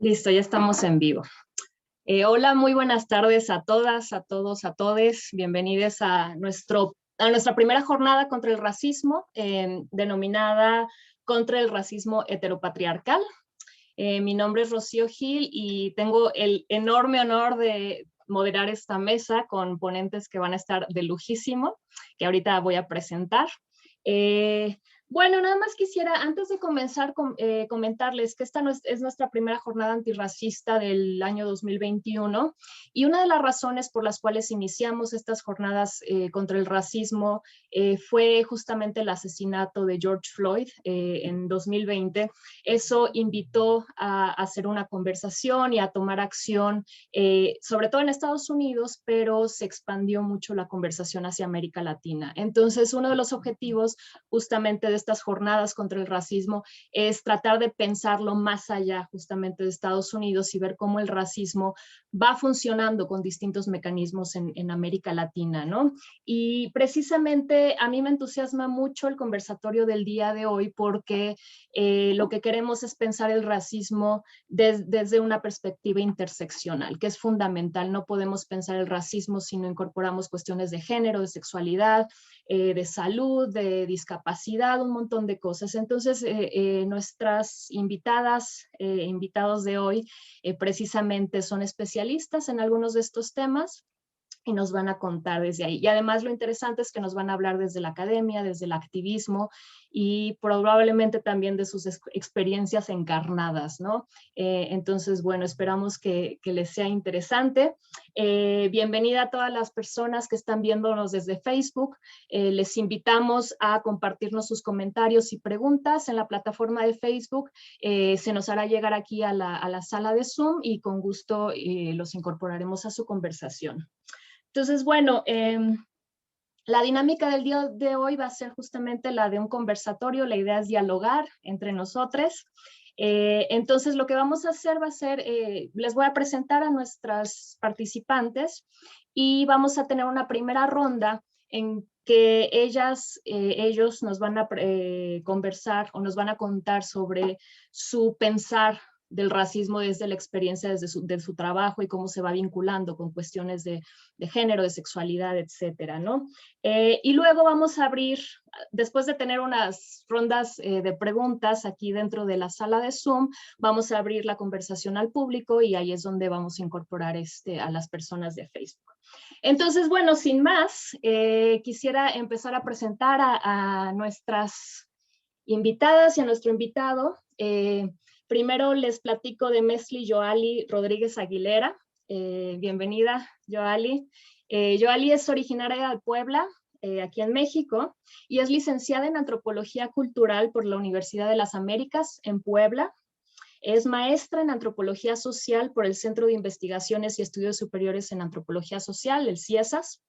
Listo, ya estamos en vivo. Hola, muy buenas tardes a todas, a todos, a todes. Bienvenidos a nuestra primera jornada contra el racismo, denominada Contra el Racismo Heteropatriarcal. Mi nombre es Rocío Gil y tengo el enorme honor de moderar esta mesa con ponentes que van a estar de lujísimo, que ahorita voy a presentar. Bueno, nada más quisiera, antes de comenzar, comentarles que esta es nuestra primera jornada antirracista del año 2021 y una de las razones por las cuales iniciamos estas jornadas contra el racismo fue justamente el asesinato de George Floyd en 2020. Eso invitó a hacer una conversación y a tomar acción, sobre todo en Estados Unidos, pero se expandió mucho la conversación hacia América Latina. Entonces, uno de los objetivos justamente de estas jornadas contra el racismo es tratar de pensarlo más allá justamente de Estados Unidos y ver cómo el racismo va funcionando con distintos mecanismos en América Latina, ¿no? Y precisamente a mí me entusiasma mucho el conversatorio del día de hoy porque lo que queremos es pensar el racismo desde una perspectiva interseccional, que es fundamental. No podemos pensar el racismo si no incorporamos cuestiones de género, de sexualidad, de salud, de discapacidad, un montón de cosas. Entonces, nuestras invitadas, invitados de hoy, precisamente son especialistas en algunos de estos temas y nos van a contar desde ahí. Y además lo interesante es que nos van a hablar desde la academia, desde el activismo y probablemente también de sus experiencias encarnadas, ¿no? Entonces, bueno, esperamos que les sea interesante. Bienvenida a todas las personas que están viéndonos desde Facebook. Les invitamos a compartirnos sus comentarios y preguntas en la plataforma de Facebook. Se nos hará llegar aquí a la sala de Zoom y con gusto los incorporaremos a su conversación. Entonces, bueno, la dinámica del día de hoy va a ser justamente la de un conversatorio. La idea es dialogar entre nosotros. Entonces, lo que vamos a hacer va a ser, les voy a presentar a nuestras participantes y vamos a tener una primera ronda en que ellos nos van a conversar o nos van a contar sobre su pensar del racismo desde la experiencia, desde su trabajo y cómo se va vinculando con cuestiones de género, de sexualidad, etcétera, ¿no? Y luego vamos a abrir, después de tener unas rondas de preguntas aquí dentro de la sala de Zoom, vamos a abrir la conversación al público y ahí es donde vamos a incorporar a las personas de Facebook. Entonces, bueno, sin más, quisiera empezar a presentar a nuestras invitadas y a nuestro invitado. Primero les platico de Mesli Yoali Rodríguez Aguilera. Bienvenida, Yoali. Yoali es originaria de Puebla, aquí en México, y es licenciada en Antropología Cultural por la Universidad de las Américas en Puebla. Es maestra en Antropología Social por el Centro de Investigaciones y Estudios Superiores en Antropología Social, el CIESAS,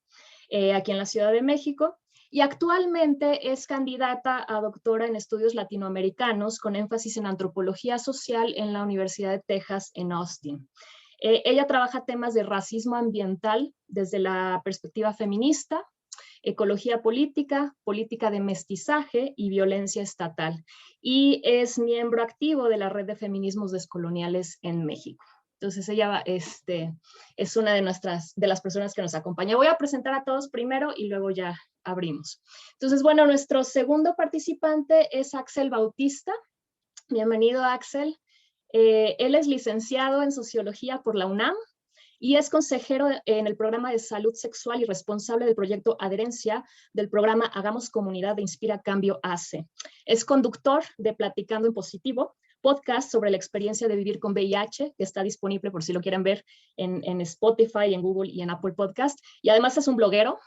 aquí en la Ciudad de México. Y actualmente es candidata a doctora en estudios latinoamericanos con énfasis en antropología social en la Universidad de Texas en Austin. Ella trabaja temas de racismo ambiental desde la perspectiva feminista, ecología política, política de mestizaje y violencia estatal. Y es miembro activo de la Red de Feminismos Descoloniales en México. Entonces ella es una de las personas que nos acompaña. Voy a presentar a todos primero y luego ya abrimos. Entonces, bueno, nuestro segundo participante es Axel Bautista. Bienvenido, Axel. Él es licenciado en Sociología por la UNAM y es consejero en el programa de salud sexual y responsable del proyecto Adherencia del programa Hagamos Comunidad de Inspira Cambio ACE. Es conductor de Platicando en Positivo, podcast sobre la experiencia de vivir con VIH, que está disponible por si lo quieren ver en Spotify, en Google y en Apple Podcast. Y además es un bloguero,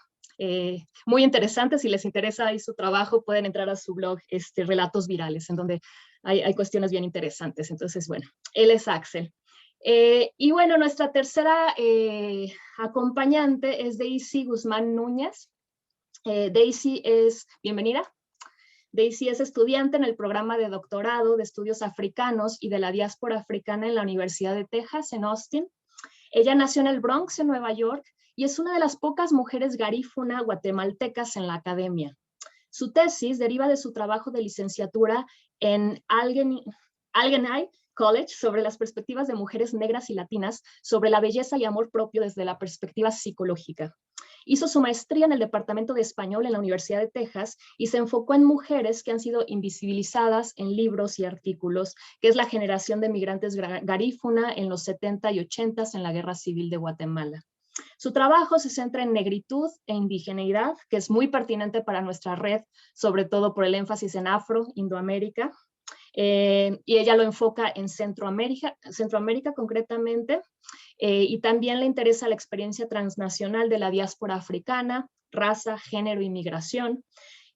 muy interesante. Si les interesa ahí su trabajo, pueden entrar a su blog Relatos Virales, en donde hay cuestiones bien interesantes. Entonces, bueno, él es Axel. Y bueno, nuestra tercera acompañante es Daisy Guzmán Núñez. Daisy es, bienvenida. Daisy es estudiante en el programa de doctorado de estudios africanos y de la diáspora africana en la Universidad de Texas en Austin. Ella nació en el Bronx, en Nueva York, y es una de las pocas mujeres garífuna guatemaltecas en la academia. Su tesis deriva de su trabajo de licenciatura en Allegheny College sobre las perspectivas de mujeres negras y latinas sobre la belleza y amor propio desde la perspectiva psicológica. Hizo su maestría en el Departamento de Español en la Universidad de Texas y se enfocó en mujeres que han sido invisibilizadas en libros y artículos, que es la generación de migrantes garífuna en los 70 y 80 en la Guerra Civil de Guatemala. Su trabajo se centra en negritud e indigeneidad, que es muy pertinente para nuestra red, sobre todo por el énfasis en Afro, Indoamérica, y ella lo enfoca en Centroamérica concretamente, y también le interesa la experiencia transnacional de la diáspora africana, raza, género y migración,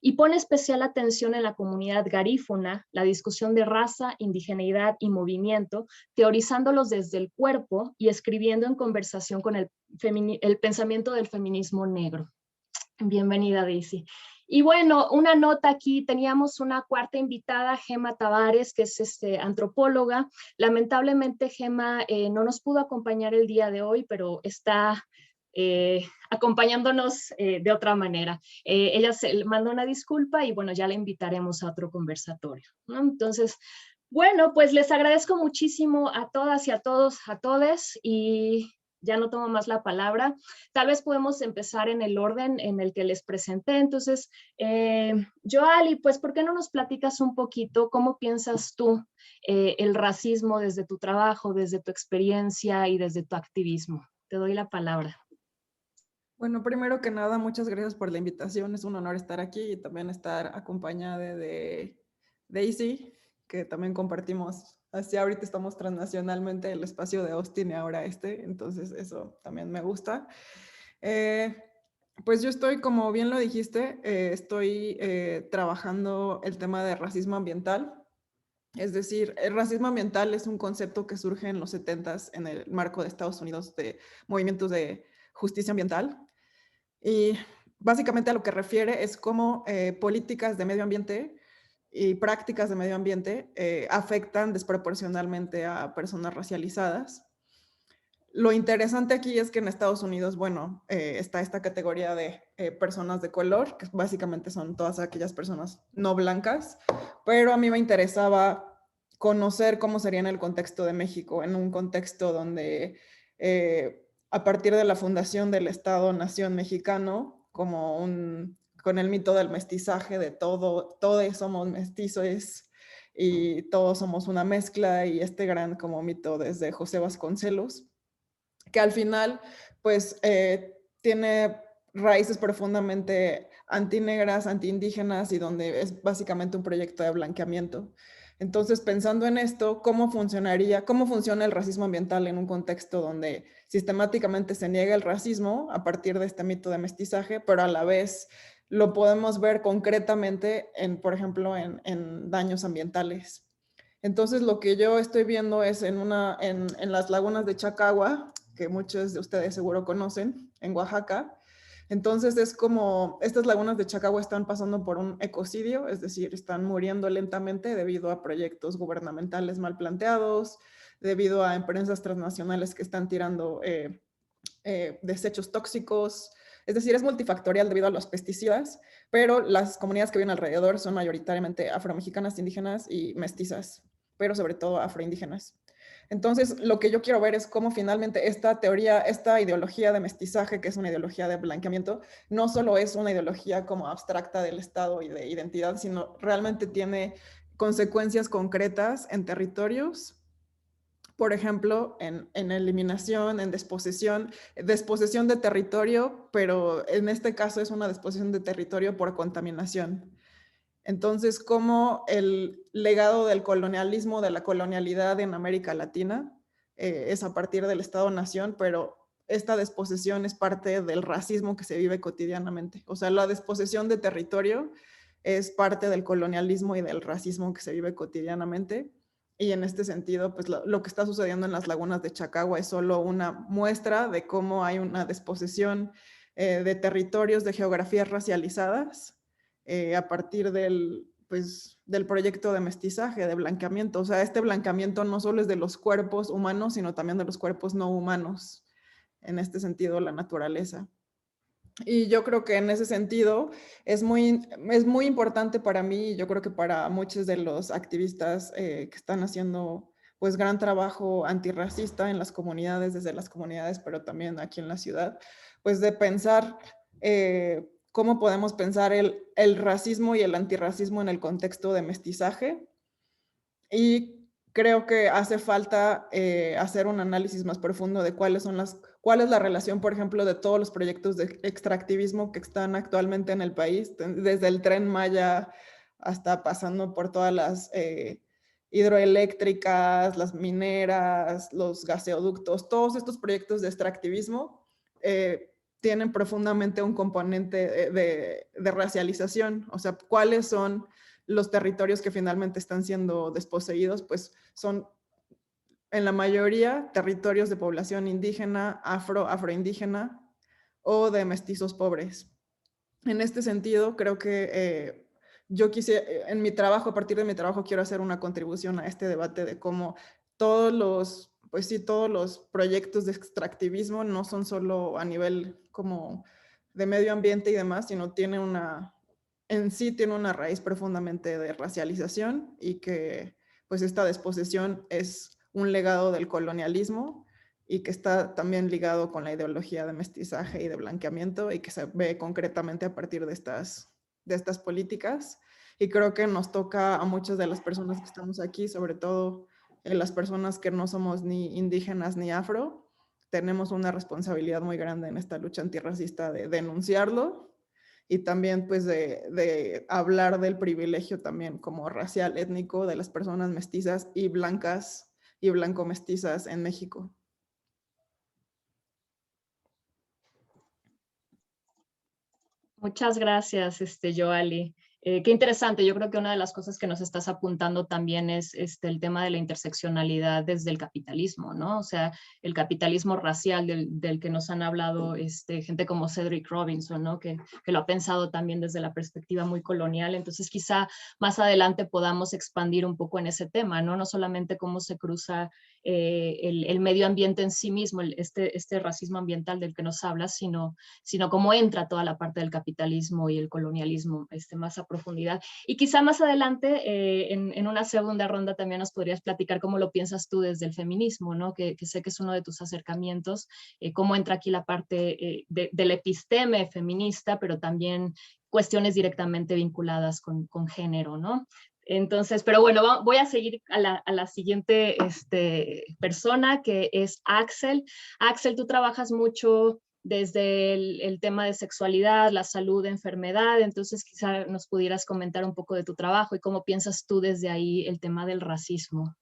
y pone especial atención en la comunidad garífuna, la discusión de raza, indigeneidad y movimiento, teorizándolos desde el cuerpo y escribiendo en conversación con el pensamiento del feminismo negro. Bienvenida, Daisy. Y bueno, una nota aquí, teníamos una cuarta invitada, Gema Tavares, que es antropóloga. Lamentablemente Gema no nos pudo acompañar el día de hoy, pero está acompañándonos de otra manera. Ella se manda una disculpa y bueno, ya la invitaremos a otro conversatorio, ¿no? Entonces, bueno, pues les agradezco muchísimo a todas y a todos, a todes, y ya no tomo más la palabra. Tal vez podemos empezar en el orden en el que les presenté. Entonces, Joali, pues, ¿por qué no nos platicas un poquito cómo piensas tú el racismo desde tu trabajo, desde tu experiencia y desde tu activismo? Te doy la palabra. Bueno, primero que nada, muchas gracias por la invitación. Es un honor estar aquí y también estar acompañada de Daisy, que también compartimos. Así ahorita estamos transnacionalmente el espacio de Austin y ahora entonces eso también me gusta. Pues yo estoy, como bien lo dijiste, estoy trabajando el tema de racismo ambiental. Es decir, el racismo ambiental es un concepto que surge en los 70s en el marco de Estados Unidos de movimientos de justicia ambiental. Y básicamente a lo que refiere es cómo políticas de medio ambiente y prácticas de medio ambiente afectan desproporcionalmente a personas racializadas. Lo interesante aquí es que en Estados Unidos, bueno, está esta categoría de personas de color, que básicamente son todas aquellas personas no blancas, pero a mí me interesaba conocer cómo sería en el contexto de México, en un contexto donde a partir de la fundación del Estado-Nación mexicano, con el mito del mestizaje, de todos somos mestizos y todos somos una mezcla, y este gran como mito desde José Vasconcelos, que al final pues tiene raíces profundamente antinegras, antiindígenas, y donde es básicamente un proyecto de blanqueamiento. Entonces, pensando en esto, ¿cómo funciona el racismo ambiental en un contexto donde sistemáticamente se niega el racismo a partir de este mito de mestizaje, pero a la vez lo podemos ver concretamente por ejemplo, en daños ambientales? Entonces, lo que yo estoy viendo es en las lagunas de Chacagua, que muchos de ustedes seguro conocen, en Oaxaca. Entonces, es como estas lagunas de Chacagua están pasando por un ecocidio, es decir, están muriendo lentamente debido a proyectos gubernamentales mal planteados, debido a empresas transnacionales que están tirando desechos tóxicos. Es decir, es multifactorial debido a los pesticidas, pero las comunidades que viven alrededor son mayoritariamente afromexicanas, indígenas y mestizas, pero sobre todo afroindígenas. Entonces, lo que yo quiero ver es cómo finalmente esta teoría, esta ideología de mestizaje, que es una ideología de blanqueamiento, no solo es una ideología como abstracta del Estado y de identidad, sino realmente tiene consecuencias concretas en territorios. Por ejemplo, en eliminación, en desposesión de territorio, pero en este caso es una desposesión de territorio por contaminación. Entonces, como el legado del colonialismo, de la colonialidad en América Latina, es a partir del Estado-Nación, pero esta desposesión es parte del racismo que se vive cotidianamente. O sea, la desposesión de territorio es parte del colonialismo y del racismo que se vive cotidianamente. Y en este sentido, pues lo que está sucediendo en las lagunas de Chacagua es solo una muestra de cómo hay una desposesión de territorios, de geografías racializadas, a partir del proyecto de mestizaje, de blanqueamiento. O sea, este blanqueamiento no solo es de los cuerpos humanos, sino también de los cuerpos no humanos, en este sentido, la naturaleza. Y yo creo que en ese sentido es muy importante para mí, y yo creo que para muchos de los activistas que están haciendo pues gran trabajo antirracista en las comunidades, desde las comunidades, pero también aquí en la ciudad, pues de pensar cómo podemos pensar el racismo y el antirracismo en el contexto de mestizaje. Y creo que hace falta hacer un análisis más profundo de cuál es la relación, por ejemplo, de todos los proyectos de extractivismo que están actualmente en el país, desde el Tren Maya hasta pasando por todas las hidroeléctricas, las mineras, los gaseoductos, todos estos proyectos de extractivismo tienen profundamente un componente de racialización, o sea, cuáles son los territorios que finalmente están siendo desposeídos, pues son en la mayoría territorios de población indígena, afroindígena o de mestizos pobres. En este sentido, creo que yo en mi trabajo, a partir de mi trabajo, quiero hacer una contribución a este debate de cómo todos los proyectos de extractivismo no son solo a nivel como de medio ambiente y demás, sino en sí tiene una raíz profundamente de racialización y que pues esta desposesión es un legado del colonialismo y que está también ligado con la ideología de mestizaje y de blanqueamiento y que se ve concretamente a partir de estas políticas. Y creo que nos toca a muchas de las personas que estamos aquí, sobre todo las personas que no somos ni indígenas ni afro, tenemos una responsabilidad muy grande en esta lucha antirracista de denunciarlo y también pues de hablar del privilegio también como racial, étnico de las personas mestizas y blancas y blanco-mestizas en México. Muchas gracias, Joali. Qué interesante. Yo creo que una de las cosas que nos estás apuntando también es el tema de la interseccionalidad desde el capitalismo, ¿no? O sea, el capitalismo racial del que nos han hablado gente como Cedric Robinson, ¿no? Que lo ha pensado también desde la perspectiva muy colonial. Entonces, quizá más adelante podamos expandir un poco en ese tema, ¿no? No solamente cómo se cruza el medio ambiente en sí mismo, este racismo ambiental del que nos hablas, sino cómo entra toda la parte del capitalismo y el colonialismo más a profundidad. Y quizá más adelante, en una segunda ronda, también nos podrías platicar cómo lo piensas tú desde el feminismo, ¿no? Que sé que es uno de tus acercamientos, cómo entra aquí la parte del episteme feminista, pero también cuestiones directamente vinculadas con género, ¿no? Entonces, pero bueno, voy a seguir a la siguiente persona, que es Axel. Axel, tú trabajas mucho desde el tema de sexualidad, la salud, enfermedad, entonces quizá nos pudieras comentar un poco de tu trabajo y cómo piensas tú desde ahí el tema del racismo.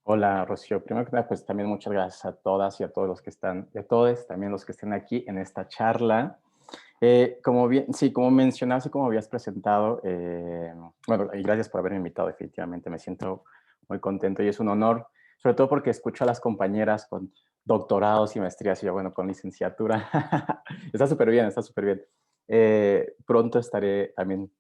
Hola, Rocío. Primero que nada, pues también muchas gracias a todas y a todos los que están, y a todos también los que estén aquí en esta charla. Como bien, sí, como mencionaste, como habías presentado, bueno, y gracias por haberme invitado, definitivamente me siento muy contento y es un honor, sobre todo porque escucho a las compañeras con doctorados y maestrías y yo, bueno, con licenciatura. Está súper bien, está súper bien. Pronto estaré también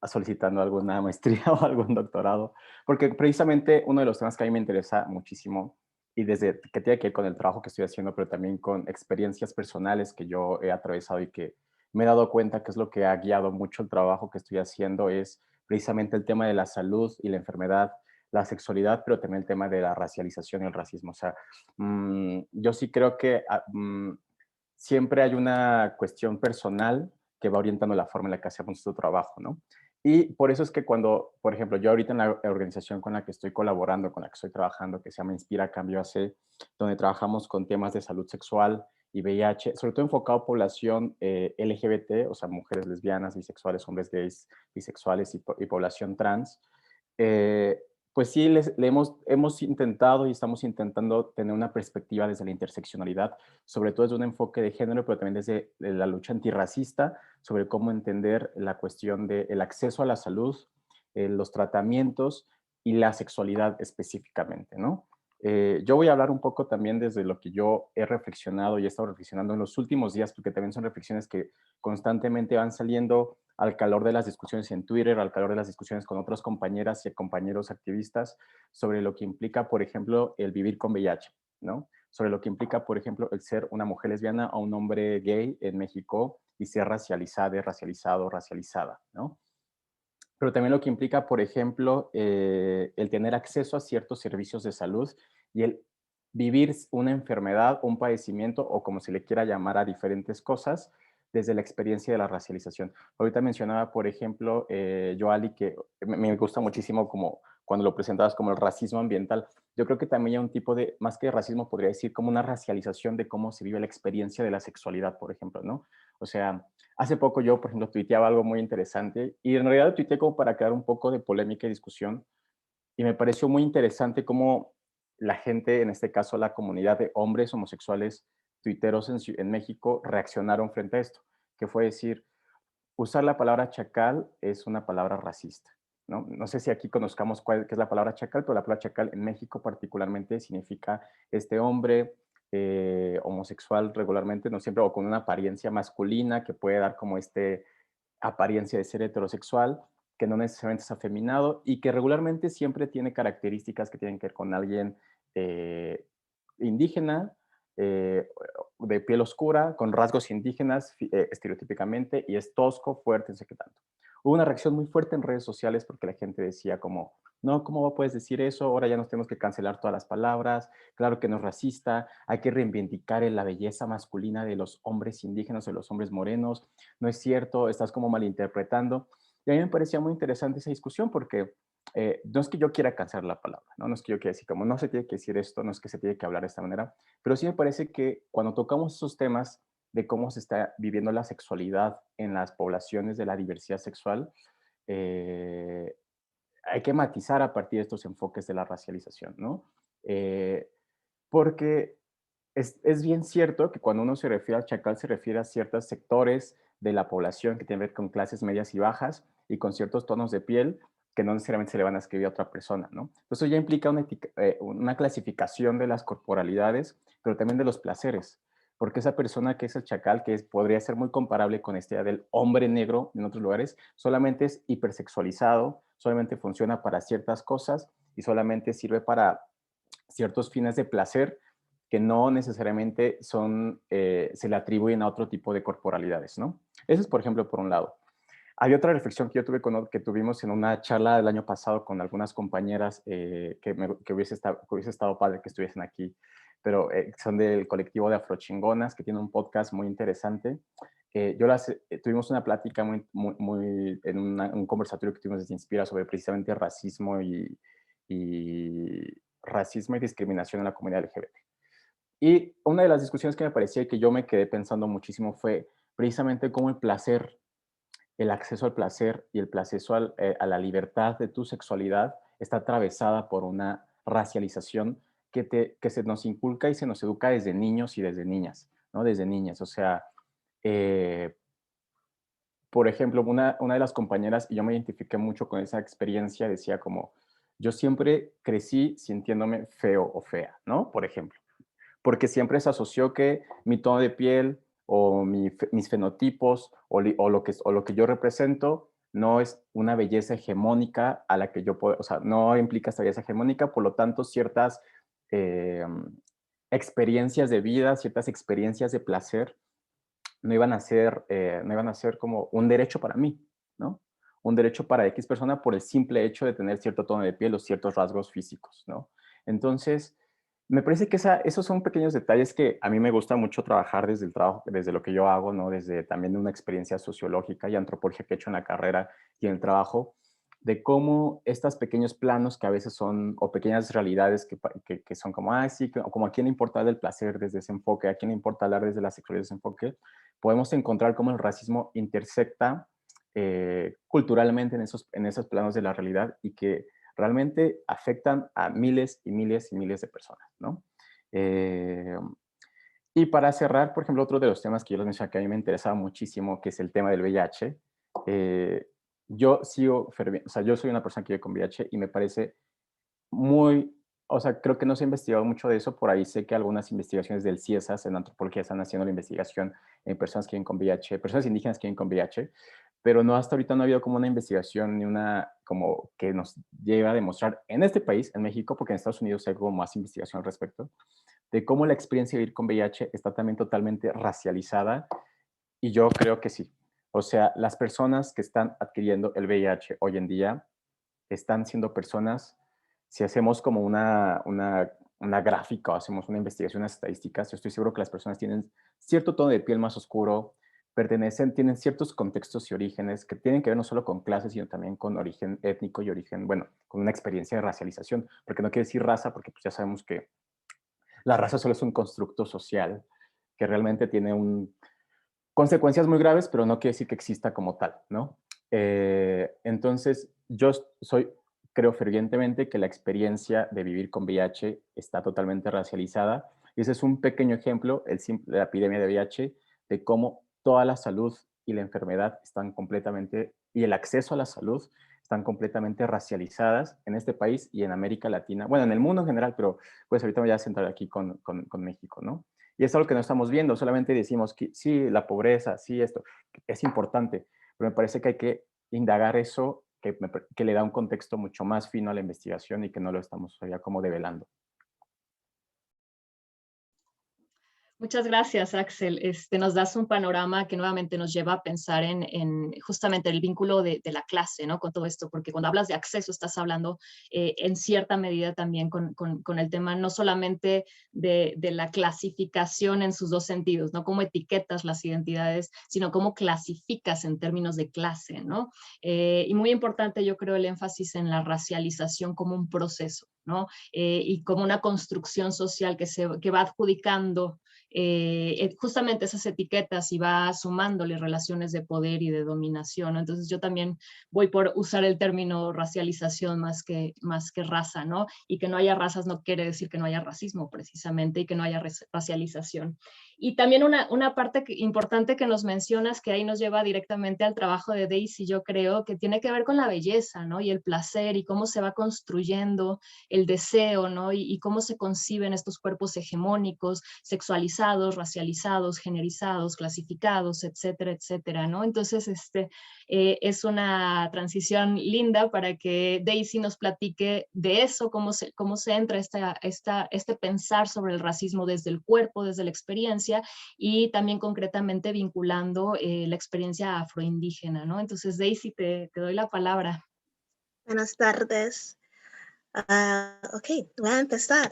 solicitando alguna maestría o algún doctorado, porque precisamente uno de los temas que a mí me interesa muchísimo y desde que tiene que ver con el trabajo que estoy haciendo, pero también con experiencias personales que yo he atravesado y que me he dado cuenta que es lo que ha guiado mucho el trabajo que estoy haciendo, es precisamente el tema de la salud y la enfermedad, la sexualidad, pero también el tema de la racialización y el racismo. O sea, yo sí creo que siempre hay una cuestión personal que va orientando la forma en la que hacemos nuestro trabajo, ¿no? Y por eso es que cuando, por ejemplo, yo ahorita en la organización con la que estoy colaborando, con la que estoy trabajando, que se llama Inspira Cambio AC, donde trabajamos con temas de salud sexual y VIH, sobre todo enfocado a población LGBT, o sea, mujeres lesbianas, bisexuales, hombres gays, bisexuales y población trans, eh, pues sí, hemos intentado y estamos intentando tener una perspectiva desde la interseccionalidad, sobre todo desde un enfoque de género, pero también desde la lucha antirracista, sobre cómo entender la cuestión del acceso a la salud, los tratamientos y la sexualidad específicamente, ¿no? Yo voy a hablar un poco también desde lo que yo he reflexionado y he estado reflexionando en los últimos días, porque también son reflexiones que constantemente van saliendo al calor de las discusiones en Twitter, al calor de las discusiones con otras compañeras y compañeros activistas sobre lo que implica, por ejemplo, el vivir con VIH, ¿no? Sobre lo que implica, por ejemplo, el ser una mujer lesbiana o un hombre gay en México y ser racializada, racializado, racializada, ¿no? pero también lo que implica, por ejemplo, el tener acceso a ciertos servicios de salud y el vivir una enfermedad, un padecimiento o como se le quiera llamar a diferentes cosas desde la experiencia de la racialización. Ahorita mencionaba, por ejemplo, Joali, que me gusta muchísimo como cuando lo presentabas como el racismo ambiental. Yo creo que también hay un tipo de, más que racismo, podría decir como una racialización de cómo se vive la experiencia de la sexualidad, por ejemplo, ¿no? O sea, hace poco yo, por ejemplo, tuiteaba algo muy interesante y en realidad lo tuiteé como para crear un poco de polémica y discusión y me pareció muy interesante cómo la gente, en este caso la comunidad de hombres homosexuales tuiteros en México, reaccionaron frente a esto, que fue decir, usar la palabra chacal es una palabra racista. ¿No? No sé si aquí conozcamos qué es la palabra chacal, pero la palabra chacal en México particularmente significa este hombre homosexual regularmente, no siempre, o con una apariencia masculina que puede dar como este apariencia de ser heterosexual, que no necesariamente es afeminado y que regularmente siempre tiene características que tienen que ver con alguien eh, indígena, eh, de piel oscura, con rasgos indígenas estereotípicamente, y es tosco, fuerte, no sé qué tanto. Hubo una reacción muy fuerte en redes sociales porque la gente decía como, no, ¿cómo puedes decir eso? Ahora ya nos tenemos que cancelar todas las palabras, claro que no es racista, hay que reivindicar la belleza masculina de los hombres indígenas, de los hombres morenos, no es cierto, estás como malinterpretando. Y a mí me parecía muy interesante esa discusión porque no es que yo quiera cancelar la palabra, ¿no? No es que yo quiera decir como no se tiene que decir esto, no es que se tiene que hablar de esta manera, pero sí me parece que cuando tocamos esos temas de cómo se está viviendo la sexualidad en las poblaciones de la diversidad sexual, eh, hay que matizar a partir de estos enfoques de la racialización, ¿no? Porque es bien cierto que cuando uno se refiere al chacal se refiere a ciertos sectores de la población que tienen que ver con clases medias y bajas y con ciertos tonos de piel que no necesariamente se le van a escribir a otra persona, ¿no? Entonces ya implica una clasificación de las corporalidades, pero también de los placeres, porque esa persona que es el chacal, que podría ser muy comparable con esta idea del hombre negro en otros lugares, solamente es hipersexualizado, solamente funciona para ciertas cosas y solamente sirve para ciertos fines de placer que no necesariamente se le atribuyen a otro tipo de corporalidades, ¿no? Eso es, por ejemplo, por un lado. Hay otra reflexión que yo tuve que tuvimos en una charla del año pasado con algunas compañeras que hubiese estado padre que estuviesen aquí, pero son del colectivo de Afrochingonas, que tiene un podcast muy interesante. Tuvimos una plática en un conversatorio que tuvimos desde Inspira sobre precisamente racismo y discriminación en la comunidad LGBT. Y una de las discusiones que me parecía y que yo me quedé pensando muchísimo fue precisamente cómo el placer, el acceso al placer y el acceso a la libertad de tu sexualidad está atravesada por una racialización que se nos inculca y se nos educa desde niños y desde niñas, ¿no? Desde niñas. O sea, eh, por ejemplo, una de las compañeras, y yo me identifiqué mucho con esa experiencia, decía como, yo siempre crecí sintiéndome feo o fea, ¿no? Por ejemplo, porque siempre se asoció que mi tono de piel o mis fenotipos o lo que yo represento no es una belleza hegemónica a la que yo puedo, o sea, no implica esta belleza hegemónica, por lo tanto, ciertas eh, experiencias de vida, ciertas experiencias de placer no iban a ser como un derecho para mí, ¿no? Un derecho para X persona por el simple hecho de tener cierto tono de piel o ciertos rasgos físicos, ¿no? Entonces, me parece que esos son pequeños detalles que a mí me gusta mucho trabajar desde el trabajo, desde lo que yo hago, ¿no? Desde también una experiencia sociológica y antropología que he hecho en la carrera y en el trabajo, de cómo estos pequeños planos que a veces son, o pequeñas realidades que son como, ah, sí, como a quién le importa hablar del placer desde ese enfoque, a quién le importa hablar desde la sexualidad desde ese enfoque, podemos encontrar cómo el racismo intersecta culturalmente en esos planos de la realidad y que realmente afectan a miles y miles y miles de personas, ¿no? Y para cerrar, por ejemplo, otro de los temas que yo les mencioné que a mí me interesaba muchísimo, que es el tema del VIH. Yo yo soy una persona que vive con VIH y me parece muy, o sea, creo que no se ha investigado mucho de eso. Por ahí sé que algunas investigaciones del CIESAS en antropología están haciendo la investigación en personas que viven con VIH, personas indígenas que viven con VIH, pero no, hasta ahorita no ha habido como una investigación ni una como que nos lleve a demostrar en este país, en México, porque en Estados Unidos hay como más investigación al respecto, de cómo la experiencia de vivir con VIH está también totalmente racializada y yo creo que sí. O sea, las personas que están adquiriendo el VIH hoy en día están siendo personas, si hacemos como una gráfica o hacemos una investigación, unas estadísticas, yo estoy seguro que las personas tienen cierto tono de piel más oscuro, tienen ciertos contextos y orígenes que tienen que ver no solo con clases, sino también con origen étnico y origen, bueno, con una experiencia de racialización, porque no quiere decir raza, porque pues ya sabemos que la raza solo es un constructo social que realmente tiene consecuencias muy graves, pero no quiere decir que exista como tal, ¿no? Entonces, creo fervientemente que la experiencia de vivir con VIH está totalmente racializada. Y ese es un pequeño ejemplo, la epidemia de VIH, de cómo toda la salud y la enfermedad están completamente, y el acceso a la salud están completamente racializadas en este país y en América Latina, bueno, en el mundo en general, pero pues ahorita me voy a centrar aquí con México, ¿no? Y es algo que no estamos viendo, solamente decimos que sí, la pobreza, sí, esto es importante, pero me parece que hay que indagar eso, que le da un contexto mucho más fino a la investigación y que no lo estamos todavía como develando. Muchas gracias, Axel. Nos das un panorama que nuevamente nos lleva a pensar en justamente el vínculo de la clase, ¿no? Con todo esto, porque cuando hablas de acceso estás hablando en cierta medida también con el tema no solamente de la clasificación en sus dos sentidos, no cómo etiquetas las identidades, sino cómo clasificas en términos de clase, ¿no? Y muy importante, yo creo, el énfasis en la racialización como un proceso, ¿no? Y como una construcción social que va adjudicando justamente esas etiquetas y va sumándole relaciones de poder y de dominación, ¿no? Entonces yo también voy por usar el término racialización más que raza, ¿no? Y que no haya razas no quiere decir que no haya racismo precisamente y que no haya racialización. Y también una parte importante que nos mencionas, que ahí nos lleva directamente al trabajo de Daisy, yo creo, que tiene que ver con la belleza, ¿no? Y el placer y cómo se va construyendo el deseo, ¿no? Y cómo se conciben estos cuerpos hegemónicos, sexualizados, racializados, generizados, clasificados, etcétera, etcétera, ¿no? Entonces, es una transición linda para que Daisy nos platique de eso, cómo se entra este pensar sobre el racismo desde el cuerpo, desde la experiencia y también concretamente vinculando la experiencia afroindígena, ¿no? Entonces, Daisy, te doy la palabra. Buenas tardes. Ok, voy a empezar.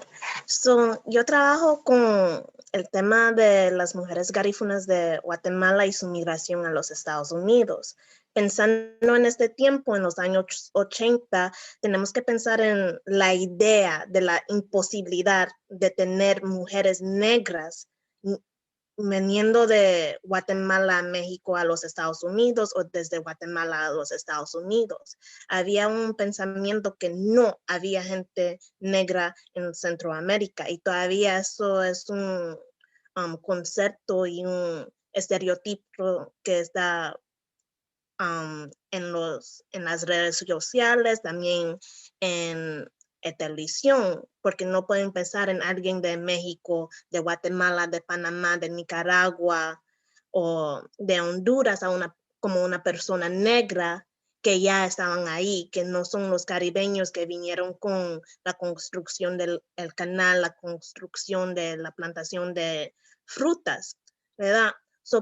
Yo trabajo con el tema de las mujeres garífunas de Guatemala y su migración a los Estados Unidos. Pensando en este tiempo, en los años 80, tenemos que pensar en la idea de la imposibilidad de tener mujeres negras viniendo de Guatemala a México a los Estados Unidos o desde Guatemala a los Estados Unidos. Había un pensamiento que no había gente negra en Centroamérica y todavía eso es un concepto y un estereotipo que está en las redes sociales, también en televisión, porque no pueden pensar en alguien de México, de Guatemala, de Panamá, de Nicaragua o de Honduras como una persona negra que ya estaban ahí, que no son los caribeños que vinieron con la construcción del canal, la construcción de la plantación de frutas, ¿verdad?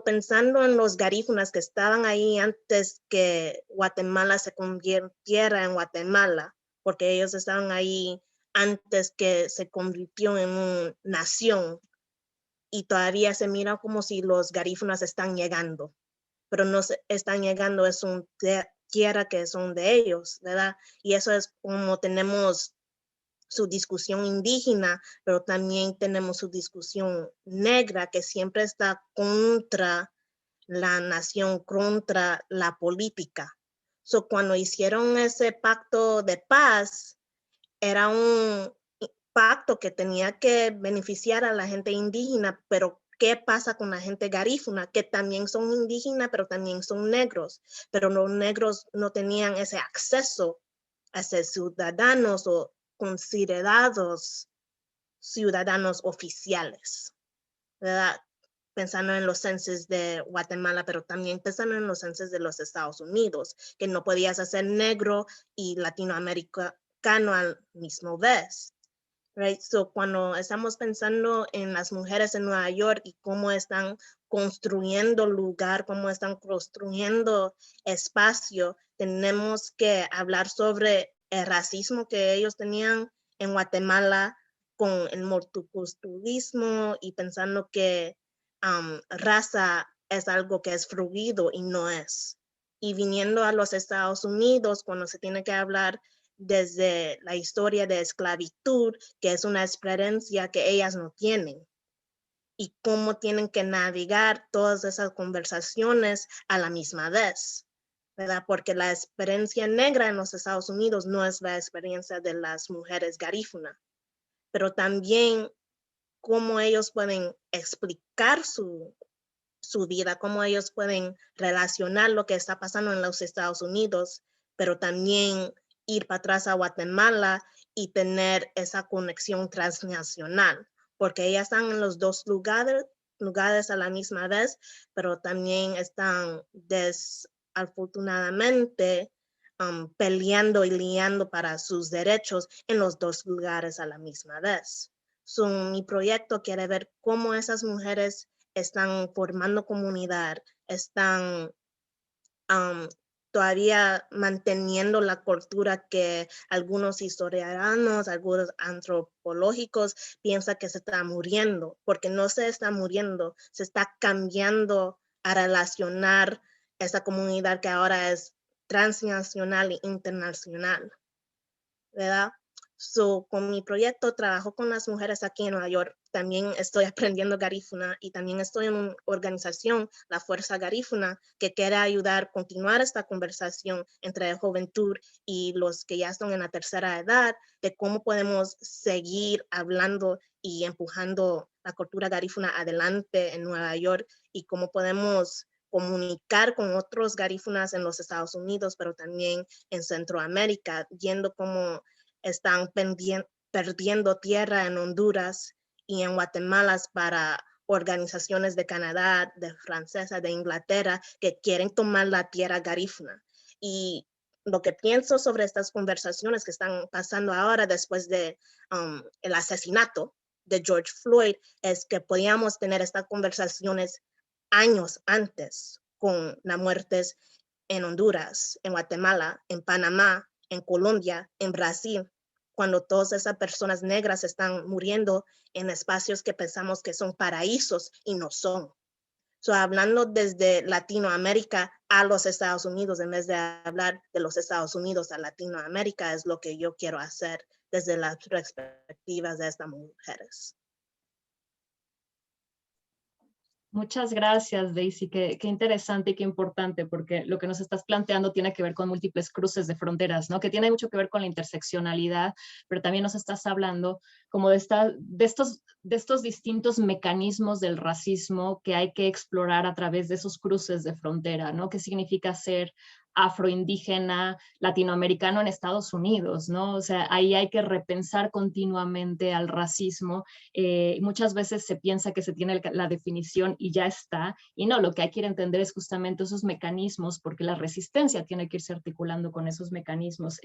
Pensando en los garífunas que estaban ahí antes que Guatemala se convirtiera en Guatemala, porque ellos estaban ahí antes que se convirtió en una nación y todavía se mira como si los garífunas están llegando, pero no están llegando, es un tierra que son de ellos, ¿verdad? Y eso es como tenemos su discusión indígena, pero también tenemos su discusión negra que siempre está contra la nación, contra la política. Cuando hicieron ese pacto de paz, era un pacto que tenía que beneficiar a la gente indígena, pero ¿qué pasa con la gente garífuna? Que también son indígenas, pero también son negros, pero los negros no tenían ese acceso a ser ciudadanos o considerados ciudadanos oficiales, ¿verdad? Pensando en los censos de Guatemala, pero también pensando en los censos de los Estados Unidos, que no podías hacer negro y latinoamericano al mismo vez, Right? So, cuando estamos pensando en las mujeres en Nueva York y cómo están construyendo lugar, cómo están construyendo espacio, tenemos que hablar sobre el racismo que ellos tenían en Guatemala con el multiculturalismo y pensando que raza es algo que es fluido y no es. Y viniendo a los Estados Unidos, cuando se tiene que hablar desde la historia de esclavitud, que es una experiencia que ellas no tienen, y cómo tienen que navegar todas esas conversaciones a la misma vez, ¿verdad? Porque la experiencia negra en los Estados Unidos no es la experiencia de las mujeres garífunas, pero también cómo ellos pueden explicar su vida, cómo ellos pueden relacionar lo que está pasando en los Estados Unidos, pero también ir para atrás a Guatemala y tener esa conexión transnacional, porque ellas están en los dos lugares a la misma vez, pero también están desafortunadamente peleando y liando para sus derechos en los dos lugares a la misma vez. So, mi proyecto quiere ver cómo esas mujeres están formando comunidad, están todavía manteniendo la cultura que algunos historianos, algunos antropológicos piensan que se está muriendo, porque no se está muriendo, se está cambiando a relacionar esa comunidad que ahora es transnacional e internacional, ¿verdad? So, con mi proyecto trabajo con las mujeres aquí en Nueva York. También estoy aprendiendo garífuna y también estoy en una organización, la Fuerza Garífuna, que quiere ayudar a continuar esta conversación entre la juventud y los que ya están en la tercera edad, de cómo podemos seguir hablando y empujando la cultura garífuna adelante en Nueva York y cómo podemos comunicar con otros garífunas en los Estados Unidos, pero también en Centroamérica, viendo cómo están perdiendo tierra en Honduras y en Guatemala para organizaciones de Canadá, de Francesa, de Inglaterra, que quieren tomar la tierra garífuna. Y lo que pienso sobre estas conversaciones que están pasando ahora después de el asesinato de George Floyd es que podíamos tener estas conversaciones años antes con las muertes en Honduras, en Guatemala, en Panamá, en Colombia, en Brasil, cuando todas esas personas negras están muriendo en espacios que pensamos que son paraísos y no son. So, hablando desde Latinoamérica a los Estados Unidos, en vez de hablar de los Estados Unidos a Latinoamérica, es lo que yo quiero hacer desde las perspectivas de estas mujeres. Muchas gracias, Daisy. Qué interesante y qué importante, porque lo que nos estás planteando tiene que ver con múltiples cruces de fronteras, ¿no? Que tiene mucho que ver con la interseccionalidad, pero también nos estás hablando como de estos distintos mecanismos del racismo que hay que explorar a través de esos cruces de frontera, ¿no? ¿Qué significa ser afroindígena, latinoamericano en Estados Unidos, ¿no? O sea, ahí hay que repensar continuamente al racismo. Muchas veces se piensa que se tiene la definición y ya está, y no, lo que hay que ir a entender es justamente esos mecanismos, porque la resistencia tiene que irse articulando con esos mecanismos.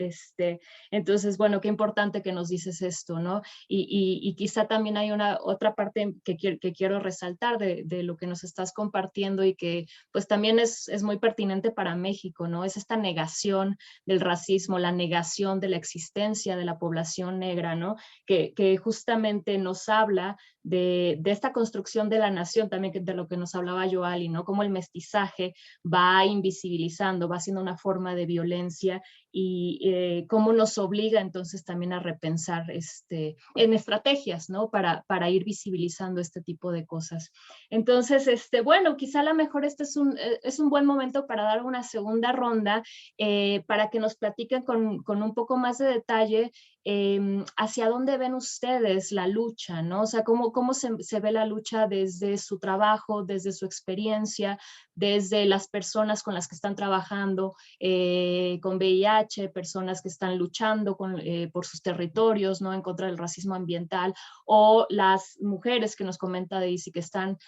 Entonces, bueno, qué importante que nos dices esto, ¿no? Y quizá también hay otra parte que quiero resaltar de lo que nos estás compartiendo y que pues también es muy pertinente para México, ¿no? Es esta negación del racismo, la negación de la existencia de la población negra, ¿no? Que justamente nos habla de esta construcción de la nación, también de lo que nos hablaba Yoali, ¿no? Cómo el mestizaje va invisibilizando, va siendo una forma de violencia y cómo nos obliga entonces también a repensar en estrategias, ¿no? Para ir visibilizando este tipo de cosas. Entonces, bueno, quizá a lo mejor este es un buen momento para dar una segunda ronda para que nos platiquen con un poco más de detalle hacia dónde ven ustedes la lucha, ¿no? O sea, cómo se ve la lucha desde su trabajo, desde su experiencia, desde las personas con las que están trabajando con VIH, personas que están luchando por sus territorios, ¿no? En contra del racismo ambiental, o las mujeres que nos comenta Daisy que están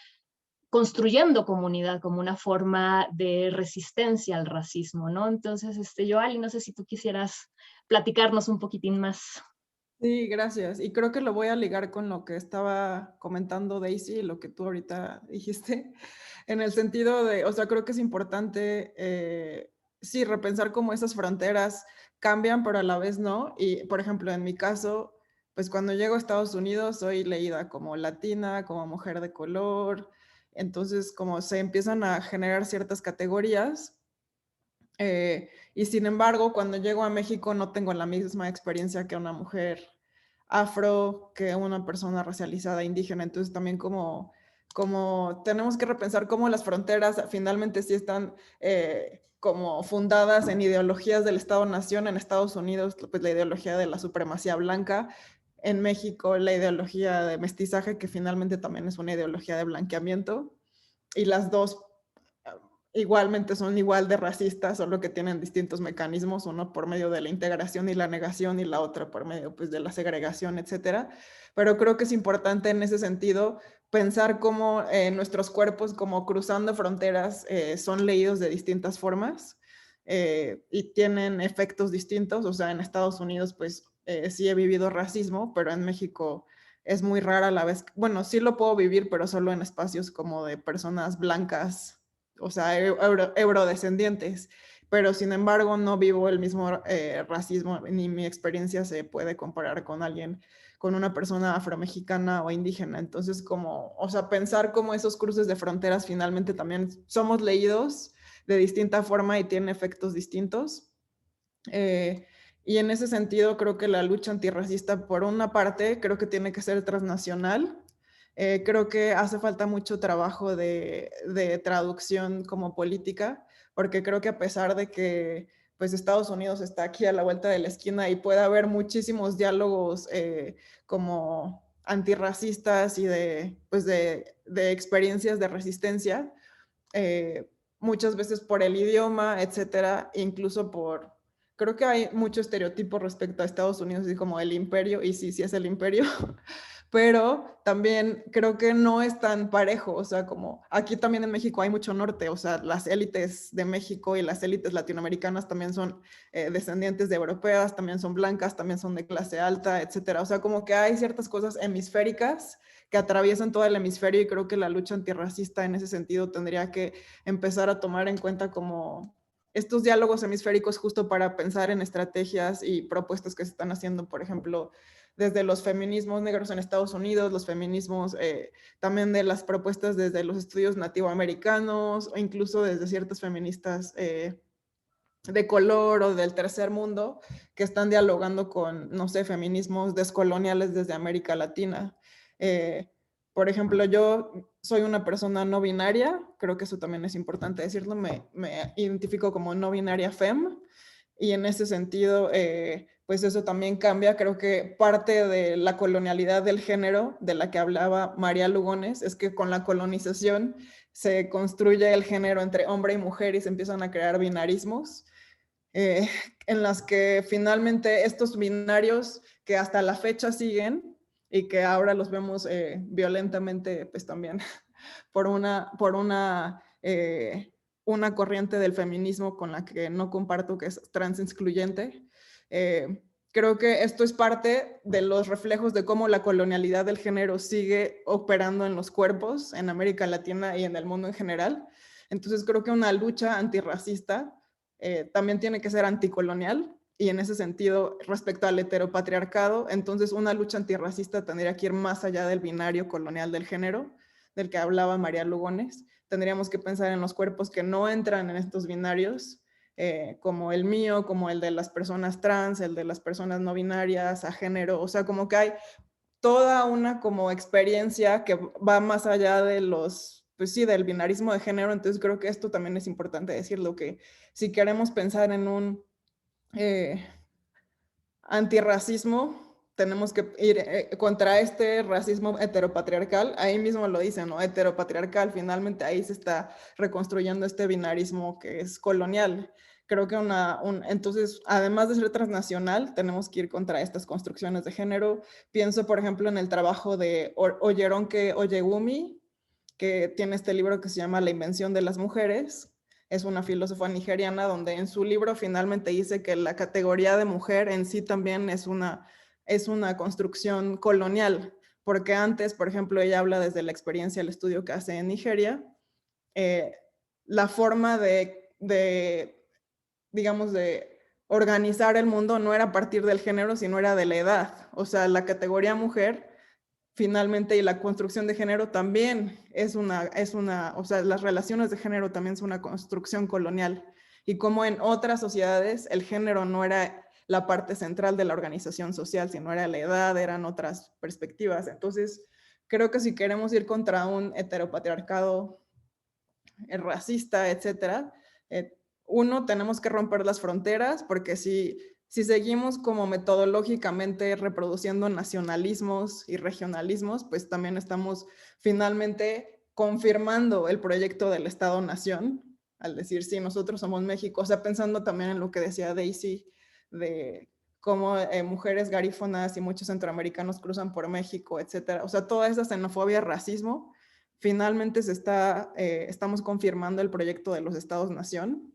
construyendo comunidad como una forma de resistencia al racismo, ¿no? Entonces, Yoali, no sé si tú quisieras platicarnos un poquitín más. Sí, gracias. Y creo que lo voy a ligar con lo que estaba comentando Daisy, lo que tú ahorita dijiste, en el sentido de, o sea, creo que es importante, sí, repensar cómo esas fronteras cambian, pero a la vez no. Y, por ejemplo, en mi caso, pues cuando llego a Estados Unidos soy leída como latina, como mujer de color, entonces como se empiezan a generar ciertas categorías. Y sin embargo, cuando llego a México no tengo la misma experiencia que una mujer afro, que una persona racializada indígena. Entonces también como tenemos que repensar cómo las fronteras finalmente sí están como fundadas en ideologías del Estado-Nación. En Estados Unidos, pues la ideología de la supremacía blanca. En México, la ideología de mestizaje, que finalmente también es una ideología de blanqueamiento. Y las dos igualmente son igual de racistas, solo que tienen distintos mecanismos, uno por medio de la integración y la negación y la otra por medio pues, de la segregación, etcétera. Pero creo que es importante en ese sentido pensar cómo nuestros cuerpos, como cruzando fronteras, son leídos de distintas formas y tienen efectos distintos. O sea, en Estados Unidos, pues sí he vivido racismo, pero en México es muy rara la vez. Bueno, sí lo puedo vivir, pero solo en espacios como de personas blancas, o sea, eurodescendientes, pero sin embargo no vivo el mismo racismo, ni mi experiencia se puede comparar con alguien, con una persona afromexicana o indígena. Entonces, como, o sea, pensar cómo esos cruces de fronteras finalmente también somos leídos de distinta forma y tienen efectos distintos. Y en ese sentido creo que la lucha antirracista, por una parte, creo que tiene que ser transnacional. Creo que hace falta mucho trabajo de traducción como política, porque creo que a pesar de que pues Estados Unidos está aquí a la vuelta de la esquina y puede haber muchísimos diálogos como antirracistas y pues de experiencias de resistencia, muchas veces por el idioma, etcétera, incluso creo que hay mucho estereotipo respecto a Estados Unidos, así como el imperio, y sí, sí es el imperio, pero también creo que no es tan parejo, o sea, como aquí también en México hay mucho norte, o sea, las élites de México y las élites latinoamericanas también son descendientes de europeas, también son blancas, también son de clase alta, etcétera, o sea, como que hay ciertas cosas hemisféricas que atraviesan todo el hemisferio y creo que la lucha antirracista en ese sentido tendría que empezar a tomar en cuenta como estos diálogos hemisféricos justo para pensar en estrategias y propuestas que se están haciendo, por ejemplo, desde los feminismos negros en Estados Unidos, los feminismos también de las propuestas desde los estudios nativoamericanos o incluso desde ciertas feministas de color o del tercer mundo que están dialogando con, no sé, feminismos descoloniales desde América Latina. Por ejemplo, yo soy una persona no binaria, creo que eso también es importante decirlo, me identifico como no binaria fem, y en ese sentido, pues eso también cambia. Creo que parte de la colonialidad del género de la que hablaba María Lugones es que con la colonización se construye el género entre hombre y mujer y se empiezan a crear binarismos eh, en las que finalmente estos binarios que hasta la fecha siguen y que ahora los vemos violentamente, pues también por una corriente del feminismo con la que no comparto, que es trans excluyente. Creo que esto es parte de los reflejos de cómo la colonialidad del género sigue operando en los cuerpos en América Latina y en el mundo en general. Entonces creo que una lucha antirracista también tiene que ser anticolonial y en ese sentido respecto al heteropatriarcado, entonces una lucha antirracista tendría que ir más allá del binario colonial del género, del que hablaba María Lugones. Tendríamos que pensar en los cuerpos que no entran en estos binarios, como el mío, como el de las personas trans, el de las personas no binarias, a género, o sea, como que hay toda una como experiencia que va más allá de pues sí, del binarismo de género. Entonces creo que esto también es importante decirlo, que si queremos pensar en un antirracismo, tenemos que ir contra este racismo heteropatriarcal. Ahí mismo lo dicen, ¿no? Heteropatriarcal, finalmente ahí se está reconstruyendo este binarismo que es colonial. Creo que entonces, además de ser transnacional, tenemos que ir contra estas construcciones de género. Pienso, por ejemplo, en el trabajo de Oyeronke Oyegumi, que tiene este libro que se llama La invención de las mujeres. Es una filósofa nigeriana donde en su libro finalmente dice que la categoría de mujer en sí también es una es una construcción colonial, porque antes, por ejemplo, ella habla desde la experiencia, el estudio que hace en Nigeria, la forma digamos, de organizar el mundo no era a partir del género, sino era de la edad. O sea, la categoría mujer, finalmente, y la construcción de género también o sea, las relaciones de género también son una construcción colonial. Y como en otras sociedades, el género no era la parte central de la organización social, sino era la edad, eran otras perspectivas. Entonces, creo que si queremos ir contra un heteropatriarcado racista, etcétera, uno, tenemos que romper las fronteras, porque si seguimos como metodológicamente reproduciendo nacionalismos y regionalismos, pues también estamos finalmente confirmando el proyecto del Estado-Nación, al decir, sí, nosotros somos México. O sea, pensando también en lo que decía Daisy, de cómo mujeres garífonas y muchos centroamericanos cruzan por México, etcétera. O sea, toda esa xenofobia, racismo, finalmente estamos confirmando el proyecto de los Estados-Nación.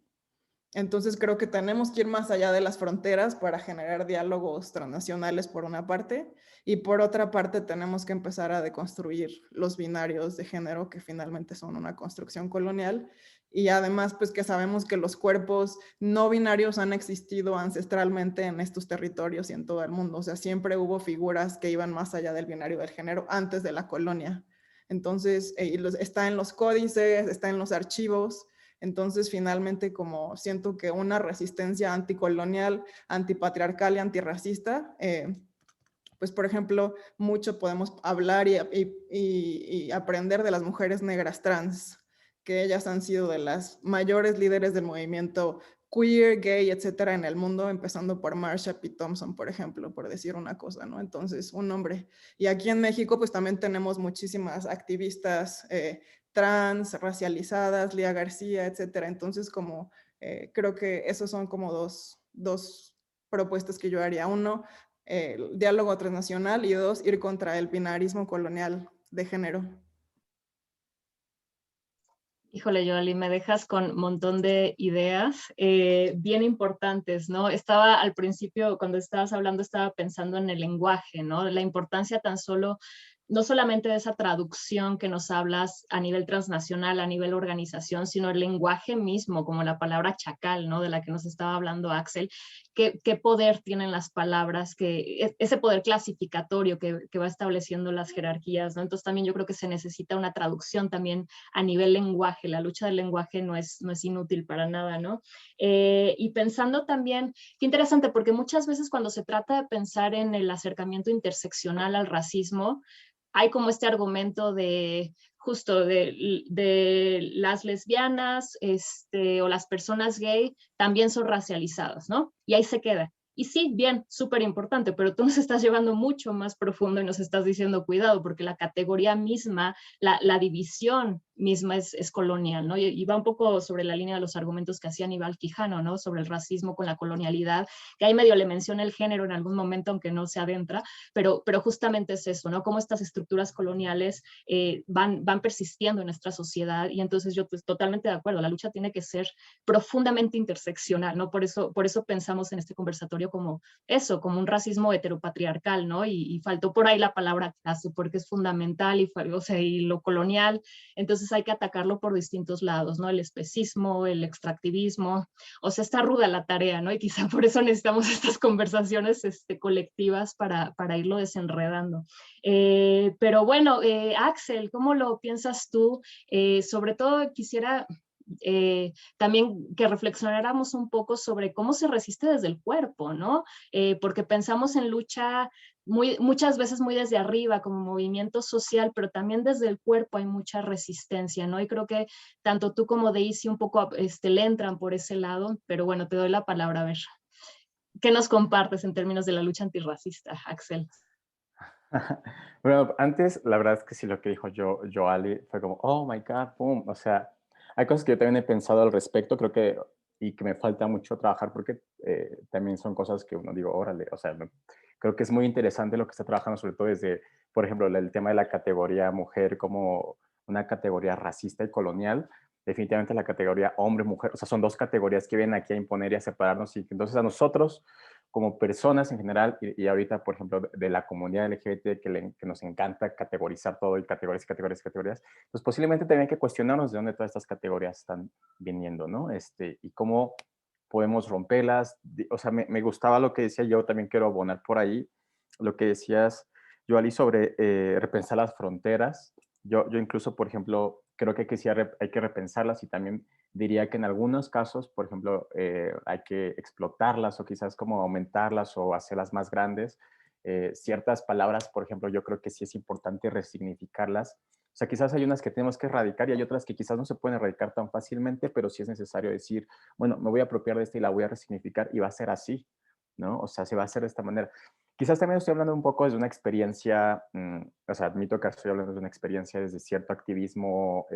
Entonces creo que tenemos que ir más allá de las fronteras para generar diálogos transnacionales por una parte, y por otra parte tenemos que empezar a deconstruir los binarios de género que finalmente son una construcción colonial, y además pues que sabemos que los cuerpos no binarios han existido ancestralmente en estos territorios y en todo el mundo. O sea, siempre hubo figuras que iban más allá del binario del género antes de la colonia. Entonces, está en los códices, está en los archivos. Entonces, finalmente, como siento que una resistencia anticolonial, antipatriarcal y antirracista, pues, por ejemplo, mucho podemos hablar y aprender de las mujeres negras trans, que ellas han sido de las mayores líderes del movimiento queer, gay, etcétera, en el mundo, empezando por Marsha P. Thompson, por ejemplo, por decir una cosa, ¿no? Entonces, un hombre. Y aquí en México, pues también tenemos muchísimas activistas trans, racializadas, Lía García, etcétera. Entonces, como creo que esos son como dos propuestas que yo haría. Uno, el diálogo transnacional, y dos, ir contra el binarismo colonial de género. Híjole, Joali, me dejas con un montón de ideas bien importantes, ¿no? Estaba al principio, cuando estabas hablando, estaba pensando en el lenguaje, ¿no? La importancia tan solo, no solamente de esa traducción que nos hablas a nivel transnacional, a nivel organización, sino el lenguaje mismo, como la palabra chacal, ¿no? De la que nos estaba hablando Axel. ¿Qué poder tienen las palabras? Ese poder clasificatorio que va estableciendo las jerarquías, ¿no? Entonces también yo creo que se necesita una traducción también a nivel lenguaje. La lucha del lenguaje no es inútil para nada, ¿no? Y pensando también, qué interesante, porque muchas veces cuando se trata de pensar en el acercamiento interseccional al racismo, hay como este argumento de justo de las lesbianas o las personas gay también son racializadas, ¿no? Y ahí se queda. Y sí, bien, súper importante, pero tú nos estás llevando mucho más profundo y nos estás diciendo cuidado, porque la categoría misma, la división misma es colonial, ¿no? Y va un poco sobre la línea de los argumentos que hacía Aníbal Quijano, ¿no? Sobre el racismo con la colonialidad, que ahí medio le menciona el género en algún momento, aunque no se adentra, pero justamente es eso, ¿no? Cómo estas estructuras coloniales van persistiendo en nuestra sociedad, y entonces yo pues totalmente de acuerdo, la lucha tiene que ser profundamente interseccional, ¿no? Por eso pensamos en este conversatorio como eso, como un racismo heteropatriarcal, ¿no? Y faltó por ahí la palabra clase, porque es fundamental, o sea, y lo colonial, entonces hay que atacarlo por distintos lados, ¿no? El especismo, el extractivismo, o sea, está ruda la tarea, ¿no? Y quizá por eso necesitamos estas conversaciones colectivas para irlo desenredando. Pero bueno, Axel, ¿cómo lo piensas tú? Sobre todo quisiera también que reflexionáramos un poco sobre cómo se resiste desde el cuerpo, ¿no? Porque pensamos en lucha muchas veces muy desde arriba como movimiento social, pero también desde el cuerpo hay mucha resistencia, ¿no? Y creo que tanto tú como Daisy un poco le entran por ese lado, pero bueno, te doy la palabra, a ver. ¿Qué nos compartes en términos de la lucha antirracista, Axel? Bueno, antes la verdad es que sí, lo que dijo Joali fue como, oh my God, boom. O sea, hay cosas que yo también he pensado al respecto, creo que, y que me falta mucho trabajar, porque también son cosas que uno digo, órale, o sea, creo que es muy interesante lo que está trabajando, sobre todo desde, por ejemplo, el tema de la categoría mujer como una categoría racista y colonial, definitivamente la categoría hombre-mujer, o sea, son dos categorías que vienen aquí a imponer y a separarnos, y entonces a nosotros, como personas en general, y ahorita, por ejemplo, de la comunidad LGBT, que nos encanta categorizar todo y categorías, pues posiblemente también hay que cuestionarnos de dónde todas estas categorías están viniendo, ¿no? Y cómo podemos romperlas. O sea, me gustaba lo que decía, yo también quiero abonar por ahí, lo que decías, Joali, sobre repensar las fronteras. Yo incluso, por ejemplo, creo que hay que repensarlas, y también diría que en algunos casos, por ejemplo, hay que explotarlas o quizás como aumentarlas o hacerlas más grandes. Ciertas palabras, por ejemplo, yo creo que sí es importante resignificarlas. O sea, quizás hay unas que tenemos que erradicar y hay otras que quizás no se pueden erradicar tan fácilmente, pero sí es necesario decir, bueno, me voy a apropiar de esta y la voy a resignificar y va a ser así, ¿no? O sea, se va a hacer de esta manera. Quizás también estoy hablando un poco desde una experiencia, o sea, admito que estoy hablando de una experiencia desde cierto activismo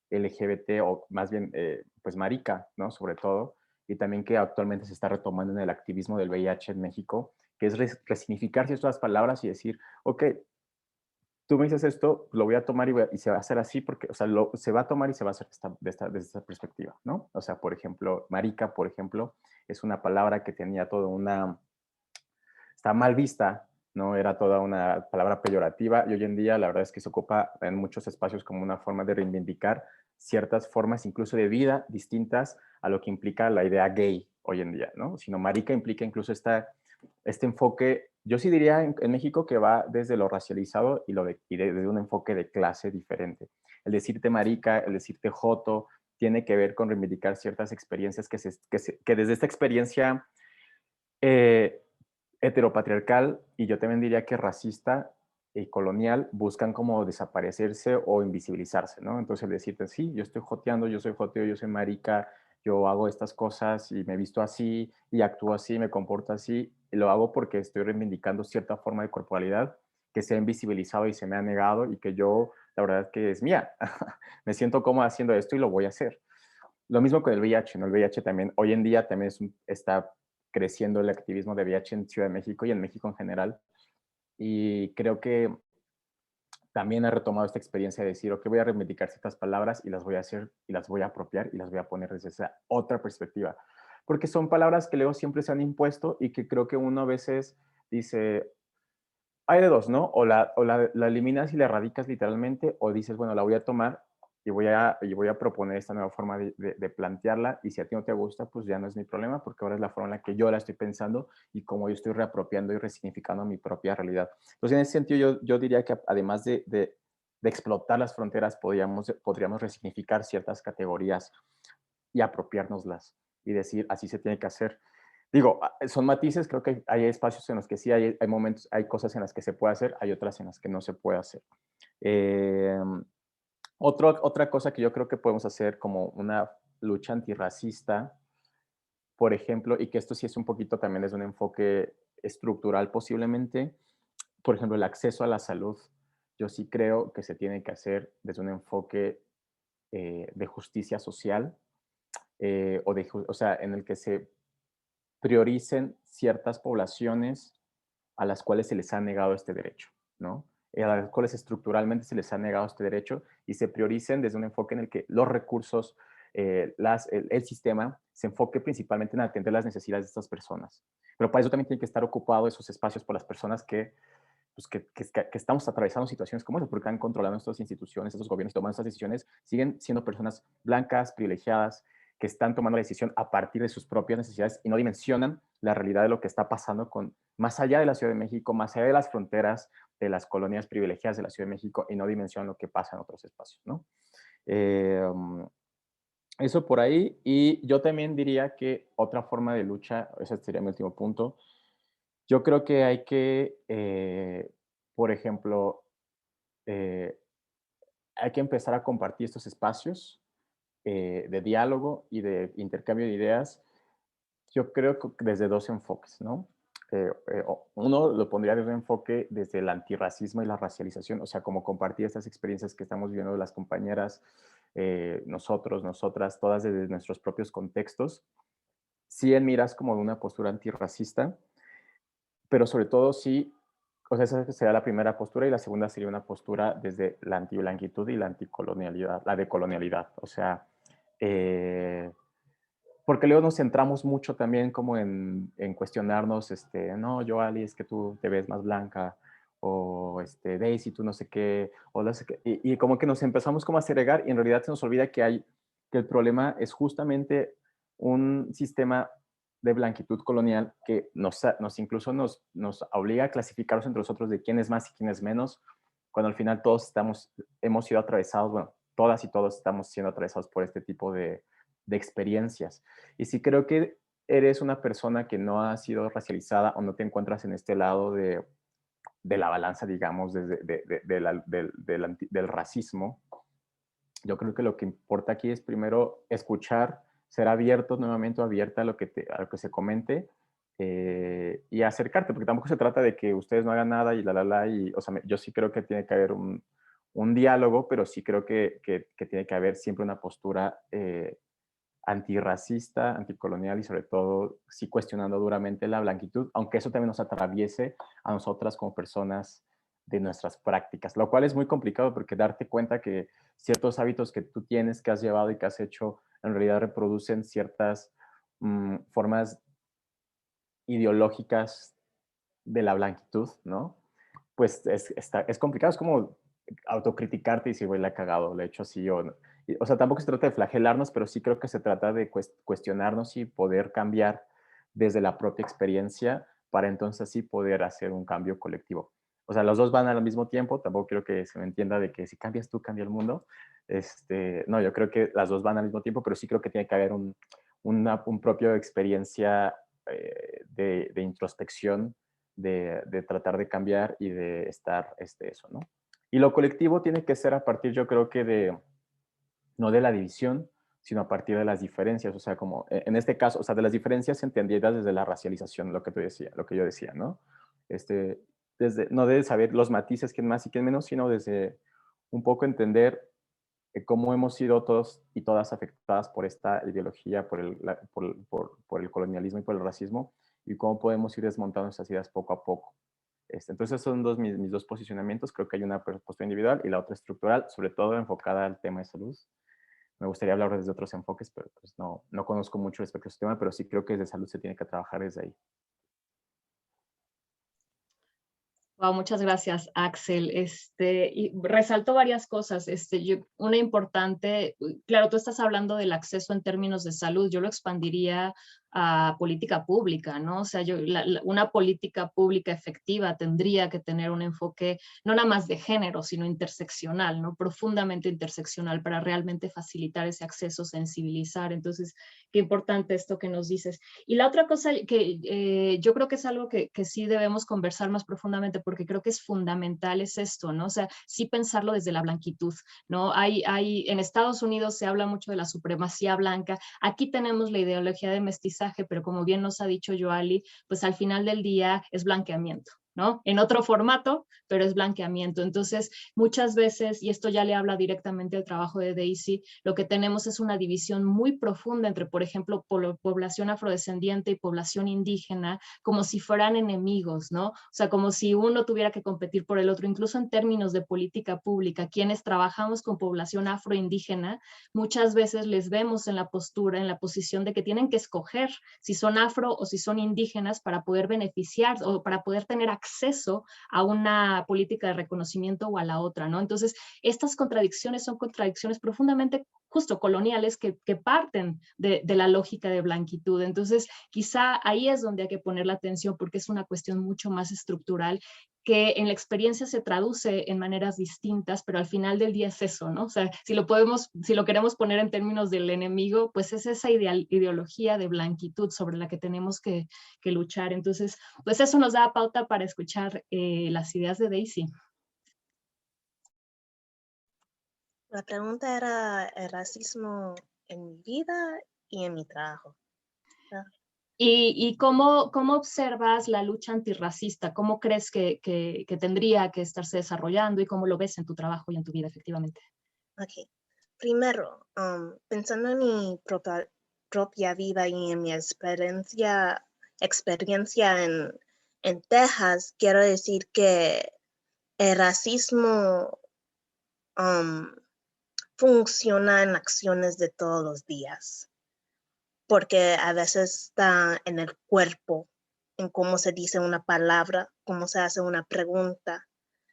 LGBT, o más bien, pues, marica, ¿no? Sobre todo, y también que actualmente se está retomando en el activismo del VIH en México, que es resignificar ciertas palabras y decir, ok, tú me dices esto, lo voy a tomar y se va a hacer así porque, o sea, se va a tomar y se va a hacer desde esta perspectiva, ¿no? O sea, por ejemplo, marica, por ejemplo, es una palabra que tenía toda está mal vista, ¿no? Era toda una palabra peyorativa, y hoy en día la verdad es que se ocupa en muchos espacios como una forma de reivindicar ciertas formas incluso de vida distintas a lo que implica la idea gay hoy en día, ¿no? Sino marica implica incluso este enfoque, yo sí diría en México, que va desde lo racializado y desde un enfoque de clase diferente. El decirte marica, el decirte joto, tiene que ver con reivindicar ciertas experiencias que desde esta experiencia eh, heteropatriarcal, y yo también diría que racista y colonial, buscan como desaparecerse o invisibilizarse, ¿no? Entonces el decirte, sí, yo estoy joteando, yo soy joteo, yo soy marica, yo hago estas cosas y me visto así y actúo así, me comporto así, y lo hago porque estoy reivindicando cierta forma de corporalidad que se ha invisibilizado y se me ha negado, y que yo, la verdad es que es mía. Me siento cómoda haciendo esto y lo voy a hacer. Lo mismo con el VIH, ¿no? El VIH también, hoy en día también está creciendo el activismo de VIH en Ciudad de México y en México en general. Y creo que también he retomado esta experiencia de decir, ok, voy a reivindicar ciertas palabras y las voy a hacer y las voy a apropiar y las voy a poner desde esa otra perspectiva. Porque son palabras que luego siempre se han impuesto y que creo que uno a veces dice, hay de dos, ¿no? La eliminas y la erradicas literalmente, o dices, bueno, la voy a tomar y voy a proponer esta nueva forma de plantearla, y si a ti no te gusta, pues ya no es mi problema, porque ahora es la forma en la que yo la estoy pensando y como yo estoy reapropiando y resignificando mi propia realidad. Entonces, en ese sentido, yo diría que además de explotar las fronteras, podríamos resignificar ciertas categorías y apropiárnoslas y decir, así se tiene que hacer. Digo, son matices, creo que hay espacios en los que sí, hay momentos, hay cosas en las que se puede hacer, hay otras en las que no se puede hacer. Eh, otra cosa que yo creo que podemos hacer como una lucha antirracista, por ejemplo, y que esto sí es un poquito también desde un enfoque estructural posiblemente, por ejemplo, el acceso a la salud, yo sí creo que se tiene que hacer desde un enfoque de justicia social, o sea, en el que se prioricen ciertas poblaciones a las cuales se les ha negado este derecho, ¿no? A las cuales estructuralmente se les ha negado este derecho, y se prioricen desde un enfoque en el que los recursos, el sistema se enfoque principalmente en atender las necesidades de estas personas. Pero para eso también tienen que estar ocupados esos espacios por las personas pues que estamos atravesando situaciones como esas, porque han controlado nuestras instituciones, estos gobiernos tomando estas decisiones, siguen siendo personas blancas, privilegiadas, que están tomando la decisión a partir de sus propias necesidades y no dimensionan la realidad de lo que está pasando más allá de la Ciudad de México, más allá de las fronteras de las colonias privilegiadas de la Ciudad de México, y no dimensionan lo que pasa en otros espacios, ¿no? Eso por ahí. Y yo también diría que otra forma de lucha, ese sería mi último punto, yo creo que hay que, por ejemplo, eh, hay que empezar a compartir estos espacios de diálogo y de intercambio de ideas. Yo creo que desde dos enfoques, ¿no? Uno lo pondría desde un enfoque desde el antirracismo y la racialización, o sea, como compartir estas experiencias que estamos viviendo las compañeras, nosotros, nosotras, todas desde nuestros propios contextos, sí en miras como de una postura antirracista, pero sobre todo sí, o sea, esa sería la primera postura, y la segunda sería una postura desde la antiblanquitud y la anticolonialidad, la decolonialidad, o sea, porque luego nos centramos mucho también como en cuestionarnos, no, Joali, es que tú te ves más blanca, o Daisy, tú no sé qué, o no sé qué, y como que nos empezamos como a segregar y en realidad se nos olvida que el problema es justamente un sistema de blanquitud colonial que incluso nos obliga a clasificarnos entre nosotros de quién es más y quién es menos, cuando al final todos hemos sido atravesados, bueno, todas y todos estamos siendo atravesados por este tipo de experiencias. Y si creo que eres una persona que no ha sido racializada o no te encuentras en este lado de la balanza, digamos, del racismo, yo creo que lo que importa aquí es primero escuchar, ser abierto, nuevamente abierta a lo que se comente, y acercarte, porque tampoco se trata de que ustedes no hagan nada y y, o sea, yo sí creo que tiene que haber un diálogo, pero sí creo que tiene que haber siempre una postura antirracista, anticolonial y sobre todo sí cuestionando duramente la blanquitud, aunque eso también nos atraviese a nosotras como personas de nuestras prácticas, lo cual es muy complicado porque darte cuenta que ciertos hábitos que tú tienes, que has llevado y que has hecho, en realidad reproducen ciertas formas ideológicas de la blanquitud, ¿no? Pues es complicado, es como autocriticarte y decir, güey, la he cagado, le he hecho así, o sea, tampoco se trata de flagelarnos, pero sí creo que se trata de cuestionarnos y poder cambiar desde la propia experiencia para entonces sí poder hacer un cambio colectivo. O sea, los dos van al mismo tiempo, tampoco quiero que se me entienda de que si cambias tú, cambia el mundo. No, yo creo que las dos van al mismo tiempo, pero sí creo que tiene que haber un propio experiencia de introspección, de tratar de cambiar y de estar eso, ¿no? Y lo colectivo tiene que ser a partir, yo creo que no de la división, sino a partir de las diferencias, o sea, como en este caso, o sea, de las diferencias entendidas desde la racialización, lo que yo decía, ¿no? No de saber los matices, quién más y quién menos, sino desde un poco entender cómo hemos sido todos y todas afectadas por esta ideología, por el colonialismo y por el racismo, y cómo podemos ir desmontando esas ideas poco a poco. Entonces, esos son mis dos posicionamientos. Creo que hay una postura individual y la otra estructural, sobre todo enfocada al tema de salud. Me gustaría hablar desde otros enfoques, pero pues no conozco mucho respecto a este tema, pero sí creo que desde salud se tiene que trabajar desde ahí. Wow, muchas gracias, Axel. Y resalto varias cosas. Una importante, claro, tú estás hablando del acceso en términos de salud. Yo lo expandiría a política pública, ¿no? O sea, una política pública efectiva tendría que tener un enfoque no nada más de género, sino interseccional, ¿no? Profundamente interseccional para realmente facilitar ese acceso, sensibilizar. Entonces, qué importante esto que nos dices. Y la otra cosa que yo creo que es algo que sí debemos conversar más profundamente, porque creo que es fundamental, es esto, ¿no? O sea, sí pensarlo desde la blanquitud, ¿no? En Estados Unidos se habla mucho de la supremacía blanca. Aquí tenemos la ideología de mestizaje, pero como bien nos ha dicho Joali, pues al final del día es blanqueamiento, ¿no? En otro formato, pero es blanqueamiento. Entonces, muchas veces, y esto ya le habla directamente al trabajo de Daisy, lo que tenemos es una división muy profunda entre, por ejemplo, población afrodescendiente y población indígena, como si fueran enemigos, ¿no? O sea, como si uno tuviera que competir por el otro, incluso en términos de política pública. Quienes trabajamos con población afroindígena, muchas veces les vemos en la postura, en la posición de que tienen que escoger si son afro o si son indígenas para poder beneficiar o para poder tener acceso a una política de reconocimiento o a la otra, ¿no? Entonces, estas contradicciones son contradicciones profundamente justo coloniales que parten de la lógica de blanquitud. Entonces, quizá ahí es donde hay que poner la atención porque es una cuestión mucho más estructural que en la experiencia se traduce en maneras distintas, pero al final del día es eso, ¿no? O sea, si lo queremos poner en términos del enemigo, pues es esa ideología de blanquitud sobre la que tenemos que luchar. Entonces, pues eso nos da pauta para escuchar las ideas de Daisy. La pregunta era el racismo en mi vida y en mi trabajo. ¿Y cómo observas la lucha antirracista? ¿Cómo crees que tendría que estarse desarrollando y cómo lo ves en tu trabajo y en tu vida efectivamente? Ok. Primero, pensando en mi propia vida y en mi experiencia en Texas, quiero decir que el racismo funciona en acciones de todos los días, porque a veces está en el cuerpo, en cómo se dice una palabra, cómo se hace una pregunta,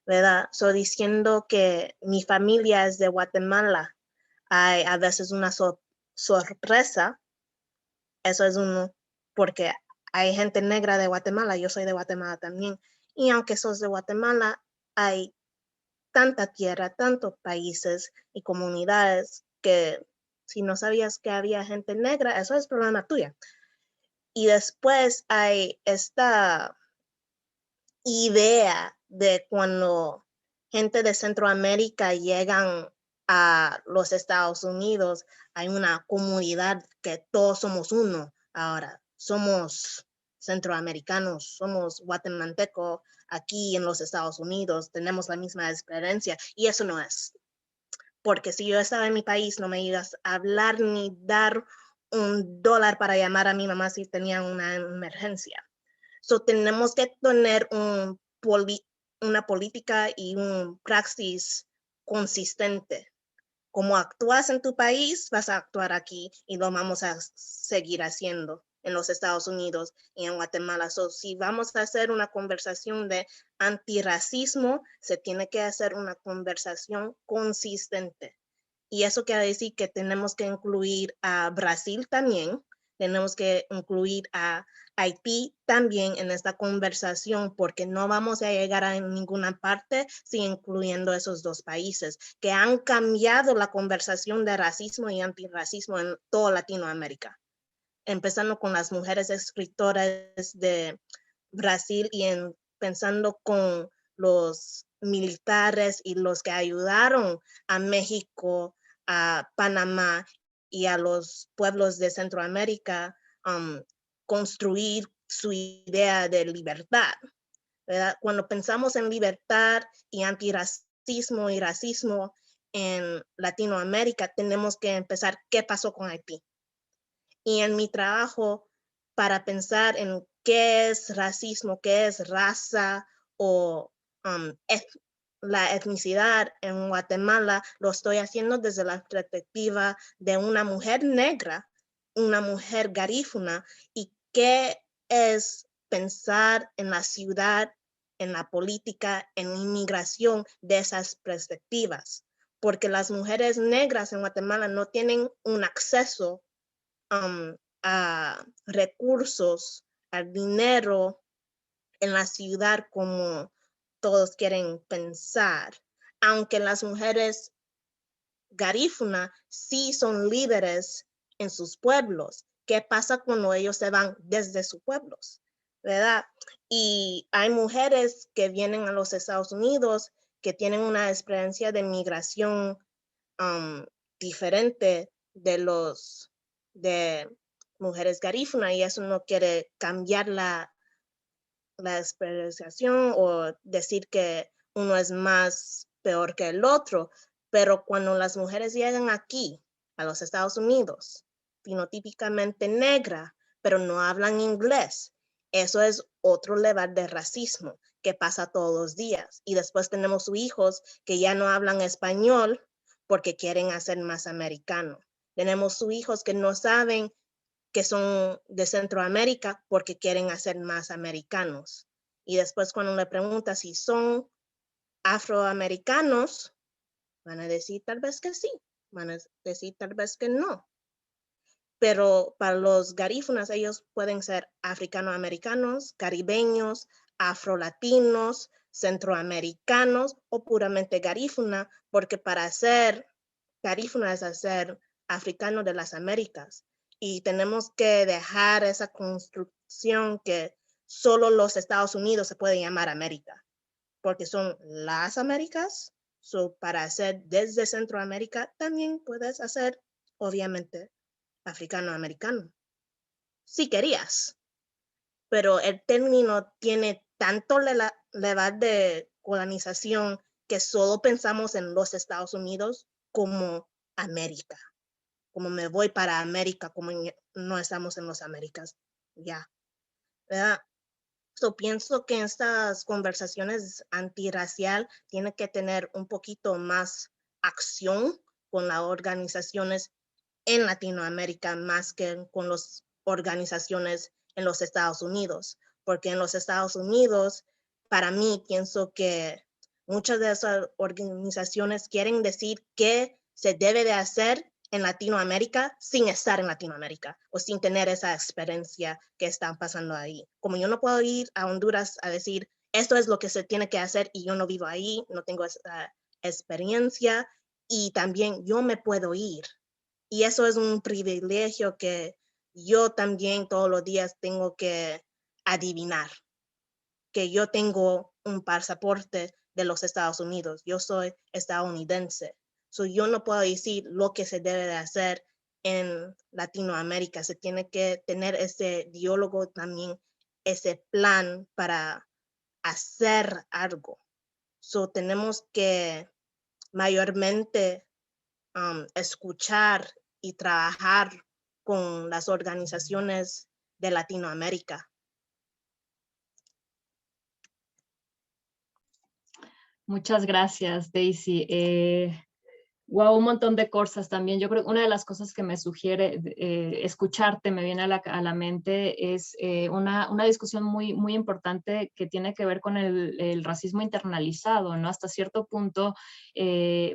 ¿verdad? So, diciendo que mi familia es de Guatemala, hay a veces una sorpresa, eso es uno, porque hay gente negra de Guatemala, yo soy de Guatemala también, y aunque sos de Guatemala, hay tanta tierra, tantos países y comunidades que si no sabías que había gente negra, eso es problema tuyo. Y después hay esta idea de cuando gente de Centroamérica llegan a los Estados Unidos, hay una comunidad que todos somos uno ahora, somos centroamericanos, somos guatemaltecos aquí en los Estados Unidos, tenemos la misma experiencia y eso no es. Porque si yo estaba en mi país, no me ibas a hablar ni dar $1 para llamar a mi mamá si tenía una emergencia. So, tenemos que tener una política y un praxis consistente. Como actúas en tu país, vas a actuar aquí y lo vamos a seguir haciendo en los Estados Unidos y en Guatemala. So, si vamos a hacer una conversación de antirracismo, se tiene que hacer una conversación consistente. Y eso quiere decir que tenemos que incluir a Brasil también, tenemos que incluir a Haití también en esta conversación, porque no vamos a llegar a ninguna parte sin incluyendo esos dos países que han cambiado la conversación de racismo y antirracismo en toda Latinoamérica, empezando con las mujeres escritoras de Brasil y pensando con los militares y los que ayudaron a México, a Panamá y a los pueblos de Centroamérica construir su idea de libertad, ¿verdad? Cuando pensamos en libertad y antirracismo y racismo en Latinoamérica, tenemos que empezar qué pasó con Haití. Y en mi trabajo, para pensar en qué es racismo, qué es raza o la etnicidad en Guatemala, lo estoy haciendo desde la perspectiva de una mujer negra, una mujer garífuna, y qué es pensar en la ciudad, en la política, en inmigración de esas perspectivas. Porque las mujeres negras en Guatemala no tienen un acceso a recursos, al dinero en la ciudad como todos quieren pensar, aunque las mujeres garífuna sí son líderes en sus pueblos. ¿Qué pasa cuando ellos se van desde sus pueblos? ¿Verdad? Y hay mujeres que vienen a los Estados Unidos que tienen una experiencia de migración diferente de mujeres garífuna, y eso no quiere cambiar la expresión o decir que uno es más peor que el otro, pero cuando las mujeres llegan aquí a los Estados Unidos, fenotípicamente negra, pero no hablan inglés, eso es otro nivel de racismo que pasa todos los días. Y después tenemos hijos que ya no hablan español porque quieren hacer más americano. Tenemos hijos que no saben que son de Centroamérica porque quieren hacer más americanos. Y después cuando le preguntas si son afroamericanos, van a decir tal vez que sí, van a decir tal vez que no. Pero para los garífunas, ellos pueden ser africanoamericanos, caribeños, afrolatinos, centroamericanos o puramente garífuna, porque para ser garífuna es ser africano de las Américas. Y tenemos que dejar esa construcción que solo los Estados Unidos se puede llamar América, porque son las Américas. So, para hacer desde Centroamérica también puedes hacer, obviamente, africano-americano, si querías, pero el término tiene tanto level de colonización que solo pensamos en los Estados Unidos como América, como me voy para América, como no estamos en las Américas, ya, ¿verdad? So, pienso que estas conversaciones antirracial tienen que tener un poquito más acción con las organizaciones en Latinoamérica más que con las organizaciones en los Estados Unidos, porque en los Estados Unidos, para mí, pienso que muchas de esas organizaciones quieren decir qué se debe de hacer en Latinoamérica sin estar en Latinoamérica o sin tener esa experiencia que están pasando ahí. Como yo no puedo ir a Honduras a decir, esto es lo que se tiene que hacer y yo no vivo ahí, no tengo esa experiencia, y también yo me puedo ir. Y eso es un privilegio que yo también todos los días tengo que adivinar, que yo tengo un pasaporte de los Estados Unidos, yo soy estadounidense. So yo no puedo decir lo que se debe de hacer en Latinoamérica, se tiene que tener ese diálogo también, ese plan para hacer algo. So tenemos que mayormente escuchar y trabajar con las organizaciones de Latinoamérica. Muchas gracias, Daisy. Wow, un montón de cosas también. Yo creo que una de las cosas que me sugiere escucharte, me viene a la mente, es una discusión muy importante que tiene que ver con el racismo internalizado, ¿no? Hasta cierto punto,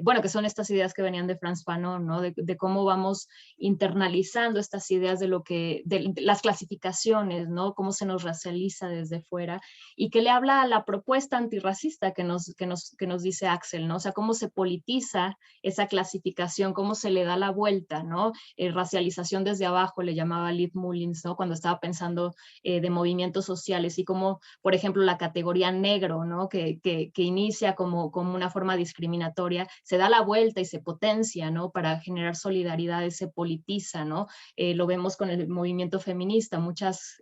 bueno, que son estas ideas que venían de Frantz Fanon, ¿no? De cómo vamos internalizando estas ideas de las clasificaciones, ¿no? Cómo se nos racializa desde fuera, y que le habla a la propuesta antirracista que nos dice Axel, ¿no? O sea, cómo se politiza esa clasificación, cómo se le da la vuelta, ¿no? Racialización desde abajo, le llamaba Liv Mullins, ¿no? Cuando estaba pensando de movimientos sociales, y como, por ejemplo, la categoría negro, ¿no? Que inicia como una forma discriminatoria, se da la vuelta y se potencia, ¿no? Para generar solidaridad, se politiza, ¿no? Lo vemos con el movimiento feminista, muchas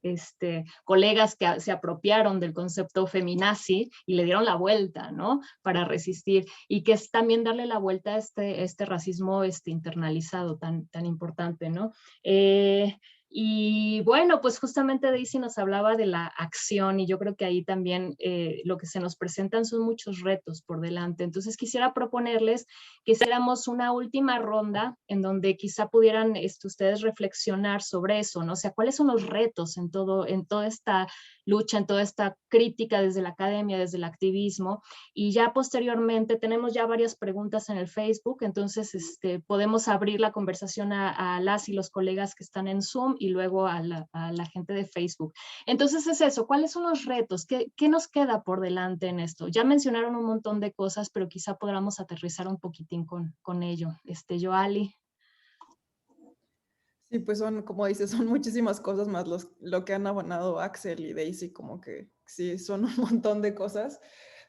colegas que se apropiaron del concepto feminazi y le dieron la vuelta, ¿no? Para resistir, y que es también darle la vuelta a este racismo internalizado tan importante, ¿no? Y bueno, pues justamente Daisy nos hablaba de la acción, y yo creo que ahí también lo que se nos presentan son muchos retos por delante. Entonces quisiera proponerles que hiciéramos una última ronda en donde quizá pudieran ustedes reflexionar sobre eso, ¿no? O sea, ¿cuáles son los retos en toda esta lucha, en toda esta crítica desde la academia, desde el activismo? Y ya posteriormente tenemos ya varias preguntas en el Facebook, entonces podemos abrir la conversación a las y los colegas que están en Zoom, y luego a la gente de Facebook. Entonces es eso, ¿cuáles son los retos? ¿Qué nos queda por delante en esto? Ya mencionaron un montón de cosas, pero quizá podamos aterrizar un poquitín con ello. Yoali. Sí, pues son, como dices, son muchísimas cosas más lo que han abonado Axel y Daisy, como que sí, son un montón de cosas.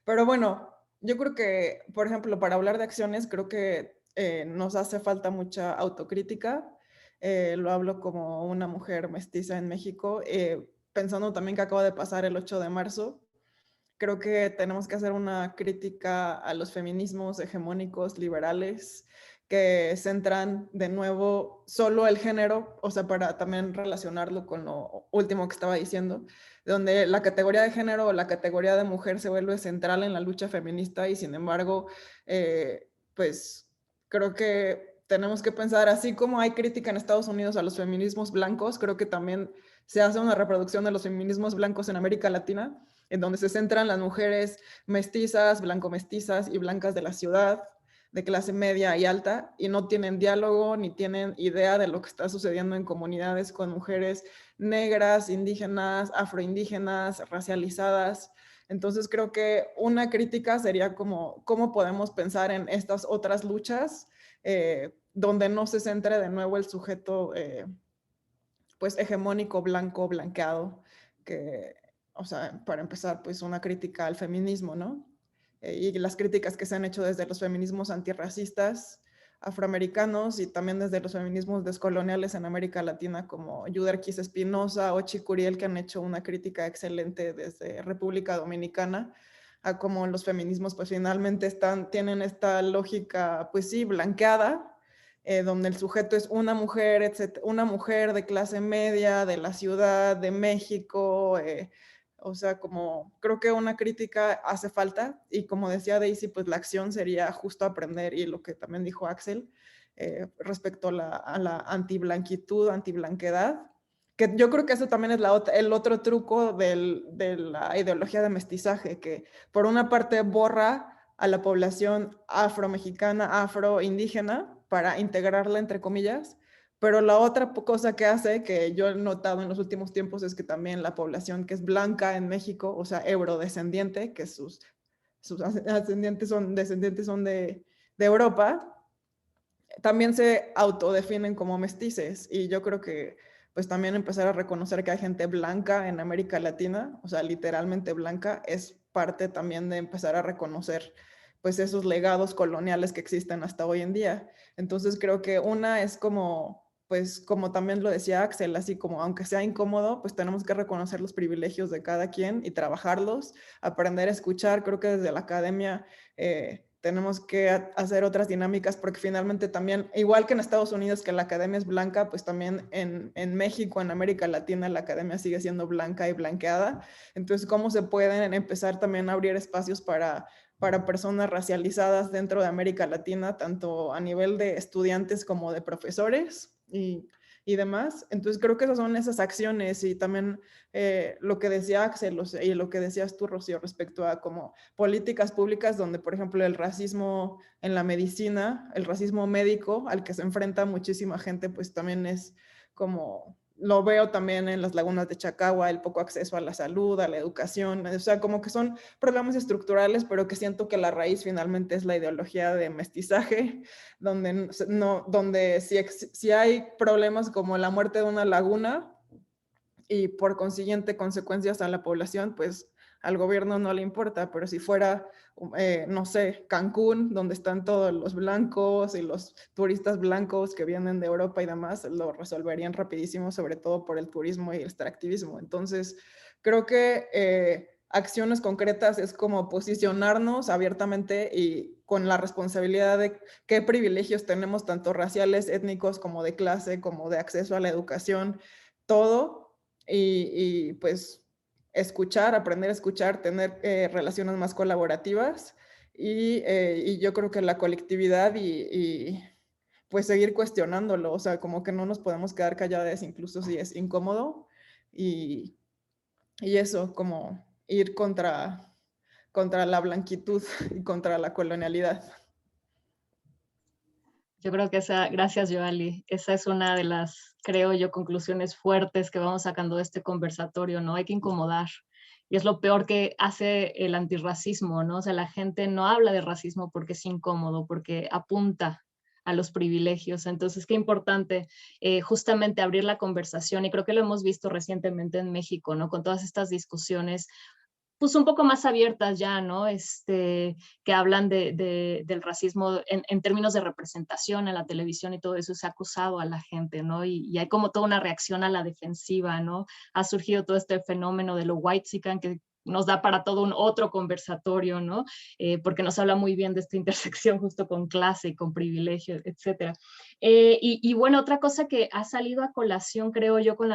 Pero bueno, yo creo que, por ejemplo, para hablar de acciones, creo que nos hace falta mucha autocrítica. Lo hablo como una mujer mestiza en México, pensando también que acaba de pasar el 8 de marzo. Creo que tenemos que hacer una crítica a los feminismos hegemónicos liberales que centran de nuevo solo el género, o sea, para también relacionarlo con lo último que estaba diciendo, donde la categoría de género o la categoría de mujer se vuelve central en la lucha feminista, y sin embargo, pues creo que tenemos que pensar, así como hay crítica en Estados Unidos a los feminismos blancos, creo que también se hace una reproducción de los feminismos blancos en América Latina, en donde se centran las mujeres mestizas, blanco-mestizas y blancas de la ciudad, de clase media y alta, y no tienen diálogo ni tienen idea de lo que está sucediendo en comunidades con mujeres negras, indígenas, afroindígenas, racializadas. Entonces creo que una crítica sería como cómo podemos pensar en estas otras luchas donde no se centre de nuevo el sujeto pues hegemónico, blanco, blanqueado, que, o sea, para empezar, pues una crítica al feminismo, ¿no? Y las críticas que se han hecho desde los feminismos antirracistas afroamericanos y también desde los feminismos descoloniales en América Latina, como Yuderquis Espinosa o Chicuriel, que han hecho una crítica excelente desde República Dominicana, a cómo los feminismos pues finalmente tienen esta lógica, pues sí, blanqueada, donde el sujeto es una mujer, una mujer de clase media, de la Ciudad de México, O sea, como creo que una crítica hace falta y como decía Daisy, pues la acción sería justo aprender y lo que también dijo Axel respecto a la antiblanquitud, antiblanquedad, que yo creo que eso también es el otro truco de la ideología de mestizaje, que por una parte borra a la población afromexicana, afroindígena, para integrarla entre comillas, pero la otra cosa que hace, que yo he notado en los últimos tiempos, es que también la población que es blanca en México, o sea, eurodescendiente, que sus descendientes son de Europa, también se autodefinen como mestices. Y yo creo que pues también empezar a reconocer que hay gente blanca en América Latina, o sea, literalmente blanca, es parte también de empezar a reconocer pues esos legados coloniales que existen hasta hoy en día. Entonces creo que una es como, pues como también lo decía Axel, así como aunque sea incómodo, pues tenemos que reconocer los privilegios de cada quien y trabajarlos, aprender a escuchar. Creo que desde la academia tenemos que hacer otras dinámicas porque finalmente también, igual que en Estados Unidos que la academia es blanca, pues también en México, en América Latina, la academia sigue siendo blanca y blanqueada. Entonces, ¿cómo se pueden empezar también a abrir espacios para personas racializadas dentro de América Latina, tanto a nivel de estudiantes como de profesores y demás? Entonces creo que esas son esas acciones y también lo que decía Axel y lo que decías tú, Rocío, respecto a como políticas públicas donde, por ejemplo, el racismo en la medicina, el racismo médico al que se enfrenta muchísima gente, pues también es como, lo veo también en las lagunas de Chacagua, el poco acceso a la salud, a la educación, o sea, como que son problemas estructurales, pero que siento que la raíz finalmente es la ideología de mestizaje, donde, no, donde si hay problemas como la muerte de una laguna, y por consiguiente consecuencias a la población, pues al gobierno no le importa, pero si fuera, no sé, Cancún, donde están todos los blancos y los turistas blancos que vienen de Europa y demás, lo resolverían rapidísimo, sobre todo por el turismo y el extractivismo. Entonces, creo que acciones concretas es como posicionarnos abiertamente y con la responsabilidad de qué privilegios tenemos, tanto raciales, étnicos, como de clase, como de acceso a la educación, todo, pues escuchar, aprender a escuchar, tener relaciones más colaborativas y yo creo que la colectividad pues seguir cuestionándolo, o sea, como que no nos podemos quedar calladas incluso si es incómodo y, y eso, como ir contra la blanquitud y contra la colonialidad. Yo creo que gracias Joali, esa es una de las, creo yo, conclusiones fuertes que vamos sacando de este conversatorio, ¿no? Hay que incomodar. Y es lo peor que hace el antirracismo, ¿no? O sea, la gente no habla de racismo porque es incómodo, porque apunta a los privilegios. Entonces, qué importante justamente abrir la conversación y creo que lo hemos visto recientemente en México, ¿no? Con todas estas discusiones pues un poco más abiertas ya, ¿no? Que hablan del racismo en términos de representación en la televisión y todo eso, se ha acusado a la gente, ¿no? Y hay como toda una reacción a la defensiva, ¿no? Ha surgido todo este fenómeno de lo whitexican que nos da para todo un otro conversatorio, ¿no? Porque nos habla muy bien de esta intersección justo con clase y con privilegio, etcétera. Y bueno, otra cosa que ha salido a colación, creo yo, con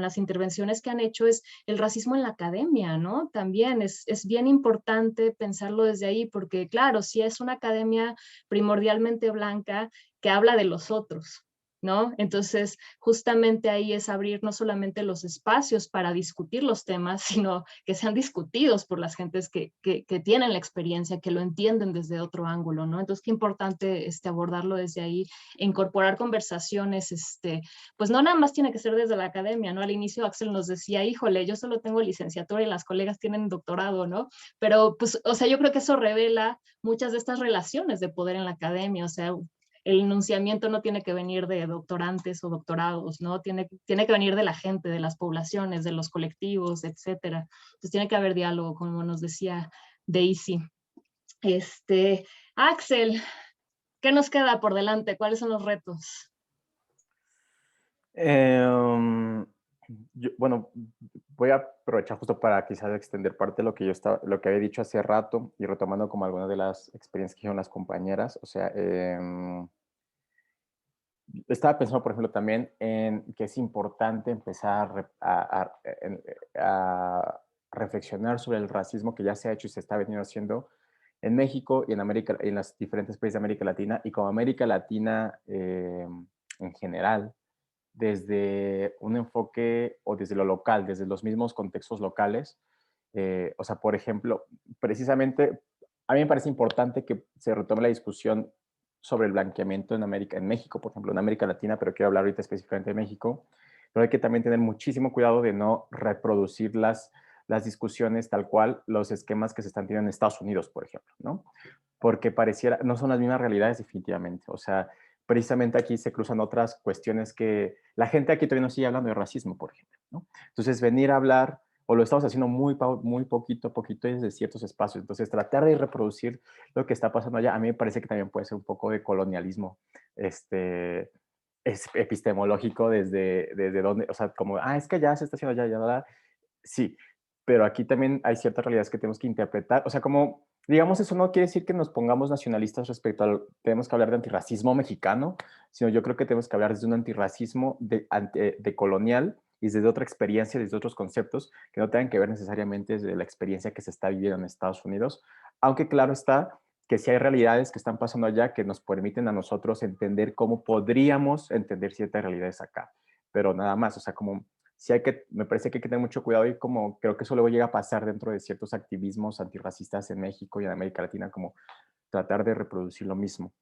las intervenciones que han hecho es el racismo en la academia, ¿no? También es bien importante pensarlo desde ahí, porque claro, si es una academia primordialmente blanca que habla de los otros, ¿no? Entonces, justamente ahí es abrir no solamente los espacios para discutir los temas, sino que sean discutidos por las gentes que tienen la experiencia, que lo entienden desde otro ángulo, ¿no? Entonces, qué importante abordarlo desde ahí, incorporar conversaciones, pues no nada más tiene que ser desde la academia, ¿no? Al inicio Axel nos decía, híjole, yo solo tengo licenciatura y las colegas tienen doctorado, ¿no? Pero, pues, o sea, yo creo que eso revela muchas de estas relaciones de poder en la academia, o sea, el enunciamiento no tiene que venir de doctorantes o doctorados, ¿no? Tiene que venir de la gente, de las poblaciones, de los colectivos, etcétera. Entonces tiene que haber diálogo, como nos decía Daisy. Axel, ¿qué nos queda por delante? ¿Cuáles son los retos? Bueno, voy a aprovechar justo para quizás extender parte de lo que había dicho hace rato y retomando como algunas de las experiencias que hicieron las compañeras. O sea, estaba pensando, por ejemplo, también en que es importante empezar reflexionar sobre el racismo que ya se ha hecho y se está venido haciendo en México y en América, en los diferentes países de América Latina, y como América Latina en general, desde un enfoque o desde lo local, desde los mismos contextos locales. O sea, por ejemplo, precisamente a mí me parece importante que se retome la discusión sobre el blanqueamiento en América, en México, por ejemplo, en América Latina, pero quiero hablar ahorita específicamente de México. Pero hay que también tener muchísimo cuidado de no reproducir las discusiones tal cual los esquemas que se están teniendo en Estados Unidos, por ejemplo, ¿no? Porque pareciera, no son las mismas realidades definitivamente. O sea, precisamente aquí se cruzan otras cuestiones que la gente aquí todavía no sigue hablando de racismo, por ejemplo, ¿no? Entonces, venir a hablar, o lo estamos haciendo muy poquito a poquito desde ciertos espacios. Entonces, tratar de reproducir lo que está pasando allá, a mí me parece que también puede ser un poco de colonialismo es epistemológico desde donde, o sea, como, es que ya se está haciendo ya. Sí, pero aquí también hay ciertas realidades que tenemos que interpretar. O sea, como, digamos, eso no quiere decir que nos pongamos nacionalistas respecto a, tenemos que hablar de antirracismo mexicano, sino yo creo que tenemos que hablar desde un antirracismo de colonial y desde otra experiencia, desde otros conceptos que no tengan que ver necesariamente desde la experiencia que se está viviendo en Estados Unidos, aunque claro está que sí hay realidades que están pasando allá que nos permiten a nosotros entender cómo podríamos entender ciertas realidades acá, pero nada más, o sea, como sí me parece que hay que tener mucho cuidado y como creo que eso luego llega a pasar dentro de ciertos activismos antirracistas en México y en América Latina, como tratar de reproducir lo mismo.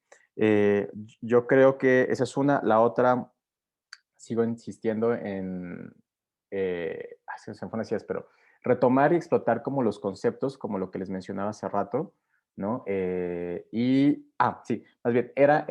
Yo creo que esa es una. La otra, sigo insistiendo en, se me fueron así, pero retomar y explotar como los conceptos, como lo que les mencionaba hace rato, ¿no? Sí, más bien, era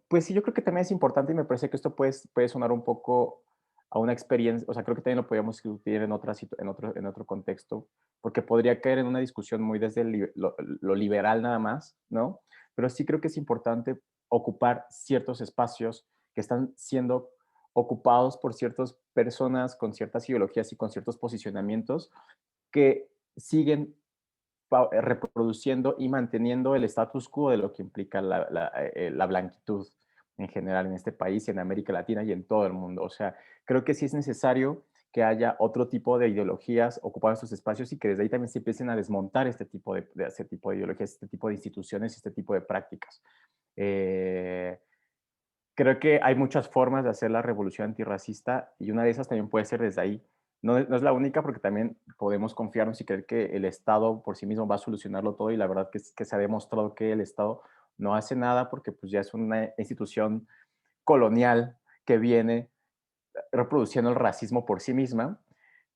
pues sí, yo creo que también es importante y me parece que esto puede sonar un poco a una experiencia, o sea, creo que también lo podríamos discutir en otro contexto, porque podría caer en una discusión muy desde lo liberal nada más, ¿no? Pero sí creo que es importante ocupar ciertos espacios que están siendo ocupados por ciertas personas con ciertas ideologías y con ciertos posicionamientos que siguen reproduciendo y manteniendo el status quo de lo que implica la blanquitud en general en este país, en América Latina y en todo el mundo. O sea, creo que sí es necesario que haya otro tipo de ideologías ocupando estos espacios y que desde ahí también se empiecen a desmontar este tipo de ideologías, este tipo de instituciones, este tipo de prácticas. Creo que hay muchas formas de hacer la revolución antirracista y una de esas también puede ser desde ahí. No es la única porque también podemos confiarnos y creer que el Estado por sí mismo va a solucionarlo todo y la verdad que se ha demostrado que el Estado no hace nada porque pues ya es una institución colonial que viene reproduciendo el racismo por sí misma.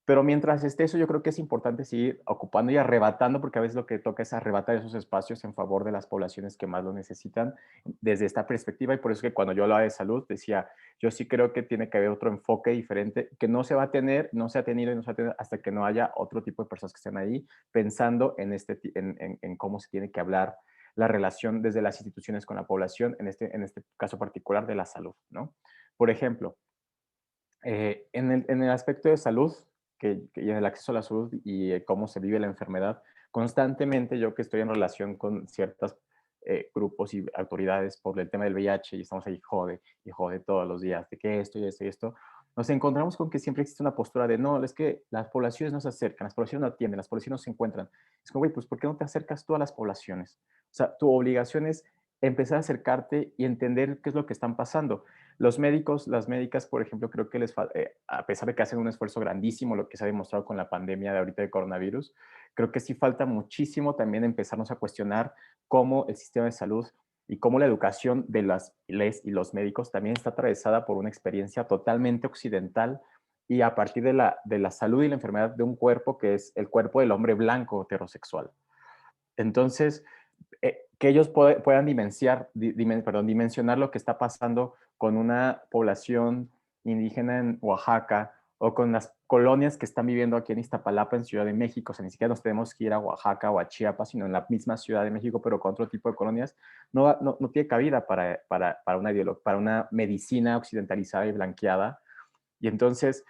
Pero mientras esté eso, yo creo que es importante seguir ocupando y arrebatando, porque a veces lo que toca es arrebatar esos espacios en favor de las poblaciones que más lo necesitan desde esta perspectiva. Y por eso que cuando yo hablaba de salud, decía, yo sí creo que tiene que haber otro enfoque diferente, que no se va a tener, no se ha tenido y no se va a tener hasta que no haya otro tipo de personas que estén ahí pensando en cómo se tiene que hablar la relación desde las instituciones con la población, en este caso particular de la salud, ¿no? Por ejemplo, en el aspecto de salud y en el acceso a la salud y cómo se vive la enfermedad, constantemente yo que estoy en relación con ciertos grupos y autoridades por el tema del VIH y estamos ahí y jode todos los días de que esto y esto y esto, nos encontramos con que siempre existe una postura de no, es que las poblaciones no se acercan, las poblaciones no atienden, las poblaciones no se encuentran. Es como, güey, pues ¿por qué no te acercas tú a las poblaciones? O sea, tu obligación es empezar a acercarte y entender qué es lo que están pasando. Los médicos, las médicas, por ejemplo, creo que a pesar de que hacen un esfuerzo grandísimo, lo que se ha demostrado con la pandemia de ahorita de coronavirus, creo que sí falta muchísimo también empezarnos a cuestionar cómo el sistema de salud y cómo la educación de las y los médicos también está atravesada por una experiencia totalmente occidental y a partir de la salud y la enfermedad de un cuerpo que es el cuerpo del hombre blanco heterosexual. Entonces, que ellos puedan dimensionar lo que está pasando con una población indígena en Oaxaca o con las colonias que están viviendo aquí en Iztapalapa, en Ciudad de México. O sea, ni siquiera nos tenemos que ir a Oaxaca o a Chiapas, sino en la misma Ciudad de México, pero con otro tipo de colonias, no tiene cabida para una medicina occidentalizada y blanqueada. Y entonces,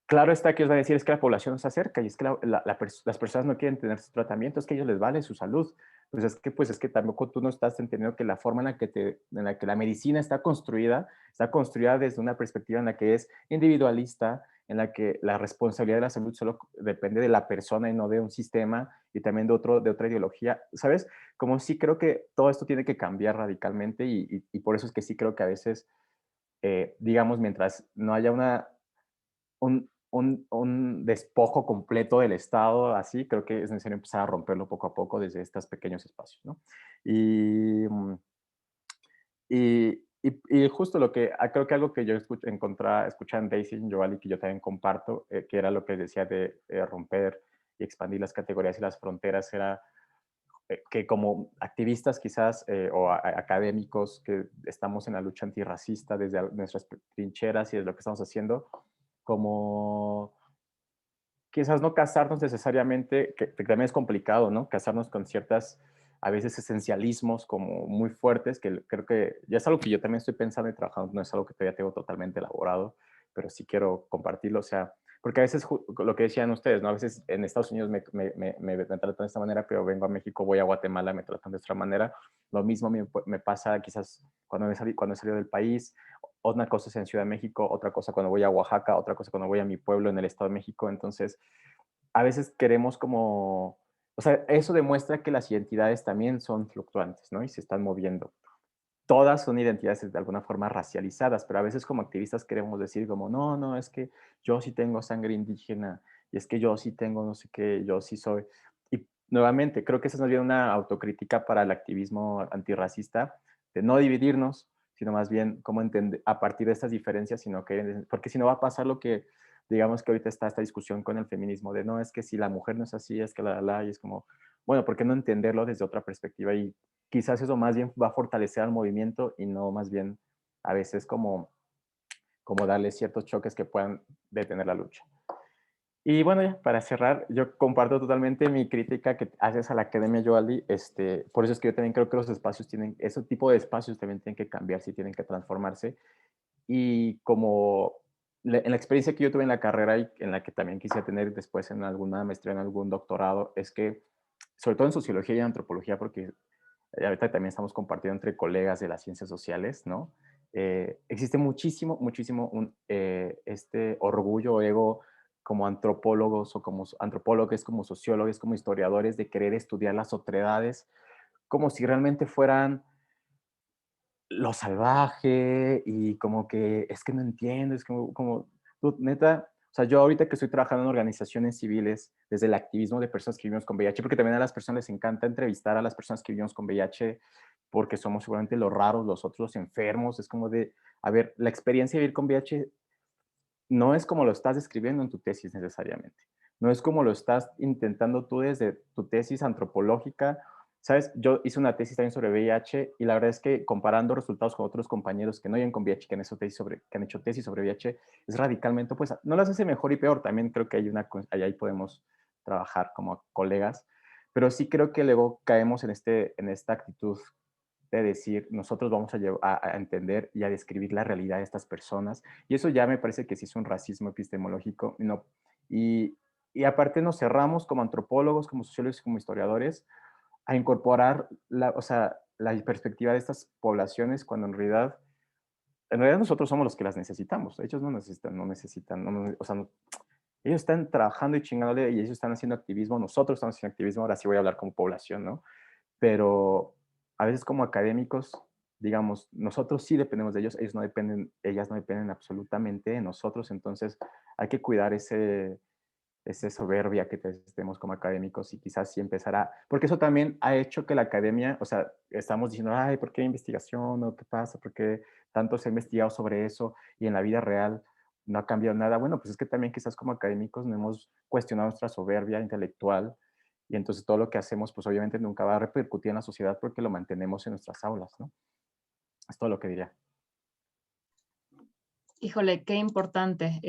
claro está que os va a decir, es que la población no se acerca y es que las personas no quieren tener su tratamiento, es que a ellos les vale su salud. Pues es que tampoco tú no estás entendiendo que la forma en la que la medicina está construida desde una perspectiva en la que es individualista, en la que la responsabilidad de la salud solo depende de la persona y no de un sistema y también de otra ideología, ¿sabes? Como sí creo que todo esto tiene que cambiar radicalmente y por eso es que sí creo que a veces, digamos, mientras no haya un despojo completo del Estado, así, creo que es necesario empezar a romperlo poco a poco desde estos pequeños espacios, ¿no? Y justo lo que, creo que algo que yo escuché en Daisy y Joali, que yo también comparto, que era lo que decía de romper y expandir las categorías y las fronteras, era que como activistas quizás o académicos que estamos en la lucha antirracista desde nuestras trincheras y de lo que estamos haciendo, como quizás no casarnos necesariamente, que también es complicado, ¿no? Casarnos con ciertas, a veces, esencialismos como muy fuertes, que creo que ya es algo que yo también estoy pensando y trabajando, no es algo que todavía tengo totalmente elaborado, pero sí quiero compartirlo, o sea, porque a veces, lo que decían ustedes, ¿no? A veces en Estados Unidos me tratan de esta manera, pero vengo a México, voy a Guatemala, me tratan de otra manera. Lo mismo me pasa quizás cuando he salido del país. Una cosa es en Ciudad de México, otra cosa cuando voy a Oaxaca, otra cosa cuando voy a mi pueblo en el Estado de México. Entonces, a veces queremos como, o sea, eso demuestra que las identidades también son fluctuantes, ¿no? Y se están moviendo. Todas son identidades de alguna forma racializadas, pero a veces como activistas queremos decir como, no, no, es que yo sí tengo sangre indígena, y es que yo sí tengo no sé qué, yo sí soy. Y nuevamente, creo que esa es más bien una autocrítica para el activismo antirracista, de no dividirnos, sino más bien cómo entender a partir de estas diferencias, sino que, porque si no va a pasar lo que, digamos que ahorita está esta discusión con el feminismo, de no, es que si la mujer no es así, es que y es como, bueno, ¿por qué no entenderlo desde otra perspectiva? Y quizás eso más bien va a fortalecer al movimiento y no más bien a veces como darle ciertos choques que puedan detener la lucha. Y bueno, ya para cerrar, yo comparto totalmente mi crítica que haces a la Academia Yoali. Por eso es que yo también creo que los espacios ese tipo de espacios también tienen que cambiarse y tienen que transformarse. Y como en la experiencia que yo tuve en la carrera y en la que también quise tener después en alguna maestría, en algún doctorado, es que, sobre todo en sociología y antropología, porque ahorita también estamos compartiendo entre colegas de las ciencias sociales, ¿no? Existe muchísimo este orgullo, ego, como antropólogos o como antropólogos, como sociólogos, como historiadores, de querer estudiar las otredades como si realmente fueran lo salvaje y como que es que no entiendo, es como neta, o sea, yo ahorita que estoy trabajando en organizaciones civiles, desde el activismo de personas que vivimos con VIH, porque también a las personas les encanta entrevistar a las personas que vivimos con VIH, porque somos seguramente los raros, los otros los enfermos, es como de, a ver, la experiencia de vivir con VIH no es como lo estás describiendo en tu tesis necesariamente, no es como lo estás intentando tú desde tu tesis antropológica. ¿Sabes? Yo hice una tesis también sobre VIH y la verdad es que comparando resultados con otros compañeros que no viven con VIH, que han hecho tesis sobre VIH, es radicalmente, pues no las hace mejor y peor. También creo que ahí podemos trabajar como colegas, pero sí creo que luego caemos en esta actitud de decir, nosotros vamos a entender y a describir la realidad de estas personas. Y eso ya me parece que sí es un racismo epistemológico. No, y aparte nos cerramos como antropólogos, como sociólogos, como historiadores, a incorporar o sea, la perspectiva de estas poblaciones cuando en realidad nosotros somos los que las necesitamos. Ellos no necesitan, o sea, ellos están trabajando y chingándole y ellos están haciendo activismo, nosotros estamos haciendo activismo, ahora sí voy a hablar como población, ¿no? Pero a veces como académicos, digamos, nosotros sí dependemos de ellos, ellas no dependen absolutamente de nosotros, entonces hay que cuidar esa soberbia que tenemos como académicos y quizás sí empezará, porque eso también ha hecho que la academia, o sea, estamos diciendo, ay, ¿por qué investigación? ¿O qué pasa? ¿Por qué tanto se ha investigado sobre eso? Y en la vida real no ha cambiado nada. Bueno, pues es que también quizás como académicos no hemos cuestionado nuestra soberbia intelectual y entonces todo lo que hacemos, pues obviamente nunca va a repercutir en la sociedad porque lo mantenemos en nuestras aulas, ¿no? Es todo lo que diría. Híjole, qué importante.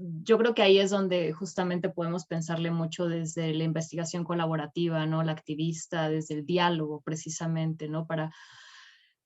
Yo creo que ahí es donde justamente podemos pensarle mucho desde la investigación colaborativa, ¿no? La activista, desde el diálogo precisamente, ¿no?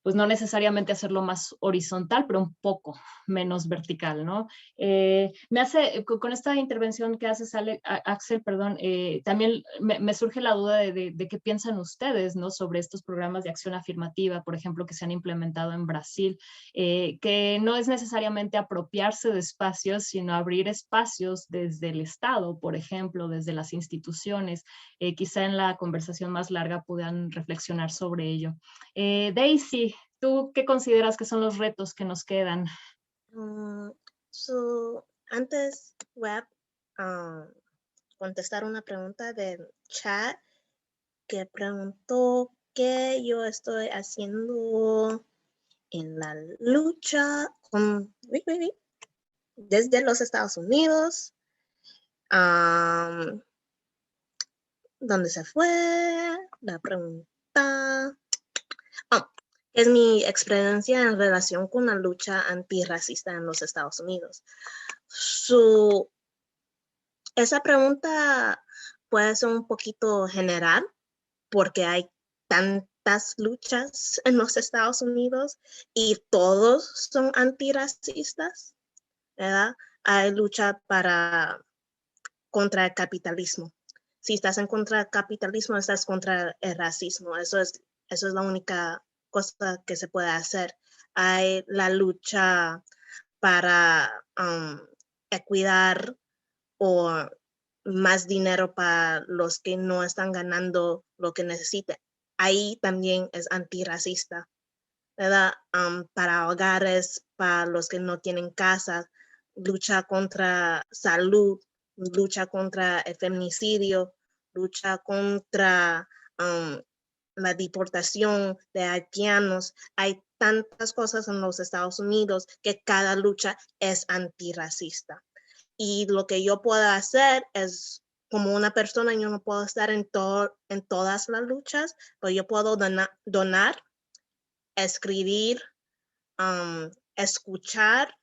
pues no necesariamente hacerlo más horizontal, pero un poco menos vertical, ¿no? Con esta intervención que haces, Axel, perdón, también me surge la duda de qué piensan ustedes, ¿no? Sobre estos programas de acción afirmativa, por ejemplo, que se han implementado en Brasil, que no es necesariamente apropiarse de espacios, sino abrir espacios desde el Estado, por ejemplo, desde las instituciones. Quizá en la conversación más larga puedan reflexionar sobre ello. Daisy, ¿tú qué consideras que son los retos que nos quedan? Antes voy a contestar una pregunta del chat que preguntó qué yo estoy haciendo en la lucha desde los Estados Unidos. ¿Dónde se fue la pregunta? Es mi experiencia en relación con la lucha antirracista en los Estados Unidos. Esa pregunta puede ser un poquito general porque hay tantas luchas en los Estados Unidos y todos son antirracistas, ¿verdad? Hay lucha contra el capitalismo. Si estás en contra del capitalismo, estás contra el racismo. Eso es la única cosa que se puede hacer. Hay la lucha para equidad o más dinero para los que no están ganando lo que necesitan. Ahí también es antirracista, ¿verdad? Para hogares, para los que no tienen casa, lucha contra salud, lucha contra el feminicidio, lucha contra la deportación de haitianos. Hay tantas cosas en los Estados Unidos que cada lucha es antirracista. Y lo que yo puedo hacer es, como una persona, yo no puedo estar en todas las luchas, pero yo puedo donar, escribir, escuchar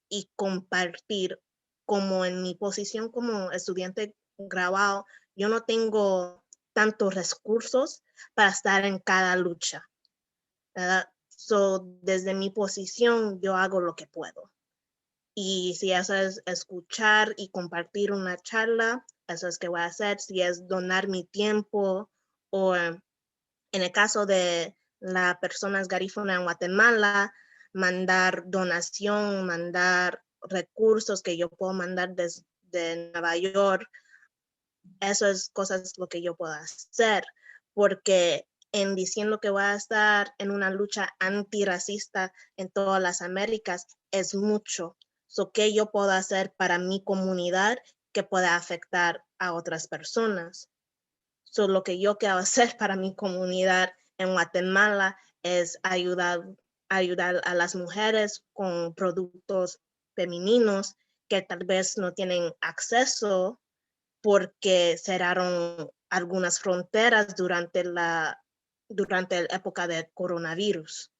y compartir. Como en mi posición como estudiante graduado, yo no tengo tantos recursos para estar en cada lucha, ¿verdad? Desde mi posición, yo hago lo que puedo. Y si eso es escuchar y compartir una charla, eso es que voy a hacer. Si es donar mi tiempo, o en el caso de las personas garífunas en Guatemala, mandar donación, mandar recursos que yo puedo mandar desde Nueva York. Eso es cosas lo que yo puedo hacer, porque en diciendo que voy a estar en una lucha antirracista en todas las Américas es mucho. ¿Qué yo puedo hacer para mi comunidad que pueda afectar a otras personas? Lo que yo quiero hacer para mi comunidad en Guatemala es ayudar a las mujeres con productos femeninos que tal vez no tienen acceso porque cerraron algunas fronteras durante la época del coronavirus,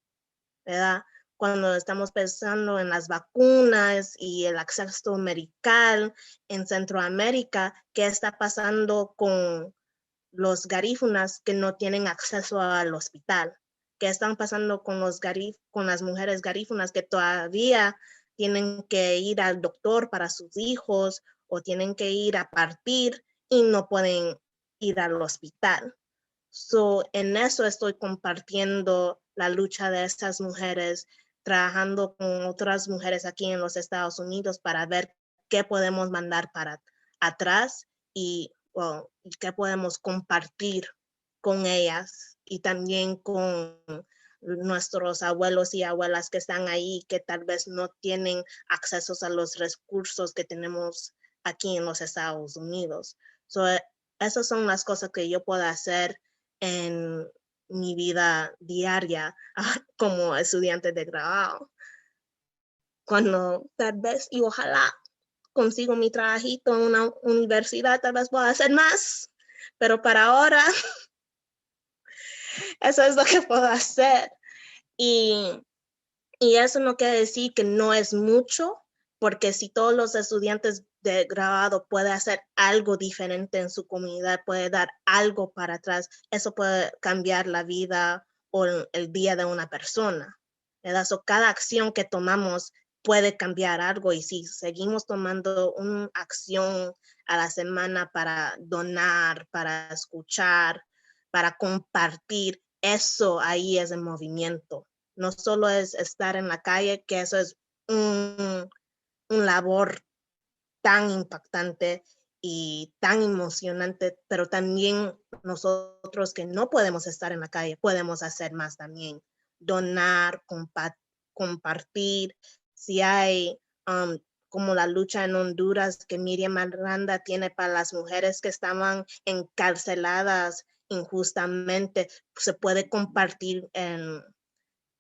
¿verdad? Cuando estamos pensando en las vacunas y el acceso medical en Centroamérica, ¿qué está pasando con los garífunas que no tienen acceso al hospital? ¿Qué están pasando con las mujeres garífunas que todavía tienen que ir al doctor para sus hijos o tienen que ir a partir y no pueden ir al hospital? En eso estoy compartiendo la lucha de estas mujeres, trabajando con otras mujeres aquí en los Estados Unidos para ver qué podemos mandar para atrás y qué podemos compartir con ellas y también con nuestros abuelos y abuelas que están ahí, que tal vez no tienen acceso a los recursos que tenemos aquí en los Estados Unidos. Esas son las cosas que yo puedo hacer en mi vida diaria como estudiante de grado. Cuando tal vez y ojalá consigo mi trabajito en una universidad, tal vez pueda hacer más, pero para ahora eso es lo que puedo hacer. Y eso no quiere decir que no es mucho, porque si todos los estudiantes de grado pueden hacer algo diferente en su comunidad, puede dar algo para atrás, eso puede cambiar la vida o el día de una persona, ¿verdad? So, cada acción que tomamos puede cambiar algo, y si seguimos tomando una acción a la semana para donar, para escuchar, para compartir, eso ahí es el movimiento. No solo es estar en la calle, que eso es un labor tan impactante y tan emocionante, pero también nosotros que no podemos estar en la calle, podemos hacer más también. Donar, compartir. Si hay como la lucha en Honduras que Miriam Aranda tiene para las mujeres que estaban encarceladas injustamente, se puede compartir en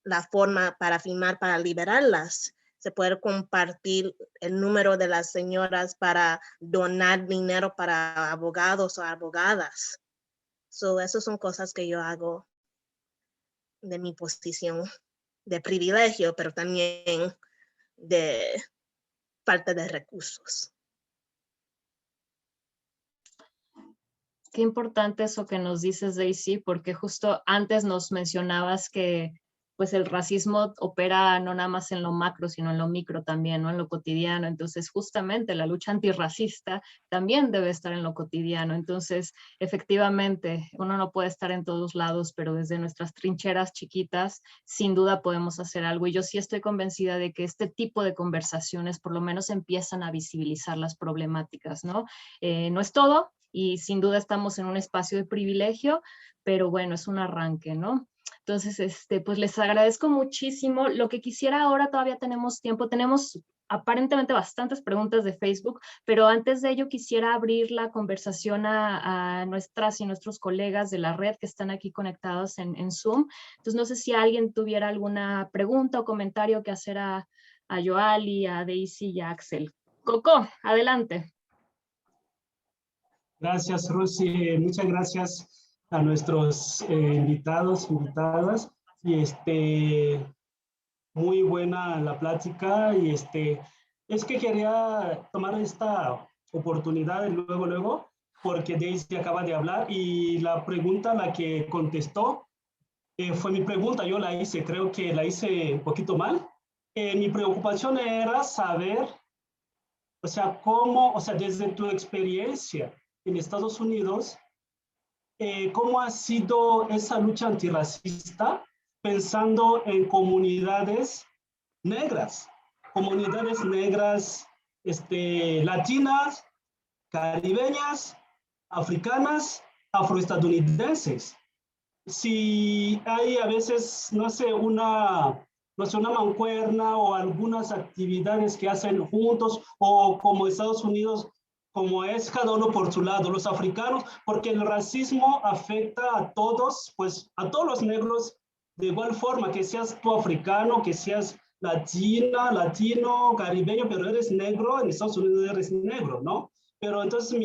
la forma para firmar, para liberarlas. Se puede compartir el número de las señoras para donar dinero para abogados o abogadas. So, esas son cosas que yo hago de mi posición de privilegio, pero también de falta de recursos. Qué importante eso que nos dices, Daisy, porque justo antes nos mencionabas que pues el racismo opera no nada más en lo macro, sino en lo micro también, ¿no? En lo cotidiano. Entonces, justamente la lucha antirracista también debe estar en lo cotidiano. Entonces, efectivamente, uno no puede estar en todos lados, pero desde nuestras trincheras chiquitas, sin duda podemos hacer algo. Y yo sí estoy convencida de que este tipo de conversaciones por lo menos empiezan a visibilizar las problemáticas, ¿no? No es todo, y sin duda estamos en un espacio de privilegio, pero bueno, es un arranque, ¿no? Entonces, pues les agradezco muchísimo. Lo que quisiera ahora, todavía tenemos tiempo, tenemos aparentemente bastantes preguntas de Facebook, pero antes de ello quisiera abrir la conversación a nuestras y nuestros colegas de la red que están aquí conectados en Zoom. Entonces, no sé si alguien tuviera alguna pregunta o comentario que hacer a Yoali, a Daisy y a Axel. Coco, adelante. Gracias, Rosy. Muchas gracias a nuestros invitados, invitadas. Y muy buena la plática. Y es que quería tomar esta oportunidad luego, porque Daisy acaba de hablar y la pregunta, la que contestó, fue mi pregunta. Yo la hice, creo que la hice un poquito mal. Mi preocupación era saber, o sea, cómo, o sea, desde tu experiencia en Estados Unidos, ¿cómo ha sido esa lucha antirracista pensando en comunidades negras latinas, caribeñas, africanas, afroestadounidenses? Si hay a veces, no sé, una mancuerna o algunas actividades que hacen juntos, o como Estados Unidos, como es cada uno por su lado, los africanos, porque el racismo afecta a todos, pues a todos los negros de igual forma, que seas tú africano, que seas latina, latino, caribeño, pero eres negro, en Estados Unidos eres negro, ¿no? Pero entonces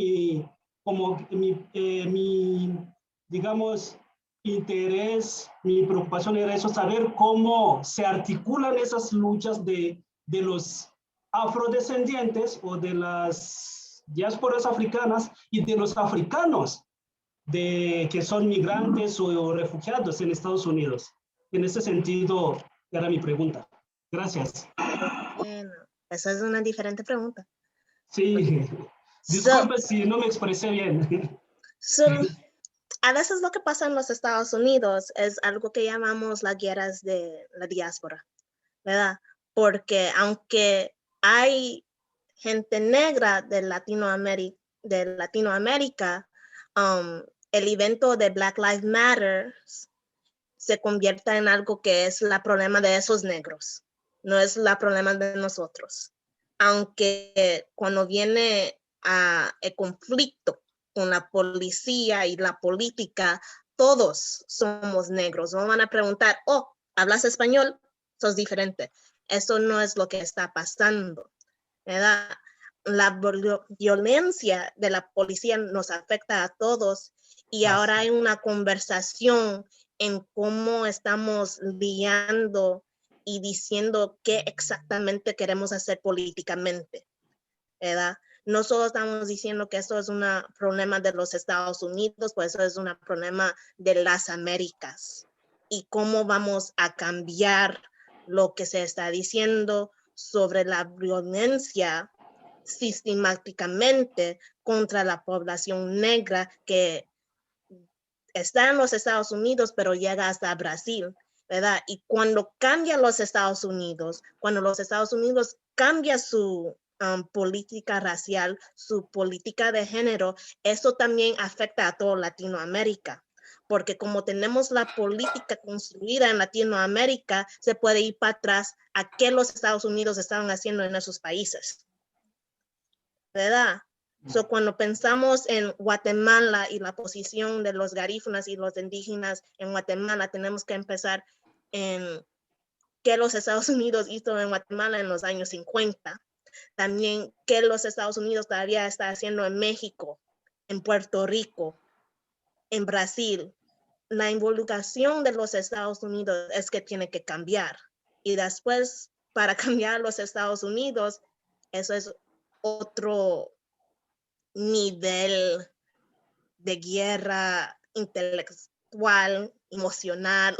digamos, interés, mi preocupación era eso, saber cómo se articulan esas luchas de los afrodescendientes o de las diásporas africanas y de los africanos que son migrantes o refugiados en Estados Unidos. En ese sentido, era mi pregunta. Gracias. Bueno, esa es una diferente pregunta. Sí, disculpe si no me expresé bien. A veces lo que pasa en los Estados Unidos es algo que llamamos las guerras de la diáspora, ¿verdad? Porque aunque hay gente negra de Latinoamérica, el evento de Black Lives Matter se convierte en algo que es el problema de esos negros, no es el problema de nosotros. Aunque cuando viene el conflicto con la policía y la política, todos somos negros. No van a preguntar, oh, ¿hablas español? Sos diferente. Eso no es lo que está pasando, ¿verdad? La violencia de la policía nos afecta a todos, y ahora hay una conversación en cómo estamos lidiando y diciendo qué exactamente queremos hacer políticamente, ¿verdad? No solo estamos diciendo que esto es un problema de los Estados Unidos, pues eso es un problema de las Américas. y cómo vamos a cambiar lo que se está diciendo sobre la violencia sistemáticamente contra la población negra que está en los Estados Unidos, pero llega hasta Brasil, ¿verdad? Y cuando cambia los Estados Unidos, cuando los Estados Unidos cambia su política racial, su política de género, eso también afecta a toda Latinoamérica. Porque como tenemos la política construida en Latinoamérica, se puede ir para atrás a qué los Estados Unidos estaban haciendo en esos países, ¿verdad? So, cuando pensamos en Guatemala y la posición de los garífunas y los indígenas en Guatemala, tenemos que empezar en qué los Estados Unidos hizo en Guatemala en los años 50. También qué los Estados Unidos todavía está haciendo en México, en Puerto Rico, en Brasil. La involucración de los Estados Unidos es que tiene que cambiar. Y después, para cambiar los Estados Unidos, eso es otro nivel de guerra intelectual, emocional,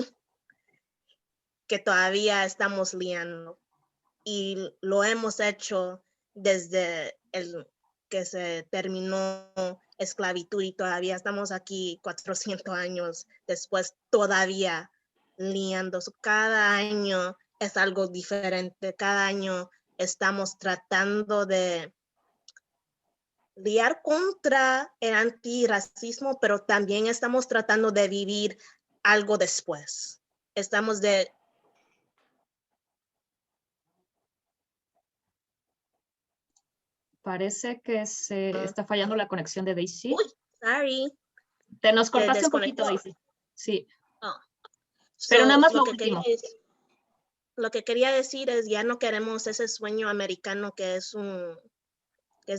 que todavía estamos liando. Y lo hemos hecho desde el que se terminó esclavitud y todavía estamos aquí 400 años después, todavía liando. Cada año es algo diferente, cada año estamos tratando de lidiar contra el antirracismo, pero también estamos tratando de vivir algo después. Estamos de... Parece que se está fallando la conexión de Daisy. Uy, sorry. Te nos cortaste un poquito, Daisy. Sí. Oh. Pero nada más lo lo que último. Lo que quería decir es, ya no queremos ese sueño americano que es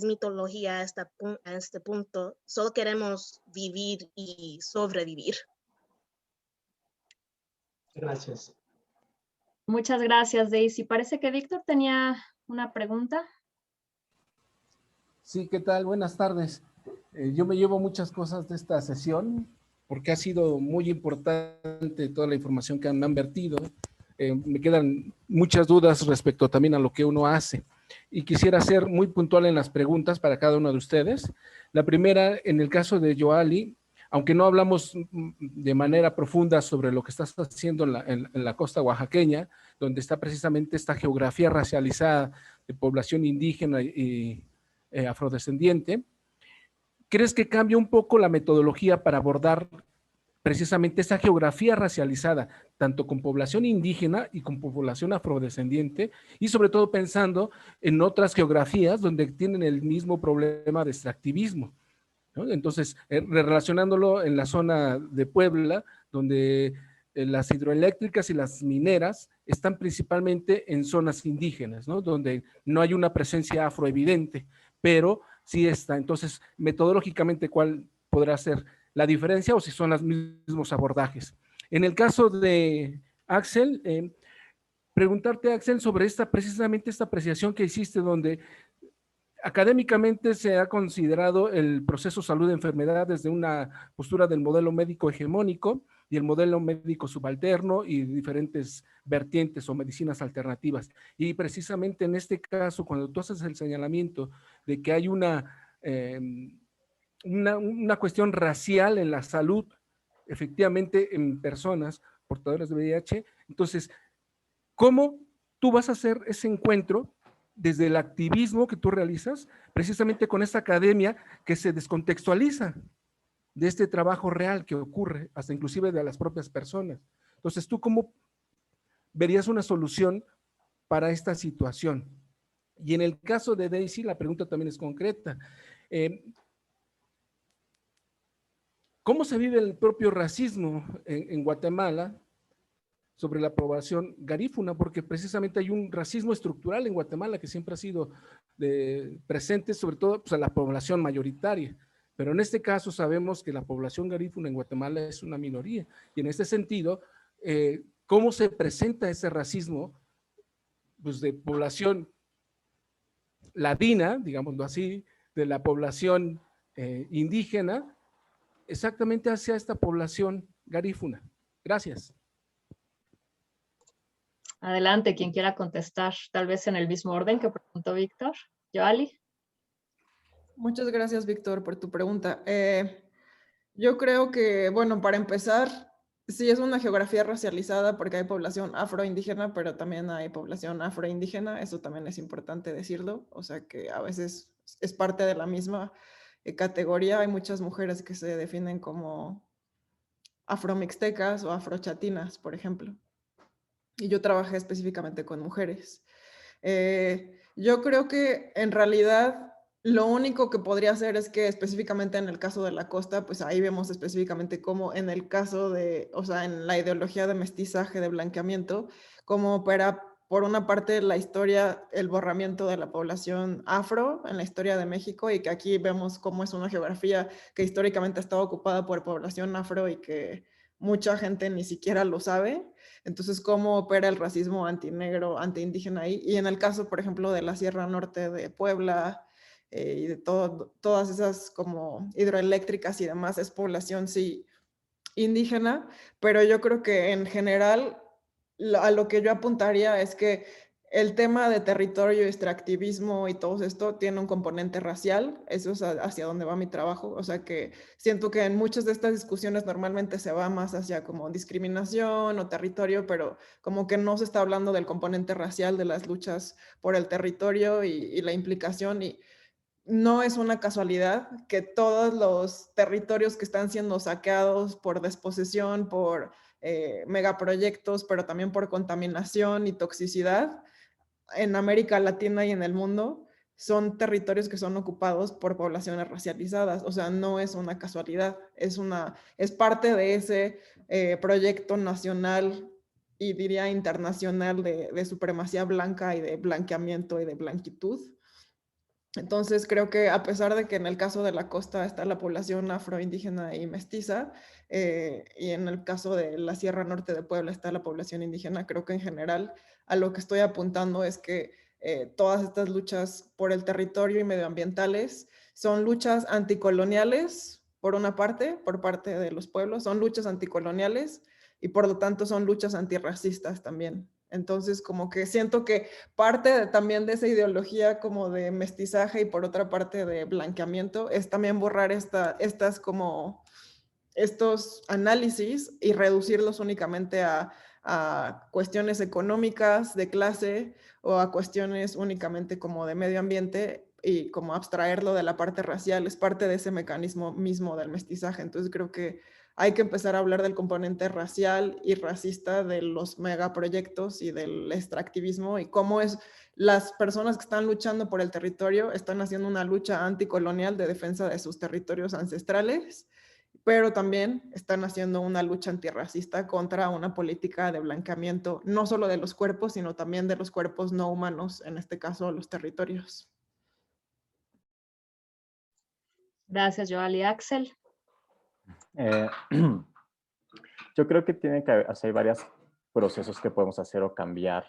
mitología a este punto. Solo queremos vivir y sobrevivir. Gracias. Muchas gracias, Daisy. Parece que Víctor tenía una pregunta. Sí, ¿qué tal? Buenas tardes. Yo me llevo muchas cosas de esta sesión porque ha sido muy importante toda la información que me han vertido. Me quedan muchas dudas respecto también a lo que uno hace. Y quisiera ser muy puntual en las preguntas para cada uno de ustedes. La primera, en el caso de Yoali, aunque no hablamos de manera profunda sobre lo que estás haciendo en la costa oaxaqueña, donde está precisamente esta geografía racializada de población indígena y afrodescendiente, ¿crees que cambia un poco la metodología para abordar precisamente esa geografía racializada, tanto con población indígena y con población afrodescendiente, y sobre todo pensando en otras geografías donde tienen el mismo problema de extractivismo, ¿no? Entonces, relacionándolo en la zona de Puebla, donde las hidroeléctricas y las mineras están principalmente en zonas indígenas, ¿no? Donde no hay una presencia afroevidente, pero sí está. Entonces, metodológicamente, ¿cuál podrá ser la diferencia o si son los mismos abordajes? En el caso de Axel, preguntarte, Axel, sobre precisamente esta apreciación que hiciste donde académicamente se ha considerado el proceso salud-enfermedad desde una postura del modelo médico hegemónico y el modelo médico subalterno y diferentes vertientes o medicinas alternativas. Y precisamente en este caso, cuando tú haces el señalamiento de que hay una cuestión racial en la salud, efectivamente en personas portadoras de VIH, entonces, ¿cómo tú vas a hacer ese encuentro desde el activismo que tú realizas, precisamente con esta academia que se descontextualiza de este trabajo real que ocurre, hasta inclusive de las propias personas? Entonces, ¿tú cómo verías una solución para esta situación? Y en el caso de Daisy, la pregunta también es concreta. ¿Cómo se vive el propio racismo en Guatemala sobre la población garífuna? Porque precisamente hay un racismo estructural en Guatemala que siempre ha sido presente, sobre todo pues, a la población mayoritaria. Pero en este caso sabemos que la población garífuna en Guatemala es una minoría. Y en este sentido, ¿cómo se presenta ese racismo pues, de población ladina, digámoslo así, de la población indígena, exactamente hacia esta población garífuna? Gracias. Adelante, quien quiera contestar, tal vez en el mismo orden que preguntó Víctor. Yoali. Muchas gracias, Víctor, por tu pregunta. Yo creo que, bueno, para empezar, sí es una geografía racializada porque hay población afroindígena, pero también hay población afroindígena, eso también es importante decirlo, o sea que a veces es parte de la misma categoría. Hay muchas mujeres que se definen como afromixtecas o afrochatinas, por ejemplo. Y yo trabajé específicamente con mujeres. Yo creo que en realidad lo único que podría hacer es que específicamente en el caso de la costa, pues ahí vemos específicamente cómo en el caso de, o sea, en la ideología de mestizaje, de blanqueamiento, cómo opera por una parte la historia, el borramiento de la población afro en la historia de México, y que aquí vemos cómo es una geografía que históricamente ha estado ocupada por población afro y que mucha gente ni siquiera lo sabe. Entonces, ¿cómo opera el racismo antinegro, antiindígena ahí? Y en el caso, por ejemplo, de la Sierra Norte de Puebla y de todas esas como hidroeléctricas y demás, es población, sí, indígena, pero yo creo que en general a lo que yo apuntaría es que el tema de territorio, extractivismo y todo esto tiene un componente racial, eso es hacia donde va mi trabajo, o sea que siento que en muchas de estas discusiones normalmente se va más hacia como discriminación o territorio, pero como que no se está hablando del componente racial de las luchas por el territorio y la implicación, y no es una casualidad que todos los territorios que están siendo saqueados por desposesión, por megaproyectos, pero también por contaminación y toxicidad en América Latina y en el mundo, son territorios que son ocupados por poblaciones racializadas. O sea, no es una casualidad, es parte de ese proyecto nacional y diría internacional de supremacía blanca y de blanqueamiento y de blanquitud. Entonces creo que a pesar de que en el caso de la costa está la población afroindígena y mestiza, y en el caso de la Sierra Norte de Puebla está la población indígena, creo que en general a lo que estoy apuntando es que todas estas luchas por el territorio y medioambientales son luchas anticoloniales, por una parte, por parte de los pueblos, son luchas anticoloniales y por lo tanto son luchas antirracistas también. Entonces, como que siento que parte también de esa ideología como de mestizaje y por otra parte de blanqueamiento es también borrar estas como estos análisis y reducirlos únicamente a cuestiones económicas de clase o a cuestiones únicamente como de medio ambiente, y como abstraerlo de la parte racial es parte de ese mecanismo mismo del mestizaje. Entonces creo que hay que empezar a hablar del componente racial y racista de los megaproyectos y del extractivismo, y cómo es las personas que están luchando por el territorio están haciendo una lucha anticolonial de defensa de sus territorios ancestrales, pero también están haciendo una lucha antirracista contra una política de blanqueamiento, no solo de los cuerpos, sino también de los cuerpos no humanos, en este caso los territorios. Gracias, Yoali. Axel. Eh, yo creo que tiene que haber, o sea, hay varios procesos que podemos hacer o cambiar,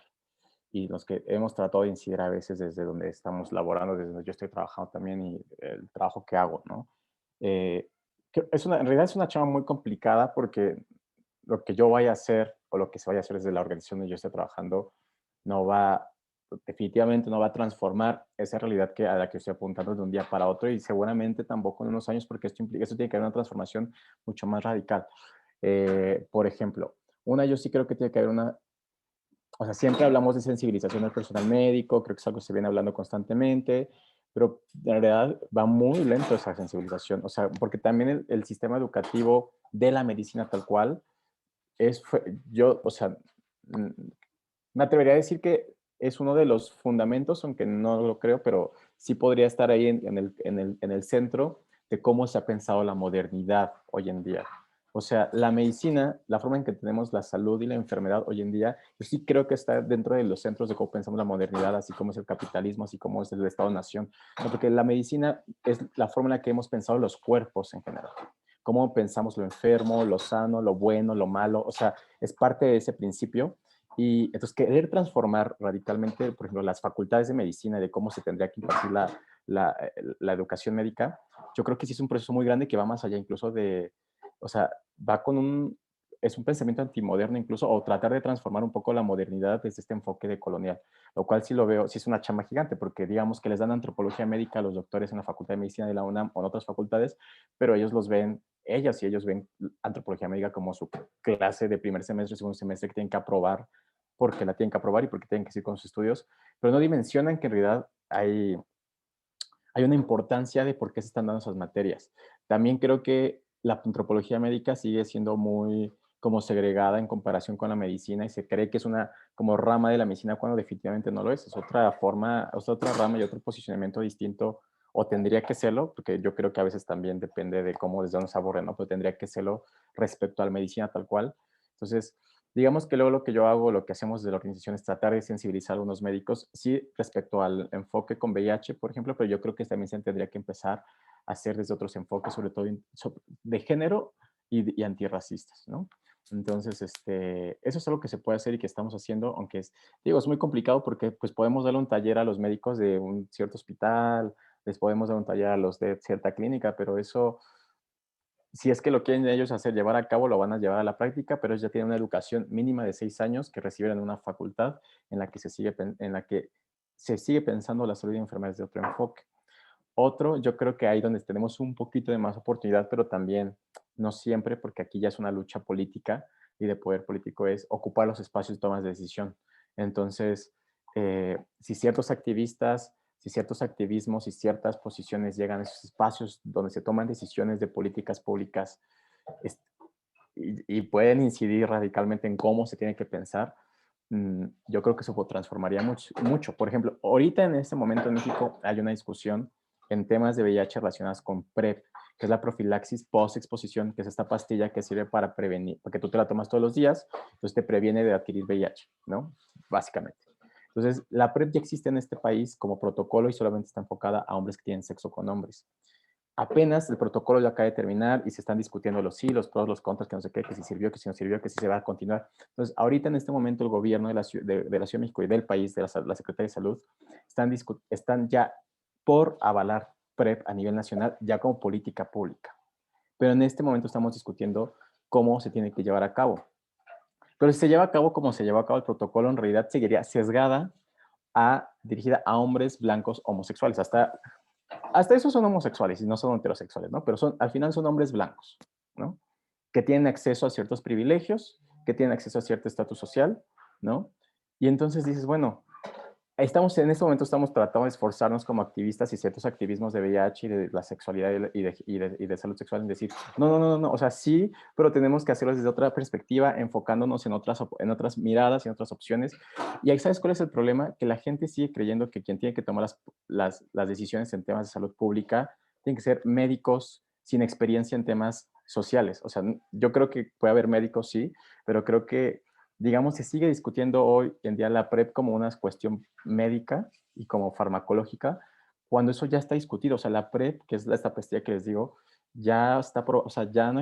y los que hemos tratado de incidir a veces desde donde estamos laborando, desde donde yo estoy trabajando también, y el trabajo que hago, ¿no? En realidad es una chamba muy complicada porque lo que yo vaya a hacer o lo que se vaya a hacer desde la organización donde yo esté trabajando no va, definitivamente no va a transformar esa realidad a la que estoy apuntando de un día para otro, y seguramente tampoco en unos años, porque esto tiene que haber una transformación mucho más radical. Por ejemplo, yo sí creo que tiene que haber o sea, siempre hablamos de sensibilización del personal médico, creo que es algo que se viene hablando constantemente, pero en realidad va muy lento esa sensibilización, o sea, porque también el sistema educativo de la medicina tal cual o sea, me atrevería a decir que es uno de los fundamentos, aunque no lo creo, pero sí podría estar ahí en el centro de cómo se ha pensado la modernidad hoy en día. O sea, la medicina, la forma en que tenemos la salud y la enfermedad hoy en día, yo sí creo que está dentro de los centros de cómo pensamos la modernidad, así como es el capitalismo, así como es el Estado-Nación. Porque la medicina es la forma en la que hemos pensado los cuerpos en general. Cómo pensamos lo enfermo, lo sano, lo bueno, lo malo. O sea, es parte de ese principio. Y entonces querer transformar radicalmente, por ejemplo, las facultades de medicina y de cómo se tendría que impartir la educación médica, yo creo que sí es un proceso muy grande que va más allá incluso o sea, va con es un pensamiento antimoderno incluso, o tratar de transformar un poco la modernidad desde este enfoque de colonial, lo cual sí lo veo, sí es una chamba gigante, porque digamos que les dan antropología médica a los doctores en la Facultad de Medicina de la UNAM o en otras facultades, pero ellos los ven, ellas y ellos ven antropología médica como su clase de primer semestre, segundo semestre que tienen que aprobar, porque la tienen que aprobar y porque tienen que seguir con sus estudios, pero no dimensionan que en realidad hay una importancia de por qué se están dando esas materias. También creo que la antropología médica sigue siendo muy como segregada en comparación con la medicina y se cree que es una como rama de la medicina cuando definitivamente no lo es otra forma, es otra rama y otro posicionamiento distinto, o tendría que serlo, porque yo creo que a veces también depende de cómo desde dónde se aborre, ¿no? Pero tendría que serlo respecto a la medicina tal cual. Entonces, digamos que luego lo que yo hago, lo que hacemos de la organización es tratar de sensibilizar a algunos médicos, sí, respecto al enfoque con VIH, por ejemplo, pero yo creo que también se tendría que empezar a hacer desde otros enfoques, sobre todo de género y antirracistas, ¿no? Entonces, eso es algo que se puede hacer y que estamos haciendo, aunque digo, es muy complicado porque pues podemos darle un taller a los médicos de un cierto hospital, les podemos dar un taller a los de cierta clínica, pero eso si es que lo quieren ellos hacer, llevar a cabo, lo van a llevar a la práctica, pero ellos ya tienen una educación mínima de 6 años que reciben en una facultad en la que se sigue pensando la salud de enfermedades de otro enfoque. Otro, yo creo que ahí donde tenemos un poquito de más oportunidad, pero también no siempre, porque aquí ya es una lucha política y de poder político es ocupar los espacios de tomas de decisión. Entonces, si ciertos activistas, si ciertos activismos y ciertas posiciones llegan a esos espacios donde se toman decisiones de políticas públicas y pueden incidir radicalmente en cómo se tiene que pensar, yo creo que eso transformaría mucho. Por ejemplo, ahorita en este momento en México hay una discusión en temas de VIH relacionadas con PrEP, que es la profilaxis post-exposición, que es esta pastilla que sirve para prevenir, porque tú te la tomas todos los días, entonces te previene de adquirir VIH, ¿no? Básicamente. Entonces, la PrEP ya existe en este país como protocolo y solamente está enfocada a hombres que tienen sexo con hombres. Apenas el protocolo ya acaba de terminar y se están discutiendo los sí, los pros, los contras, que no sé qué, que si sirvió, que si no sirvió, que si se va a continuar. Entonces, ahorita en este momento el gobierno de la Ciudad de México y del país, de la Secretaría de Salud, están ya por avalar PrEP a nivel nacional, ya como política pública. Pero en este momento estamos discutiendo cómo se tiene que llevar a cabo. Pero si se lleva a cabo como se llevó a cabo el protocolo, en realidad seguiría sesgada dirigida a hombres blancos homosexuales. Hasta eso son homosexuales y no son heterosexuales, ¿no? Pero al final son hombres blancos, ¿no? Que tienen acceso a ciertos privilegios, que tienen acceso a cierto estatus social, ¿no? Y entonces dices, bueno, en este momento estamos tratando de esforzarnos como activistas y ciertos activismos de VIH y de la sexualidad y de salud sexual en decir, no, o sea, sí, pero tenemos que hacerlo desde otra perspectiva, enfocándonos en otras miradas y en otras opciones. Y ahí, ¿sabes cuál es el problema? Que la gente sigue creyendo que quien tiene que tomar las decisiones en temas de salud pública tienen que ser médicos sin experiencia en temas sociales. O sea, yo creo que puede haber médicos, sí, pero creo que digamos, se sigue discutiendo hoy en día la PrEP como una cuestión médica y como farmacológica, cuando eso ya está discutido. O sea, la PrEP, que es esta pastilla que les digo, ya está, o sea, ya no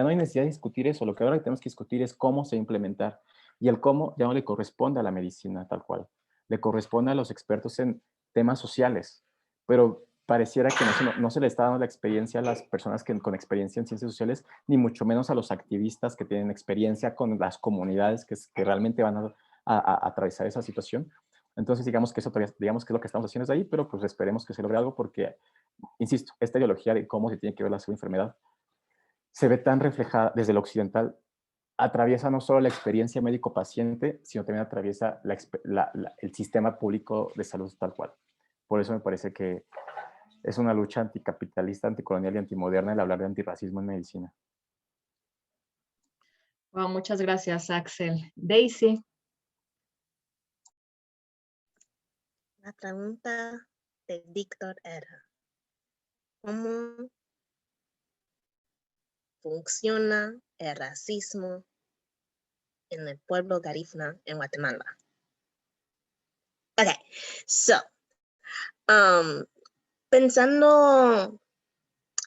hay necesidad de discutir eso. Lo que ahora tenemos que discutir es cómo se va a implementar. Y el cómo ya no le corresponde a la medicina tal cual. Le corresponde a los expertos en temas sociales. Pero pareciera que no se le está dando la experiencia a las personas con experiencia en ciencias sociales, ni mucho menos a los activistas que tienen experiencia con las comunidades que realmente van a atravesar esa situación. Entonces, digamos que eso digamos que es lo que estamos haciendo desde ahí, pero pues esperemos que se logre algo porque, insisto, esta ideología de cómo se tiene que ver la enfermedad se ve tan reflejada desde el occidental, atraviesa no solo la experiencia médico-paciente, sino también atraviesa el sistema público de salud tal cual. Por eso me parece que es una lucha anticapitalista, anticolonial y antimoderna el hablar de antirracismo en medicina. Wow, muchas gracias, Axel. Daisy. La pregunta de Víctor era, ¿cómo funciona el racismo en el pueblo garífuna en Guatemala? Okay, so, pensando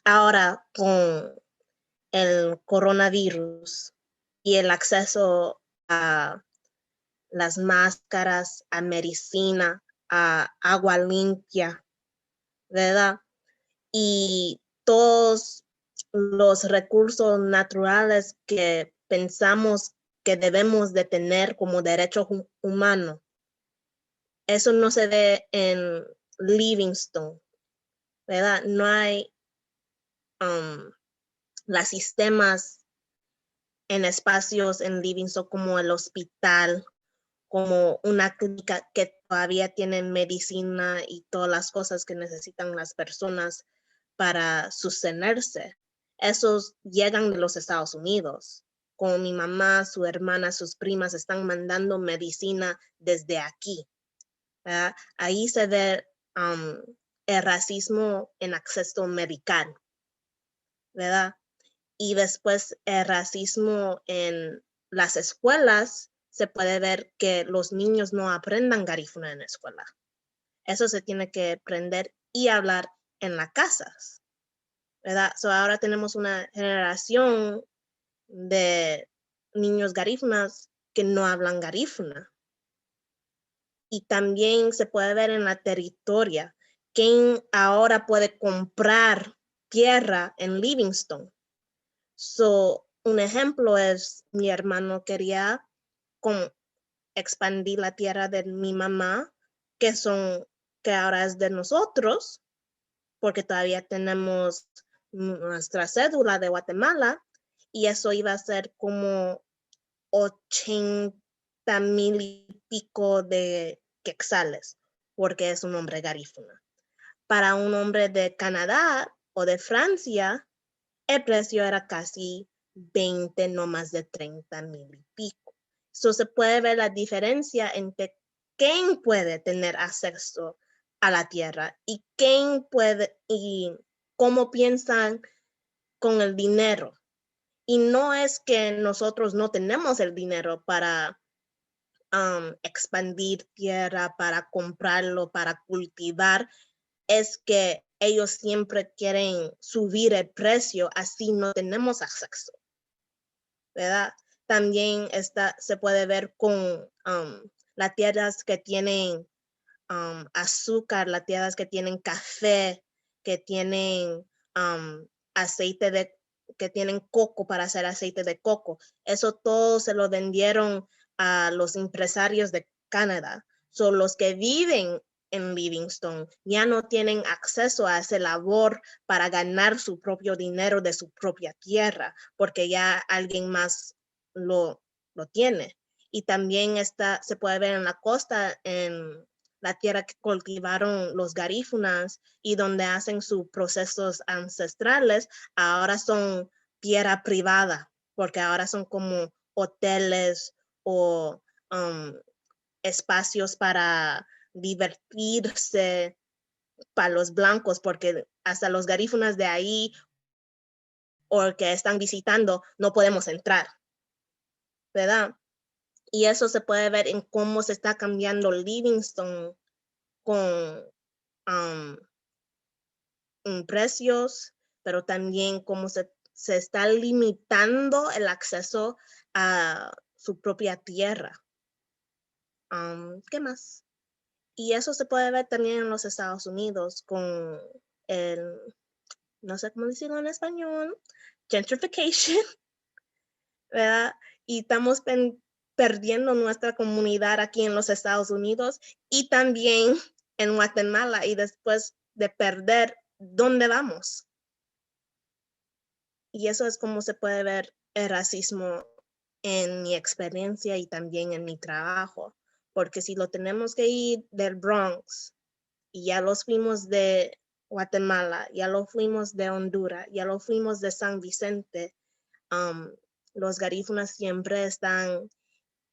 ahora con el coronavirus y el acceso a las máscaras, a medicina, a agua limpia, ¿verdad? Y todos los recursos naturales que pensamos que debemos de tener como derecho humano. Eso no se ve en Livingstone, ¿verdad? No hay los sistemas en espacios en Livingstone como el hospital, como una clínica que todavía tiene medicina y todas las cosas que necesitan las personas para sostenerse. Esos llegan de los Estados Unidos. Como mi mamá, su hermana, sus primas están mandando medicina desde aquí, ¿verdad? Ahí se ve el racismo en acceso medical, ¿verdad? Y después el racismo en las escuelas, se puede ver que los niños no aprendan garífuna en la escuela. Eso se tiene que aprender y hablar en las casas, ¿verdad? So ahora tenemos una generación de niños garífunas que no hablan garífuna. Y también se puede ver en la territoria quién ahora puede comprar tierra en Livingstone. So, un ejemplo es mi hermano quería expandir la tierra de mi mamá, que ahora es de nosotros, porque todavía tenemos nuestra cédula de Guatemala, y eso iba a ser como 80,000 y pico de quetzales, porque es un hombre garífuna. Para un hombre de Canadá o de Francia, el precio era casi 20, no más de 30,000 y pico. So se puede ver la diferencia entre quién puede tener acceso a la tierra y quién puede y cómo piensan con el dinero. Y no es que nosotros no tenemos el dinero para expandir tierra, para comprarlo, para cultivar, es que ellos siempre quieren subir el precio, así no tenemos acceso, ¿verdad? También se puede ver con las tierras que tienen azúcar, las tierras que tienen café, que tienen aceite que tienen coco para hacer aceite de coco. Eso todo se lo vendieron a los empresarios de Canadá. Son los que viven en Livingstone ya no tienen acceso a esa labor para ganar su propio dinero de su propia tierra, porque ya alguien más lo tiene. Y también se puede ver en la costa, en la tierra que cultivaron los garífunas y donde hacen sus procesos ancestrales, ahora son tierra privada, porque ahora son como hoteles o espacios para divertirse para los blancos, porque hasta los garífunas de ahí o que están visitando no podemos entrar, ¿verdad? Y eso se puede ver en cómo se está cambiando Livingstone con precios, pero también cómo se está limitando el acceso a su propia tierra. ¿Qué más? Y eso se puede ver también en los Estados Unidos con no sé cómo decirlo en español, gentrification, ¿verdad? Y estamos perdiendo nuestra comunidad aquí en los Estados Unidos y también en Guatemala, y después de perder, ¿dónde vamos? Y eso es como se puede ver el racismo en mi experiencia y también en mi trabajo, porque si lo tenemos que ir del Bronx y ya los fuimos de Guatemala, ya lo fuimos de Honduras, ya lo fuimos de San Vicente, los garífunas siempre están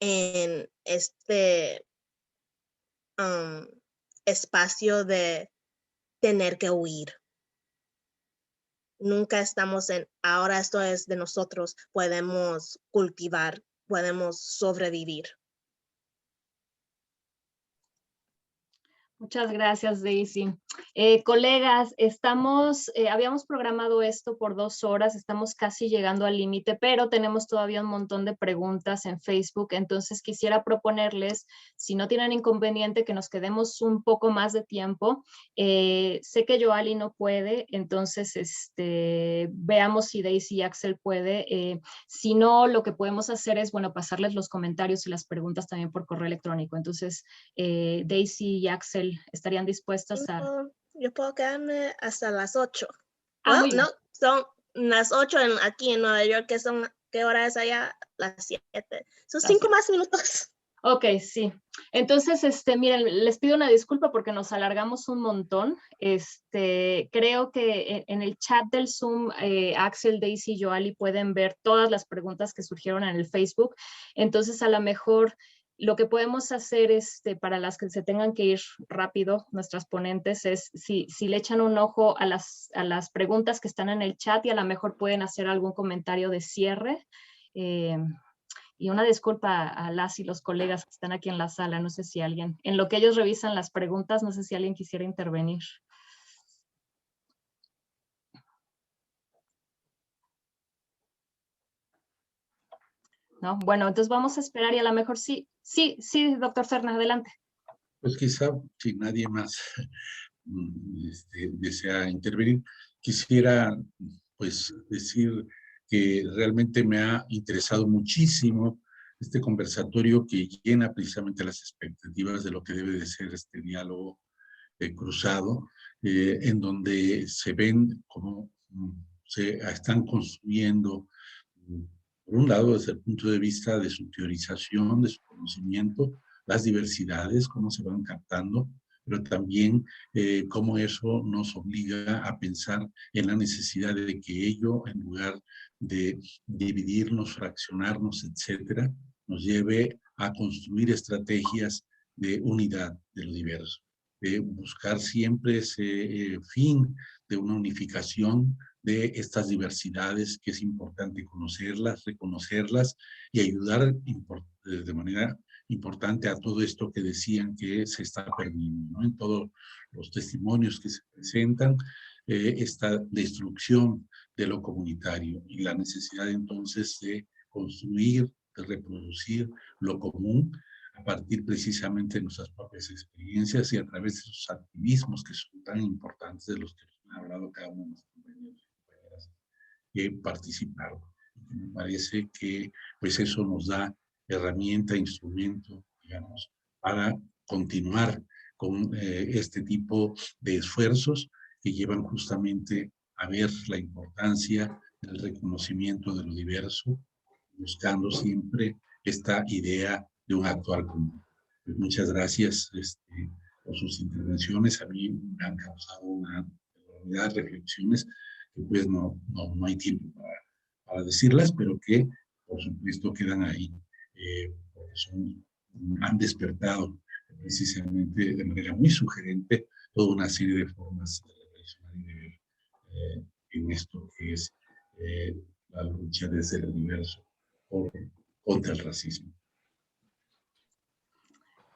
en este espacio de tener que huir. Nunca estamos ahora esto es de nosotros, podemos cultivar, podemos sobrevivir. Muchas gracias, Daisy. Colegas, habíamos programado esto por 2 horas, estamos casi llegando al límite, pero tenemos todavía un montón de preguntas en Facebook, entonces quisiera proponerles, si no tienen inconveniente, que nos quedemos un poco más de tiempo. Sé que Yoali no puede, entonces veamos si Daisy y Axel puede. Si no, lo que podemos hacer es, bueno, pasarles los comentarios y las preguntas también por correo electrónico. Entonces, Daisy y Axel, ¿estarían dispuestas a...? Yo puedo quedarme hasta las 8. Muy bien. No, son las 8 aquí en Nueva York, ¿qué hora es allá? Las 7. Son 5 más minutos. Ok, sí. Entonces, miren, les pido una disculpa porque nos alargamos un montón. Creo que en el chat del Zoom, Axel, Daisy y Yoali pueden ver todas las preguntas que surgieron en el Facebook. Entonces, a lo mejor lo que podemos hacer para las que se tengan que ir rápido, nuestras ponentes, es si le echan un ojo a las preguntas que están en el chat y a lo mejor pueden hacer algún comentario de cierre. Y una disculpa a las y los colegas que están aquí en la sala, no sé si alguien, en lo que ellos revisan las preguntas, no sé si alguien quisiera intervenir. ¿No? Bueno, entonces vamos a esperar y a lo mejor sí, doctor Serna, adelante. Pues quizá, si nadie más desea intervenir, quisiera pues decir que realmente me ha interesado muchísimo este conversatorio que llena precisamente las expectativas de lo que debe de ser este diálogo cruzado, en donde se ven cómo se están construyendo, por un lado, desde el punto de vista de su teorización, de su conocimiento, las diversidades, cómo se van captando, pero también cómo eso nos obliga a pensar en la necesidad de que ello, en lugar de dividirnos, fraccionarnos, etcétera, nos lleve a construir estrategias de unidad de lo diverso, de buscar siempre ese fin de una unificación de estas diversidades, que es importante conocerlas, reconocerlas y ayudar de manera importante a todo esto que decían que se está perdiendo, ¿no? En todos los testimonios que se presentan, esta destrucción de lo comunitario y la necesidad entonces de construir, de reproducir lo común a partir precisamente de nuestras propias experiencias y a través de esos activismos que son tan importantes, de los que han hablado cada uno de los compañeros y compañeras que participaron. Me parece que pues eso nos da herramienta, instrumento, digamos, para continuar con este tipo de esfuerzos que llevan justamente a ver la importancia del reconocimiento de lo diverso, buscando siempre esta idea de un actuar común. Pues muchas gracias por sus intervenciones. A mí me han causado una enormidad de reflexiones que pues no hay tiempo para decirlas, pero que por supuesto quedan ahí, porque han despertado precisamente de manera muy sugerente toda una serie de formas de reflexionar y de ver en esto que es la lucha desde el universo contra el racismo.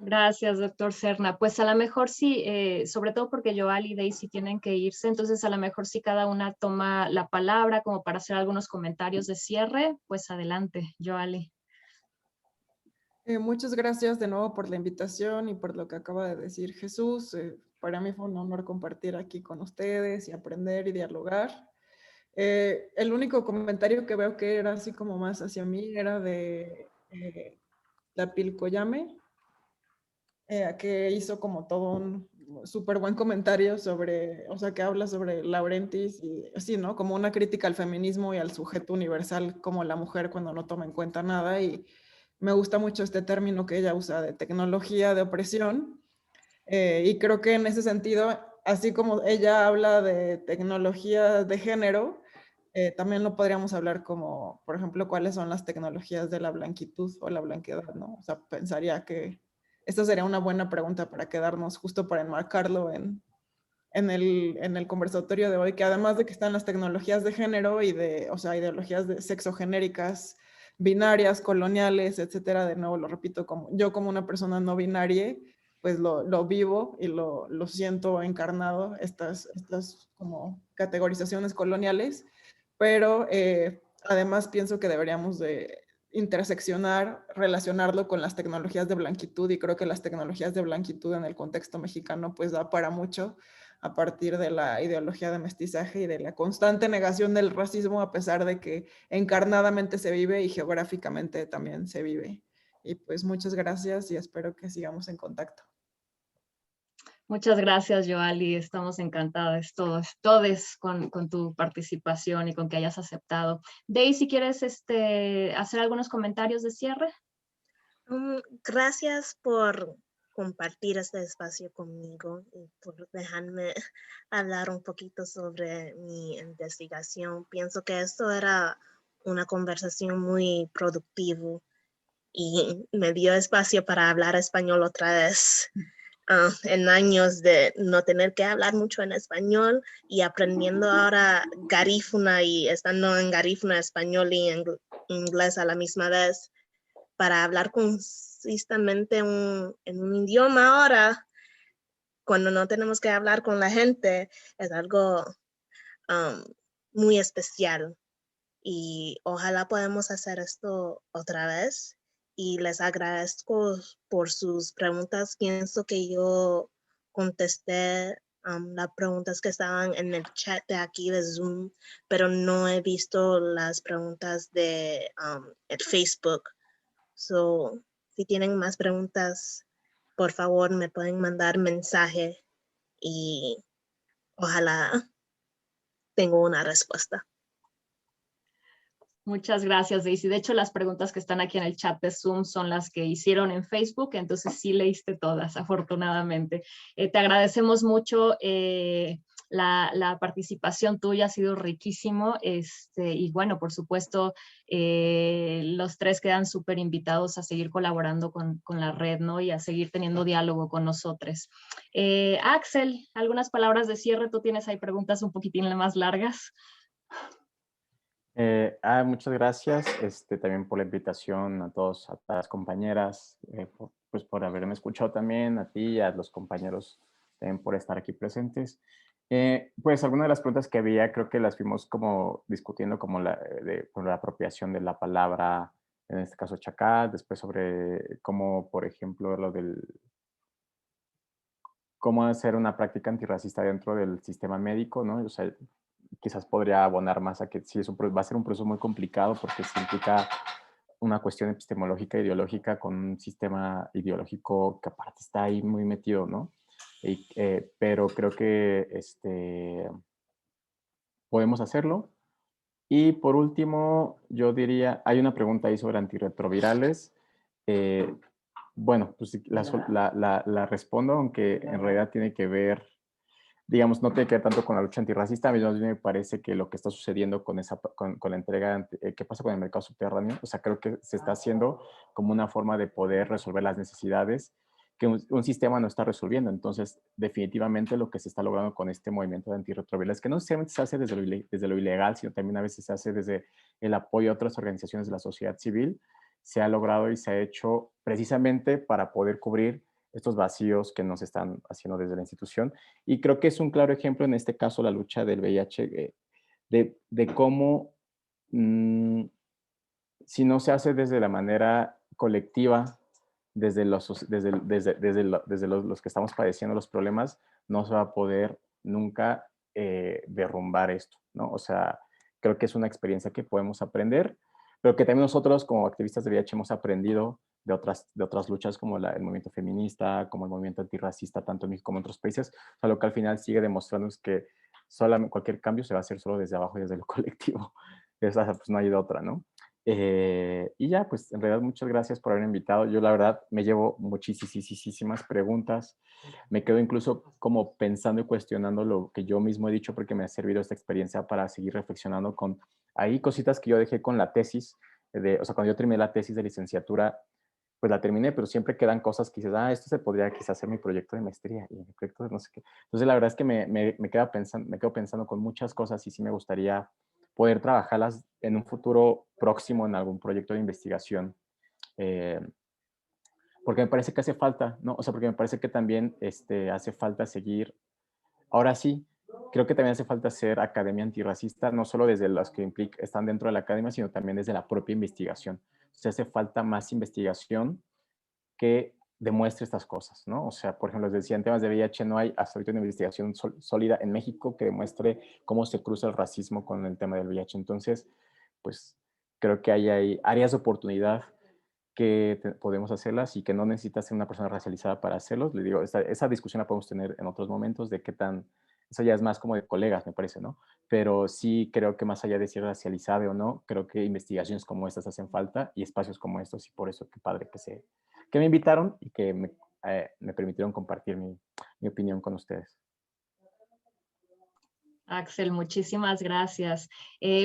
Gracias, doctor Serna. Pues a lo mejor sí, sobre todo porque Yoali y Daisy tienen que irse, entonces a lo mejor sí cada una toma la palabra como para hacer algunos comentarios de cierre. Pues adelante, Yoali. Muchas gracias de nuevo por la invitación y por lo que acaba de decir Jesús. Para mí fue un honor compartir aquí con ustedes y aprender y dialogar. El único comentario que veo que era así como más hacia mí era de la Pilcoyame, que hizo como todo un súper buen comentario sobre, o sea, que habla sobre Laurentis y así, ¿no? Como una crítica al feminismo y al sujeto universal como la mujer cuando no toma en cuenta nada, y me gusta mucho este término que ella usa de tecnología de opresión, y creo que en ese sentido, así como ella habla de tecnología de género, también lo podríamos hablar como, por ejemplo, cuáles son las tecnologías de la blanquitud o la blanquedad, ¿no? O sea, pensaría que esta sería una buena pregunta para quedarnos justo para enmarcarlo en el conversatorio de hoy, que además de que están las tecnologías de género y de, o sea, ideologías de sexogenéricas, binarias, coloniales, etcétera, de nuevo lo repito, yo como una persona no binaria, pues lo vivo y lo siento encarnado, estas como categorizaciones coloniales, pero además pienso que deberíamos de interseccionar, relacionarlo con las tecnologías de blanquitud, y creo que las tecnologías de blanquitud en el contexto mexicano pues da para mucho, a partir de la ideología de mestizaje y de la constante negación del racismo, a pesar de que encarnadamente se vive y geográficamente también se vive. Y pues muchas gracias y espero que sigamos en contacto. Muchas gracias, Joali. Estamos encantados todos con tu participación y con que hayas aceptado. Daisy, ¿quieres hacer algunos comentarios de cierre? Gracias por compartir este espacio conmigo y por dejarme hablar un poquito sobre mi investigación. Pienso que esto era una conversación muy productiva y me dio espacio para hablar español otra vez. En años de no tener que hablar mucho en español y aprendiendo ahora garífuna y estando en garífuna español y inglés a la misma vez para hablar consistentmente en un idioma ahora, cuando no tenemos que hablar con la gente, es algo muy especial. Y ojalá podamos hacer esto otra vez. Y les agradezco por sus preguntas. Pienso que yo contesté las preguntas que estaban en el chat de aquí de Zoom, pero no he visto las preguntas de el Facebook. So, si tienen más preguntas, por favor me pueden mandar mensaje y ojalá tengo una respuesta. Muchas gracias, Daisy. De hecho, las preguntas que están aquí en el chat de Zoom son las que hicieron en Facebook, entonces sí leíste todas, afortunadamente. Te agradecemos mucho la participación tuya, ha sido riquísimo. Y bueno, por supuesto, los tres quedan súper invitados a seguir colaborando con la red, ¿no? Y a seguir teniendo diálogo con nosotros. Axel, algunas palabras de cierre. Tú tienes ahí preguntas un poquitín más largas. Muchas gracias también por la invitación a todas las compañeras, pues por haberme escuchado también, a ti y a los compañeros también por estar aquí presentes. Pues algunas de las preguntas que había creo que las fuimos como discutiendo como con la apropiación de la palabra, en este caso chacal, después sobre cómo, por ejemplo, cómo hacer una práctica antirracista dentro del sistema médico, ¿no? O sea, quizás podría abonar más a que sí va a ser un proceso muy complicado porque se implica una cuestión epistemológica e ideológica con un sistema ideológico que aparte está ahí muy metido, ¿no? Pero creo que podemos hacerlo. Y por último, yo diría, hay una pregunta ahí sobre antirretrovirales. Bueno, pues la respondo, aunque en realidad tiene que ver, digamos, no tiene que ver tanto con la lucha antirracista. A mí me parece que lo que está sucediendo con la entrega, ¿qué pasa con el mercado subterráneo? O sea, creo que se está haciendo como una forma de poder resolver las necesidades que un sistema no está resolviendo. Entonces, definitivamente lo que se está logrando con este movimiento de antirretrovirales, que no necesariamente se hace desde lo ilegal, sino también a veces se hace desde el apoyo a otras organizaciones de la sociedad civil, se ha logrado y se ha hecho precisamente para poder cubrir estos vacíos que nos están haciendo desde la institución. Y creo que es un claro ejemplo en este caso la lucha del VIH, de cómo si no se hace desde la manera colectiva, desde los que estamos padeciendo los problemas, no se va a poder nunca derrumbar esto, ¿no? O sea, creo que es una experiencia que podemos aprender, pero que también nosotros como activistas de VIH hemos aprendido de otras luchas como el movimiento feminista, como el movimiento antirracista, tanto en México como en otros países, o sea, lo que al final sigue demostrando es que cualquier cambio se va a hacer solo desde abajo y desde lo colectivo. Esa, pues no hay de otra, ¿no? Y ya, pues en realidad muchas gracias por haberme invitado. Yo la verdad me llevo muchísimas preguntas. Me quedo incluso como pensando y cuestionando lo que yo mismo he dicho porque me ha servido esta experiencia para seguir reflexionando con ahí cositas que yo dejé con la tesis. O sea, cuando yo terminé la tesis de licenciatura, pues la terminé, pero siempre quedan cosas que dices, esto se podría quizás hacer mi proyecto de maestría y mi proyecto de no sé qué. Entonces la verdad es que me quedo pensando con muchas cosas y sí me gustaría poder trabajarlas en un futuro próximo en algún proyecto de investigación. porque me parece que hace falta, ¿no? O sea, porque me parece que también hace falta seguir. Ahora sí, creo que también hace falta ser academia antirracista, no solo desde los que están dentro de la academia, sino también desde la propia investigación. O sea, hace falta más investigación que demuestre estas cosas, ¿no? O sea, por ejemplo, les decía, en temas de VIH no hay hasta ahorita una investigación sólida en México que demuestre cómo se cruza el racismo con el tema del VIH. Entonces, pues creo que hay áreas de oportunidad que podemos hacerlas y que no necesitas ser una persona racializada para hacerlos. Le digo, esa discusión la podemos tener en otros momentos de qué tan, eso ya es más como de colegas, me parece, ¿no? Pero sí creo que más allá de ser racializado o no, creo que investigaciones como estas hacen falta y espacios como estos, y por eso qué padre que me invitaron y que me permitieron compartir mi opinión con ustedes. Axel, muchísimas gracias.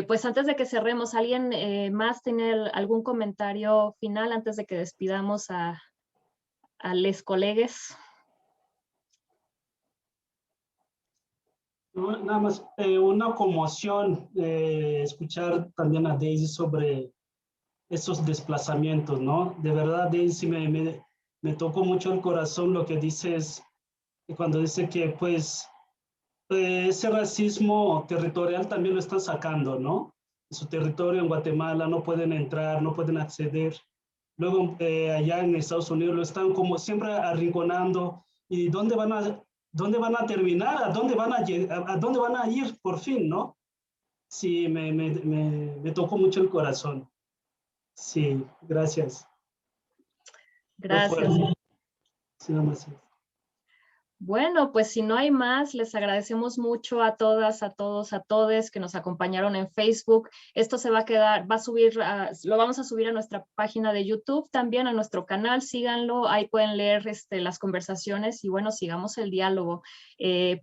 Pues antes de que cerremos, ¿alguien más tiene algún comentario final antes de que despidamos a les colegues? No, nada más una conmoción escuchar también a Daisy sobre esos desplazamientos, ¿no? De verdad, Daisy, me tocó mucho el corazón lo que dices cuando dice que pues ese racismo territorial también lo están sacando, ¿no? En su territorio en Guatemala no pueden entrar, no pueden acceder. Luego allá en Estados Unidos lo están como siempre arrinconando. ¿Y dónde van a terminar? ¿A dónde van a ir por fin, no? Sí, me tocó mucho el corazón. Sí, gracias. Gracias. Sí, nada más. Bueno, pues si no hay más, les agradecemos mucho a todas, a todos, a todes que nos acompañaron en Facebook. Esto se va a quedar, lo vamos a subir a nuestra página de YouTube, también a nuestro canal, síganlo, ahí pueden leer las conversaciones y bueno, sigamos el diálogo.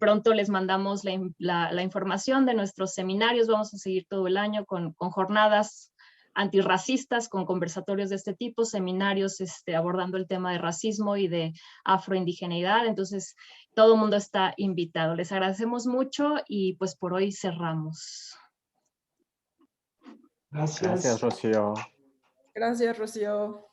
Pronto les mandamos la información de nuestros seminarios, vamos a seguir todo el año con jornadas antirracistas, con conversatorios de este tipo, seminarios abordando el tema de racismo y de afroindigeneidad. Entonces, todo el mundo está invitado. Les agradecemos mucho y pues por hoy cerramos. Gracias. Gracias, Rocío. Gracias, Rocío.